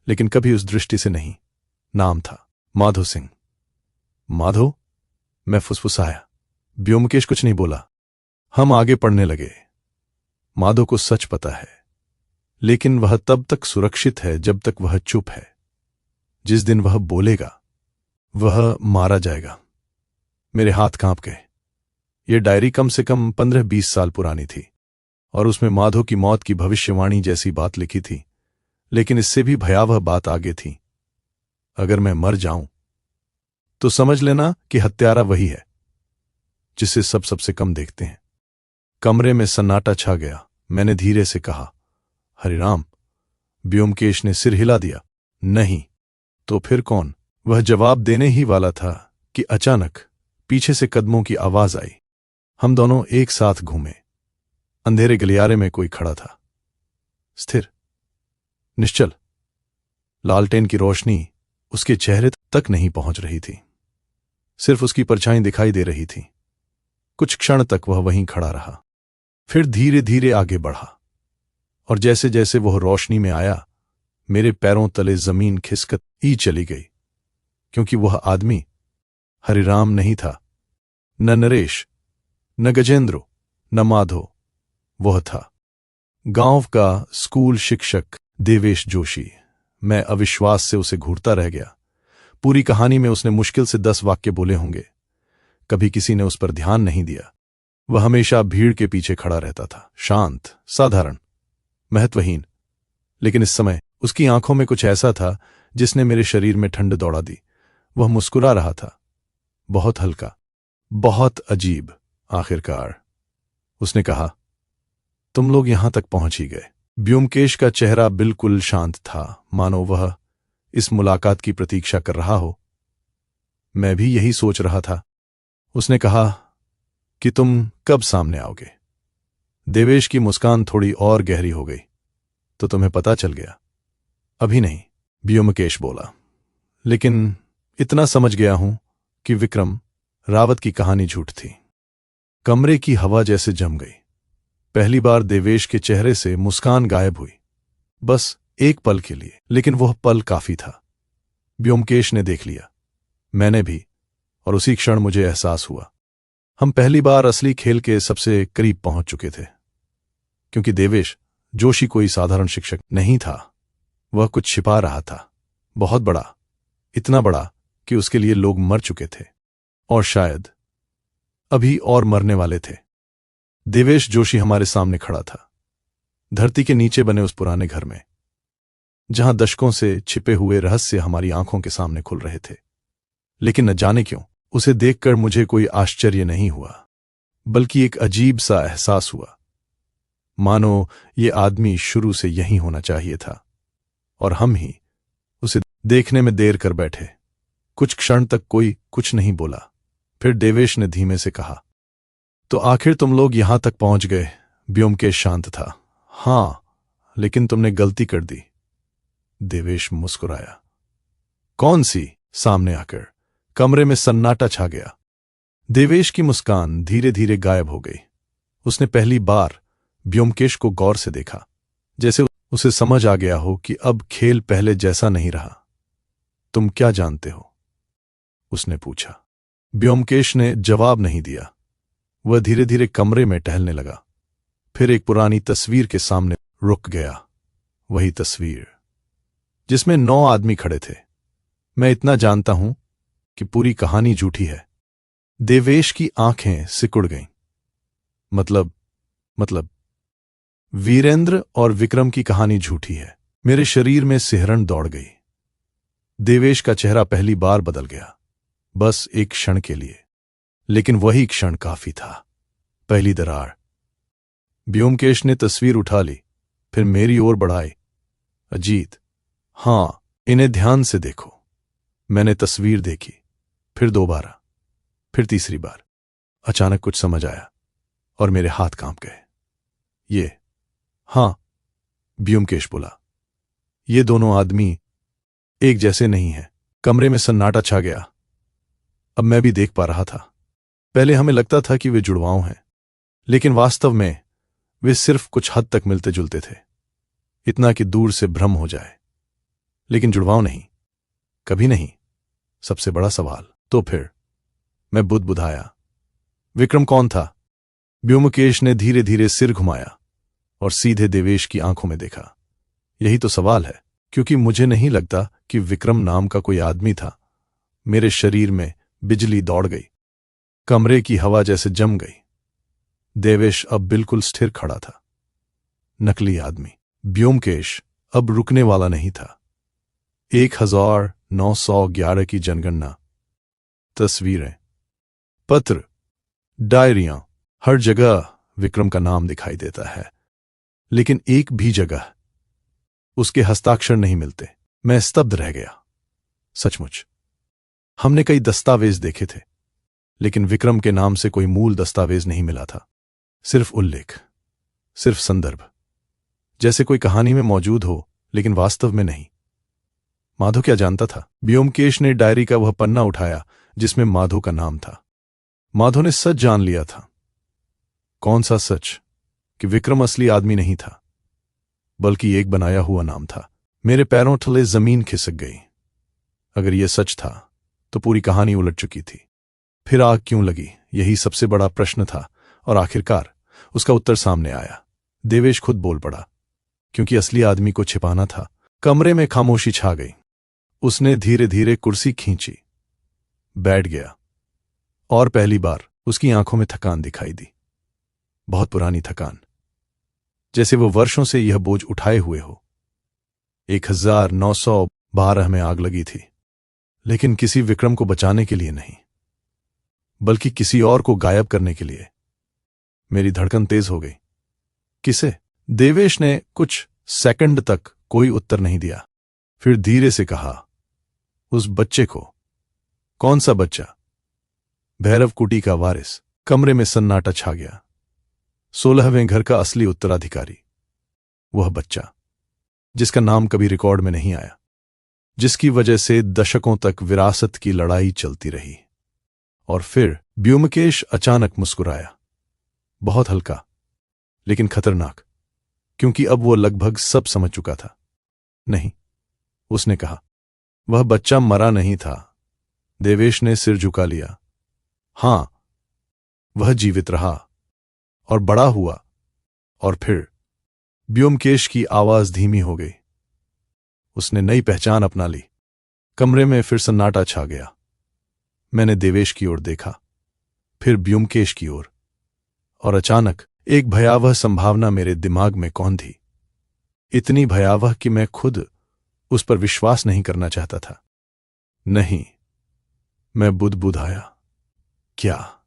Speaker 1: लेकिन कभी उस दृष्टि से नहीं। नाम था माधो सिंह। माधो? मैं फुसफुसाया। ब्योमकेश कुछ नहीं बोला। हम आगे पढ़ने लगे। माधो को सच पता है, लेकिन वह तब तक सुरक्षित है जब तक वह चुप है। जिस दिन वह बोलेगा, वह मारा जाएगा। मेरे हाथ कांप गए। यह डायरी कम से कम 15-20 साल पुरानी थी, और उसमें माधो की मौत की भविष्यवाणी जैसी बात लिखी थी। लेकिन इससे भी भयावह बात आगे थी। अगर मैं मर जाऊं तो समझ लेना कि हत्यारा वही है जिसे सब सबसे कम देखते हैं। कमरे में सन्नाटा छा गया। मैंने धीरे से कहा, हरिराम। ब्योमकेश ने सिर हिला दिया। नहीं। तो फिर कौन? वह जवाब देने ही वाला था कि अचानक पीछे से कदमों की आवाज आई। हम दोनों एक साथ घूमे। अंधेरे गलियारे में कोई खड़ा था, स्थिर, निश्चल। लालटेन की रोशनी उसके चेहरे तक नहीं पहुंच रही थी, सिर्फ उसकी परछाई दिखाई दे रही थी। कुछ क्षण तक वह वहीं खड़ा रहा, फिर धीरे धीरे आगे बढ़ा, और जैसे जैसे वह रोशनी में आया, मेरे पैरों तले जमीन खिसक ही चली गई, क्योंकि वह आदमी हरिराम नहीं था, न नरेश, न गजेंद्रो, न माधो। वह था गांव का स्कूल शिक्षक देवेश जोशी। मैं अविश्वास से उसे घूरता रह गया। पूरी कहानी में उसने मुश्किल से 10 वाक्य बोले होंगे। कभी किसी ने उस पर ध्यान नहीं दिया। वह हमेशा भीड़ के पीछे खड़ा रहता था, शांत, साधारण, महत्वहीन। लेकिन इस समय उसकी आंखों में कुछ ऐसा था जिसने मेरे शरीर में ठंड दौड़ा दी। वह मुस्कुरा रहा था, बहुत हल्का, बहुत अजीब। आखिरकार उसने कहा, तुम लोग यहां तक पहुंच ही गए। ब्योमकेश का चेहरा बिल्कुल शांत था, मानो वह इस मुलाकात की प्रतीक्षा कर रहा हो। मैं भी यही सोच रहा था। उसने कहा कि तुम कब सामने आओगे। देवेश की मुस्कान थोड़ी और गहरी हो गई। तो तुम्हें पता चल गया? अभी नहीं, ब्योमकेश बोला, लेकिन इतना समझ गया हूं कि विक्रम रावत की कहानी झूठ थी। कमरे की हवा जैसे जम गई। पहली बार देवेश के चेहरे से मुस्कान गायब हुई, बस एक पल के लिए, लेकिन वह पल काफी था। ब्योमकेश ने देख लिया, मैंने भी, और उसी क्षण मुझे एहसास हुआ हम पहली बार असली खेल के सबसे करीब पहुंच चुके थे। क्योंकि देवेश जोशी कोई साधारण शिक्षक नहीं था। वह कुछ छिपा रहा था, बहुत बड़ा, इतना बड़ा कि उसके लिए लोग मर चुके थे, और शायद अभी और मरने वाले थे। देवेश जोशी हमारे सामने खड़ा था, धरती के नीचे बने उस पुराने घर में, जहां दशकों से छिपे हुए रहस्य हमारी आंखों के सामने खुल रहे थे। लेकिन न जाने क्यों उसे देखकर मुझे कोई आश्चर्य नहीं हुआ, बल्कि एक अजीब सा एहसास हुआ, मानो ये आदमी शुरू से यही होना चाहिए था, और हम ही उसे देखने में देर कर बैठे। कुछ क्षण तक कोई कुछ नहीं बोला। फिर देवेश ने धीमे से कहा, तो आखिर तुम लोग यहां तक पहुंच गए। ब्योमकेश शांत था। हां, लेकिन तुमने गलती कर दी। देवेश मुस्कुराया। कौन सी? सामने आकर कमरे में सन्नाटा छा गया। देवेश की मुस्कान धीरे धीरे गायब हो गई। उसने पहली बार ब्योमकेश को गौर से देखा, जैसे उसे समझ आ गया हो कि अब खेल पहले जैसा नहीं रहा। तुम क्या जानते हो? उसने पूछा। ब्योमकेश ने जवाब नहीं दिया। वह धीरे धीरे कमरे में टहलने लगा, फिर एक पुरानी तस्वीर के सामने रुक गया। वही तस्वीर जिसमें 9 आदमी खड़े थे। मैं इतना जानता हूं कि पूरी कहानी झूठी है। देवेश की आंखें सिकुड़ गईं। मतलब वीरेंद्र और विक्रम की कहानी झूठी है। मेरे शरीर में सिहरन दौड़ गई। देवेश का चेहरा पहली बार बदल गया, बस एक क्षण के लिए, लेकिन वही क्षण काफी था। पहली दरार। ब्योमकेश ने तस्वीर उठा ली, फिर मेरी ओर बढ़ाई। अजीत, हां, इन्हें ध्यान से देखो। मैंने तस्वीर देखी, फिर दोबारा, फिर तीसरी बार। अचानक कुछ समझ आया और मेरे हाथ कांप गए। ये, हां, ब्योमकेश बोला, ये दोनों आदमी एक जैसे नहीं हैं। कमरे में सन्नाटा छा गया। अब मैं भी देख पा रहा था। पहले हमें लगता था कि वे जुड़वाओं हैं, लेकिन वास्तव में वे सिर्फ कुछ हद तक मिलते जुलते थे, इतना कि दूर से भ्रम हो जाए। लेकिन जुड़वाओं नहीं, कभी नहीं। सबसे बड़ा सवाल तो फिर मैं बुदबुदाया, विक्रम कौन था? ब्योमकेश ने धीरे धीरे सिर घुमाया और सीधे देवेश की आंखों में देखा। यही तो सवाल है, क्योंकि मुझे नहीं लगता कि विक्रम नाम का कोई आदमी था। मेरे शरीर में बिजली दौड़ गई। कमरे की हवा जैसे जम गई। देवेश अब बिल्कुल स्थिर खड़ा था। नकली आदमी। ब्योमकेश अब रुकने वाला नहीं था। 1911 की जनगणना, तस्वीरें, पत्र, डायरियां, हर जगह विक्रम का नाम दिखाई देता है, लेकिन एक भी जगह उसके हस्ताक्षर नहीं मिलते। मैं स्तब्ध रह गया। सचमुच हमने कई दस्तावेज देखे थे, लेकिन विक्रम के नाम से कोई मूल दस्तावेज नहीं मिला था। सिर्फ उल्लेख, सिर्फ संदर्भ, जैसे कोई कहानी में मौजूद हो लेकिन वास्तव में नहीं। माधो क्या जानता था? व्योमकेश ने डायरी का वह पन्ना उठाया जिसमें माधो का नाम था। माधो ने सच जान लिया था। कौन सा सच? कि विक्रम असली आदमी नहीं था, बल्कि एक बनाया हुआ नाम था। मेरे पैरों तले जमीन खिसक गई। अगर यह सच था तो पूरी कहानी उलट चुकी थी। फिर आग क्यों लगी, यही सबसे बड़ा प्रश्न था, और आखिरकार उसका उत्तर सामने आया। देवेश खुद बोल पड़ा। क्योंकि असली आदमी को छिपाना था। कमरे में खामोशी छा गई। उसने धीरे धीरे कुर्सी खींची, बैठ गया, और पहली बार उसकी आंखों में थकान दिखाई दी। बहुत पुरानी थकान, जैसे वो वर्षों से यह बोझ उठाए हुए हो। 1912 में आग लगी थी, लेकिन किसी विक्रम को बचाने के लिए नहीं, बल्कि किसी और को गायब करने के लिए। मेरी धड़कन तेज हो गई। किसे? देवेश ने कुछ सेकंड तक कोई उत्तर नहीं दिया। फिर धीरे से कहा, उस बच्चे को। कौन सा बच्चा? भैरव कुटी का वारिस। कमरे में सन्नाटा छा गया। 16वें घर का असली उत्तराधिकारी। वह बच्चा जिसका नाम कभी रिकॉर्ड में नहीं आया, जिसकी वजह से दशकों तक विरासत की लड़ाई चलती रही। और फिर व्योमकेश अचानक मुस्कुराया, बहुत हल्का लेकिन खतरनाक, क्योंकि अब वो लगभग सब समझ चुका था। नहीं, उसने कहा, वह बच्चा मरा नहीं था। देवेश ने सिर झुका लिया। हां, वह जीवित रहा और बड़ा हुआ। और फिर व्योमकेश की आवाज धीमी हो गई। उसने नई पहचान अपना ली। कमरे में फिर सन्नाटा छा गया। मैंने देवेश की ओर देखा, फिर व्योमकेश की ओर, और अचानक एक भयावह संभावना मेरे दिमाग में कौंध थी। इतनी भयावह कि मैं खुद उस पर विश्वास नहीं करना चाहता था। नहीं, मैं बुदबुदाया। क्या?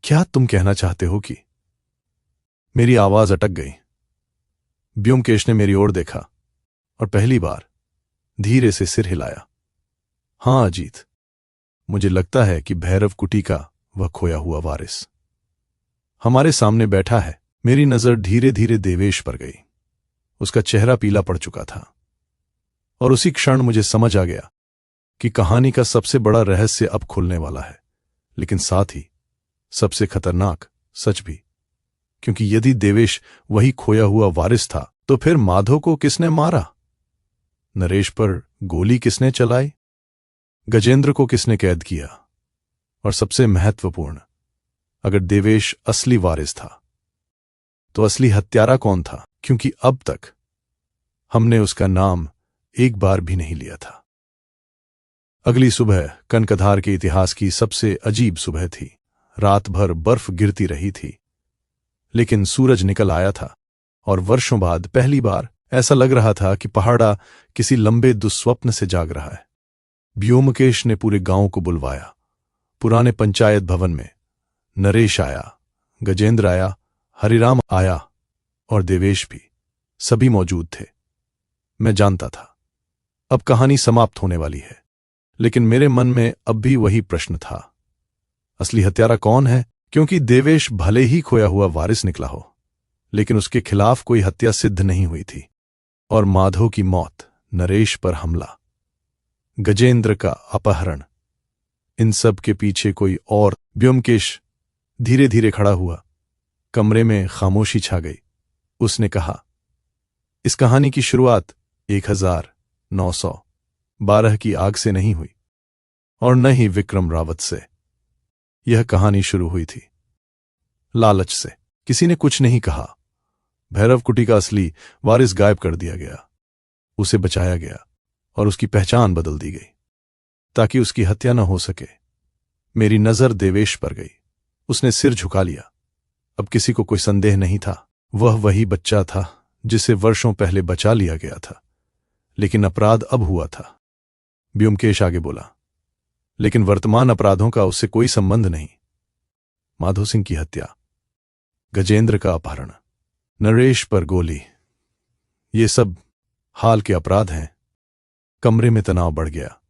Speaker 1: क्या तुम कहना चाहते हो कि? मेरी आवाज अटक गई। व्योमकेश ने मेरी ओर देखा और पहली बार धीरे से सिर हिलाया। हां अजीत, मुझे लगता है कि भैरव कुटी का वह खोया हुआ वारिस हमारे सामने बैठा है। मेरी नजर धीरे धीरे देवेश पर गई। उसका चेहरा पीला पड़ चुका था, और उसी क्षण मुझे समझ आ गया कि कहानी का सबसे बड़ा रहस्य अब खुलने वाला है, लेकिन साथ ही सबसे खतरनाक सच भी। क्योंकि यदि देवेश वही खोया हुआ वारिस था, तो फिर माधो को किसने मारा? नरेश पर गोली किसने चलाई? गजेंद्र को किसने कैद किया? और सबसे महत्वपूर्ण, अगर देवेश असली वारिस था, तो असली हत्यारा कौन था? क्योंकि अब तक हमने उसका नाम एक बार भी नहीं लिया था। अगली सुबह कनकधार के इतिहास की सबसे अजीब सुबह थी। रात भर बर्फ गिरती रही थी, लेकिन सूरज निकल आया था, और वर्षों बाद पहली बार ऐसा लग रहा था कि पहाड़ा किसी लंबे दुस्वप्न से जाग रहा है। व्योमकेश ने पूरे गांव को बुलवाया। पुराने पंचायत भवन में नरेश आया, गजेंद्र आया, हरिराम आया, और देवेश भी। सभी मौजूद थे। मैं जानता था अब कहानी समाप्त होने वाली है, लेकिन मेरे मन में अब भी वही प्रश्न था, असली हत्यारा कौन है? क्योंकि देवेश भले ही खोया हुआ वारिस निकला हो, लेकिन उसके खिलाफ कोई हत्या सिद्ध नहीं हुई थी। और माधो की मौत, नरेश पर हमला, गजेंद्र का अपहरण, इन सब के पीछे कोई और। व्योमकेश धीरे धीरे खड़ा हुआ। कमरे में खामोशी छा गई। उसने कहा, इस कहानी की शुरुआत 1912 की आग से नहीं हुई, और न ही विक्रम रावत से। यह कहानी शुरू हुई थी लालच से। किसी ने कुछ नहीं कहा। भैरव कुटी का असली वारिस गायब कर दिया गया। उसे बचाया गया और उसकी पहचान बदल दी गई ताकि उसकी हत्या न हो सके। मेरी नजर देवेश पर गई। उसने सिर झुका लिया। अब किसी को कोई संदेह नहीं था। वह वही बच्चा था जिसे वर्षों पहले बचा लिया गया था, लेकिन अपराध अब हुआ था। व्योमकेश आगे बोला, लेकिन वर्तमान अपराधों का उससे कोई संबंध नहीं। माधो सिंह की हत्या, गजेंद्र का अपहरण, नरेश पर गोली, ये सब हाल के अपराध हैं। कमरे में तनाव बढ़ गया।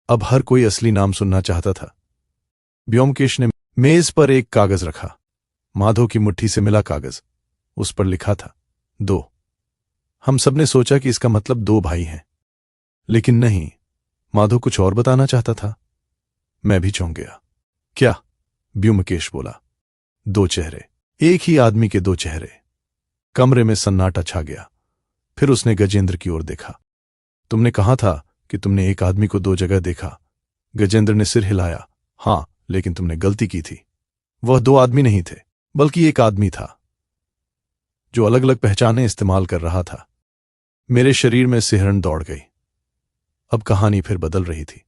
Speaker 1: अब हर कोई असली नाम सुनना चाहता था। व्योमकेश ने मेज पर एक कागज रखा। माधो की मुट्ठी से मिला कागज। उस पर लिखा था 2। हम सबने सोचा कि इसका मतलब 2 भाई हैं, लेकिन नहीं, माधो कुछ और बताना चाहता था। मैं भी चौंक गया। क्या? ब्योमकेश बोला। 2 चेहरे, एक ही आदमी के 2 चेहरे। कमरे में सन्नाटा छा गया। फिर उसने गजेंद्र की ओर देखा। तुमने कहा था कि तुमने एक आदमी को 2 जगह देखा। गजेंद्र ने सिर हिलाया। हां, लेकिन तुमने गलती की थी। वह 2 आदमी नहीं थे, बल्कि एक आदमी था जो अलग अलग पहचानें इस्तेमाल कर रहा था। मेरे शरीर में सिहरन दौड़ गई। अब कहानी फिर बदल रही थी।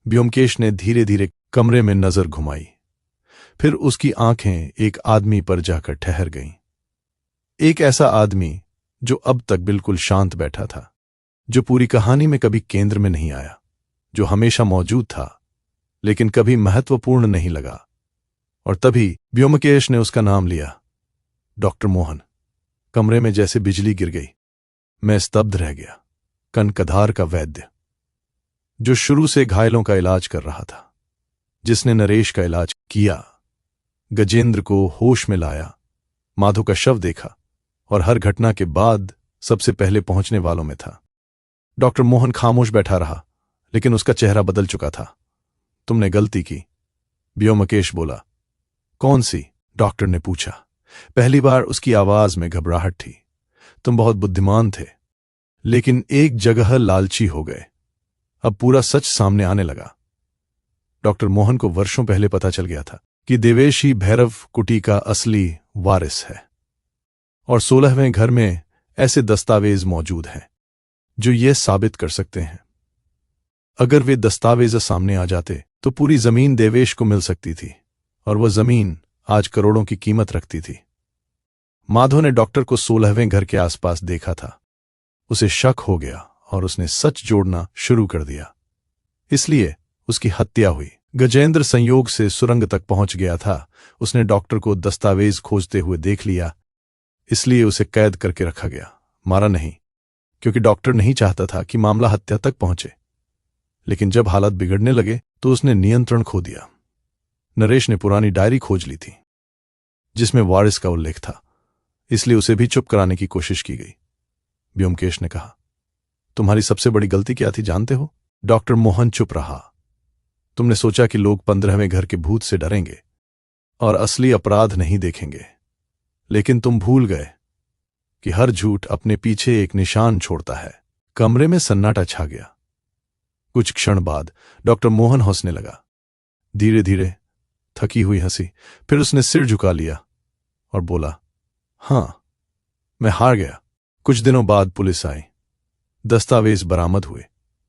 Speaker 1: ब्योमकेश ने धीरे धीरे कमरे में नजर घुमाई। फिर उसकी आंखें एक आदमी पर जाकर ठहर गईं। एक ऐसा आदमी जो अब तक बिल्कुल शांत बैठा था, जो पूरी कहानी में कभी केंद्र में नहीं आया, जो हमेशा मौजूद था लेकिन कभी महत्वपूर्ण नहीं लगा। और तभी ब्योमकेश ने उसका नाम लिया, डॉक्टर मोहन। कमरे में जैसे बिजली गिर गई। मैं स्तब्ध रह गया। कनकधार का वैद्य, जो शुरू से घायलों का इलाज कर रहा था, जिसने नरेश का इलाज किया, गजेंद्र को होश में लाया, माधो का शव देखा और हर घटना के बाद सबसे पहले पहुंचने वालों में था। डॉक्टर मोहन खामोश बैठा रहा, लेकिन उसका चेहरा बदल चुका था। तुमने गलती की, ब्योमकेश बोला। कौन सी? डॉक्टर ने पूछा। पहली बार उसकी आवाज में घबराहट थी। तुम बहुत बुद्धिमान थे, लेकिन एक जगह लालची हो गए। अब पूरा सच सामने आने लगा। डॉक्टर मोहन को वर्षों पहले पता चल गया था कि देवेश ही भैरव कुटी का असली वारिस है। और 16वें घर में ऐसे दस्तावेज मौजूद हैं जो यह साबित कर सकते हैं। अगर वे दस्तावेज सामने आ जाते तो पूरी जमीन देवेश को मिल सकती थी, और वह जमीन आज करोड़ों की कीमत रखती थी। माधो ने डॉक्टर को 16वें घर के आसपास देखा था। उसे शक हो गया और उसने सच जोड़ना शुरू कर दिया। इसलिए उसकी हत्या हुई। गजेंद्र संयोग से सुरंग तक पहुंच गया था। उसने डॉक्टर को दस्तावेज खोजते हुए देख लिया, इसलिए उसे कैद करके रखा गया, मारा नहीं, क्योंकि डॉक्टर नहीं चाहता था कि मामला हत्या तक पहुंचे। लेकिन जब हालात बिगड़ने लगे तो उसने नियंत्रण खो दिया। नरेश ने पुरानी डायरी खोज ली थी जिसमें वारिस का उल्लेख था, इसलिए उसे भी चुप कराने की कोशिश की गई। ब्योमकेश ने कहा, तुम्हारी सबसे बड़ी गलती क्या थी जानते हो? डॉक्टर मोहन चुप रहा। तुमने सोचा कि लोग 15वें घर के भूत से डरेंगे और असली अपराध नहीं देखेंगे, लेकिन तुम भूल गए कि हर झूठ अपने पीछे एक निशान छोड़ता है। कमरे में सन्नाटा छा गया। कुछ क्षण बाद डॉक्टर मोहन हंसने लगा, धीरे धीरे, थकी हुई हंसी। फिर उसने सिर झुका लिया और बोला, हां, मैं हार गया। कुछ दिनों बाद पुलिस आई, दस्तावेज बरामद हुए,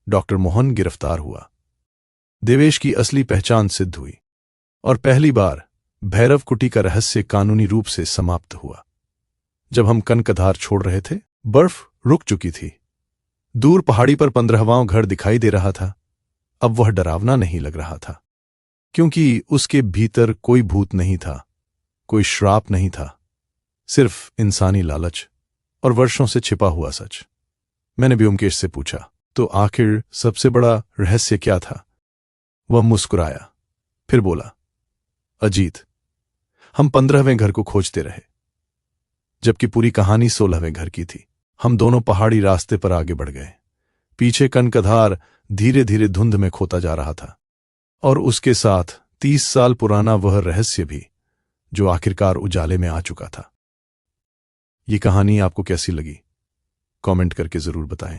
Speaker 1: डॉक्टर मोहन गिरफ्तार हुआ, देवेश की असली पहचान सिद्ध हुई, और पहली बार भैरव कुटी का रहस्य कानूनी रूप से समाप्त हुआ। जब हम कनकधार छोड़ रहे थे, बर्फ रुक चुकी थी। दूर पहाड़ी पर 15वां घर दिखाई दे रहा था। अब वह डरावना नहीं लग रहा था, क्योंकि उसके भीतर कोई भूत नहीं था, कोई श्राप नहीं था, सिर्फ इंसानी लालच और वर्षों से छिपा हुआ सच। मैंने ब्योमकेश से पूछा, तो आखिर सबसे बड़ा रहस्य क्या था? वह मुस्कुराया, फिर बोला, अजीत, हम 15वें घर को खोजते रहे, जबकि पूरी कहानी 16वें घर की थी। हम दोनों पहाड़ी रास्ते पर आगे बढ़ गए। पीछे कनकधार धीरे धीरे धुंध में खोता जा रहा था, और उसके साथ 30 साल पुराना वह रहस्य भी, जो आखिरकार उजाले में आ चुका था। ये कहानी आपको कैसी लगी? कमेंट करके जरूर बताएं।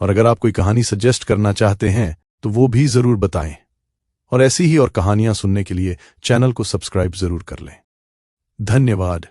Speaker 1: और अगर आप कोई कहानी सजेस्ट करना चाहते हैं तो वो भी जरूर बताएं। और ऐसी ही और कहानियां सुनने के लिए चैनल को सब्सक्राइब जरूर कर लें। धन्यवाद।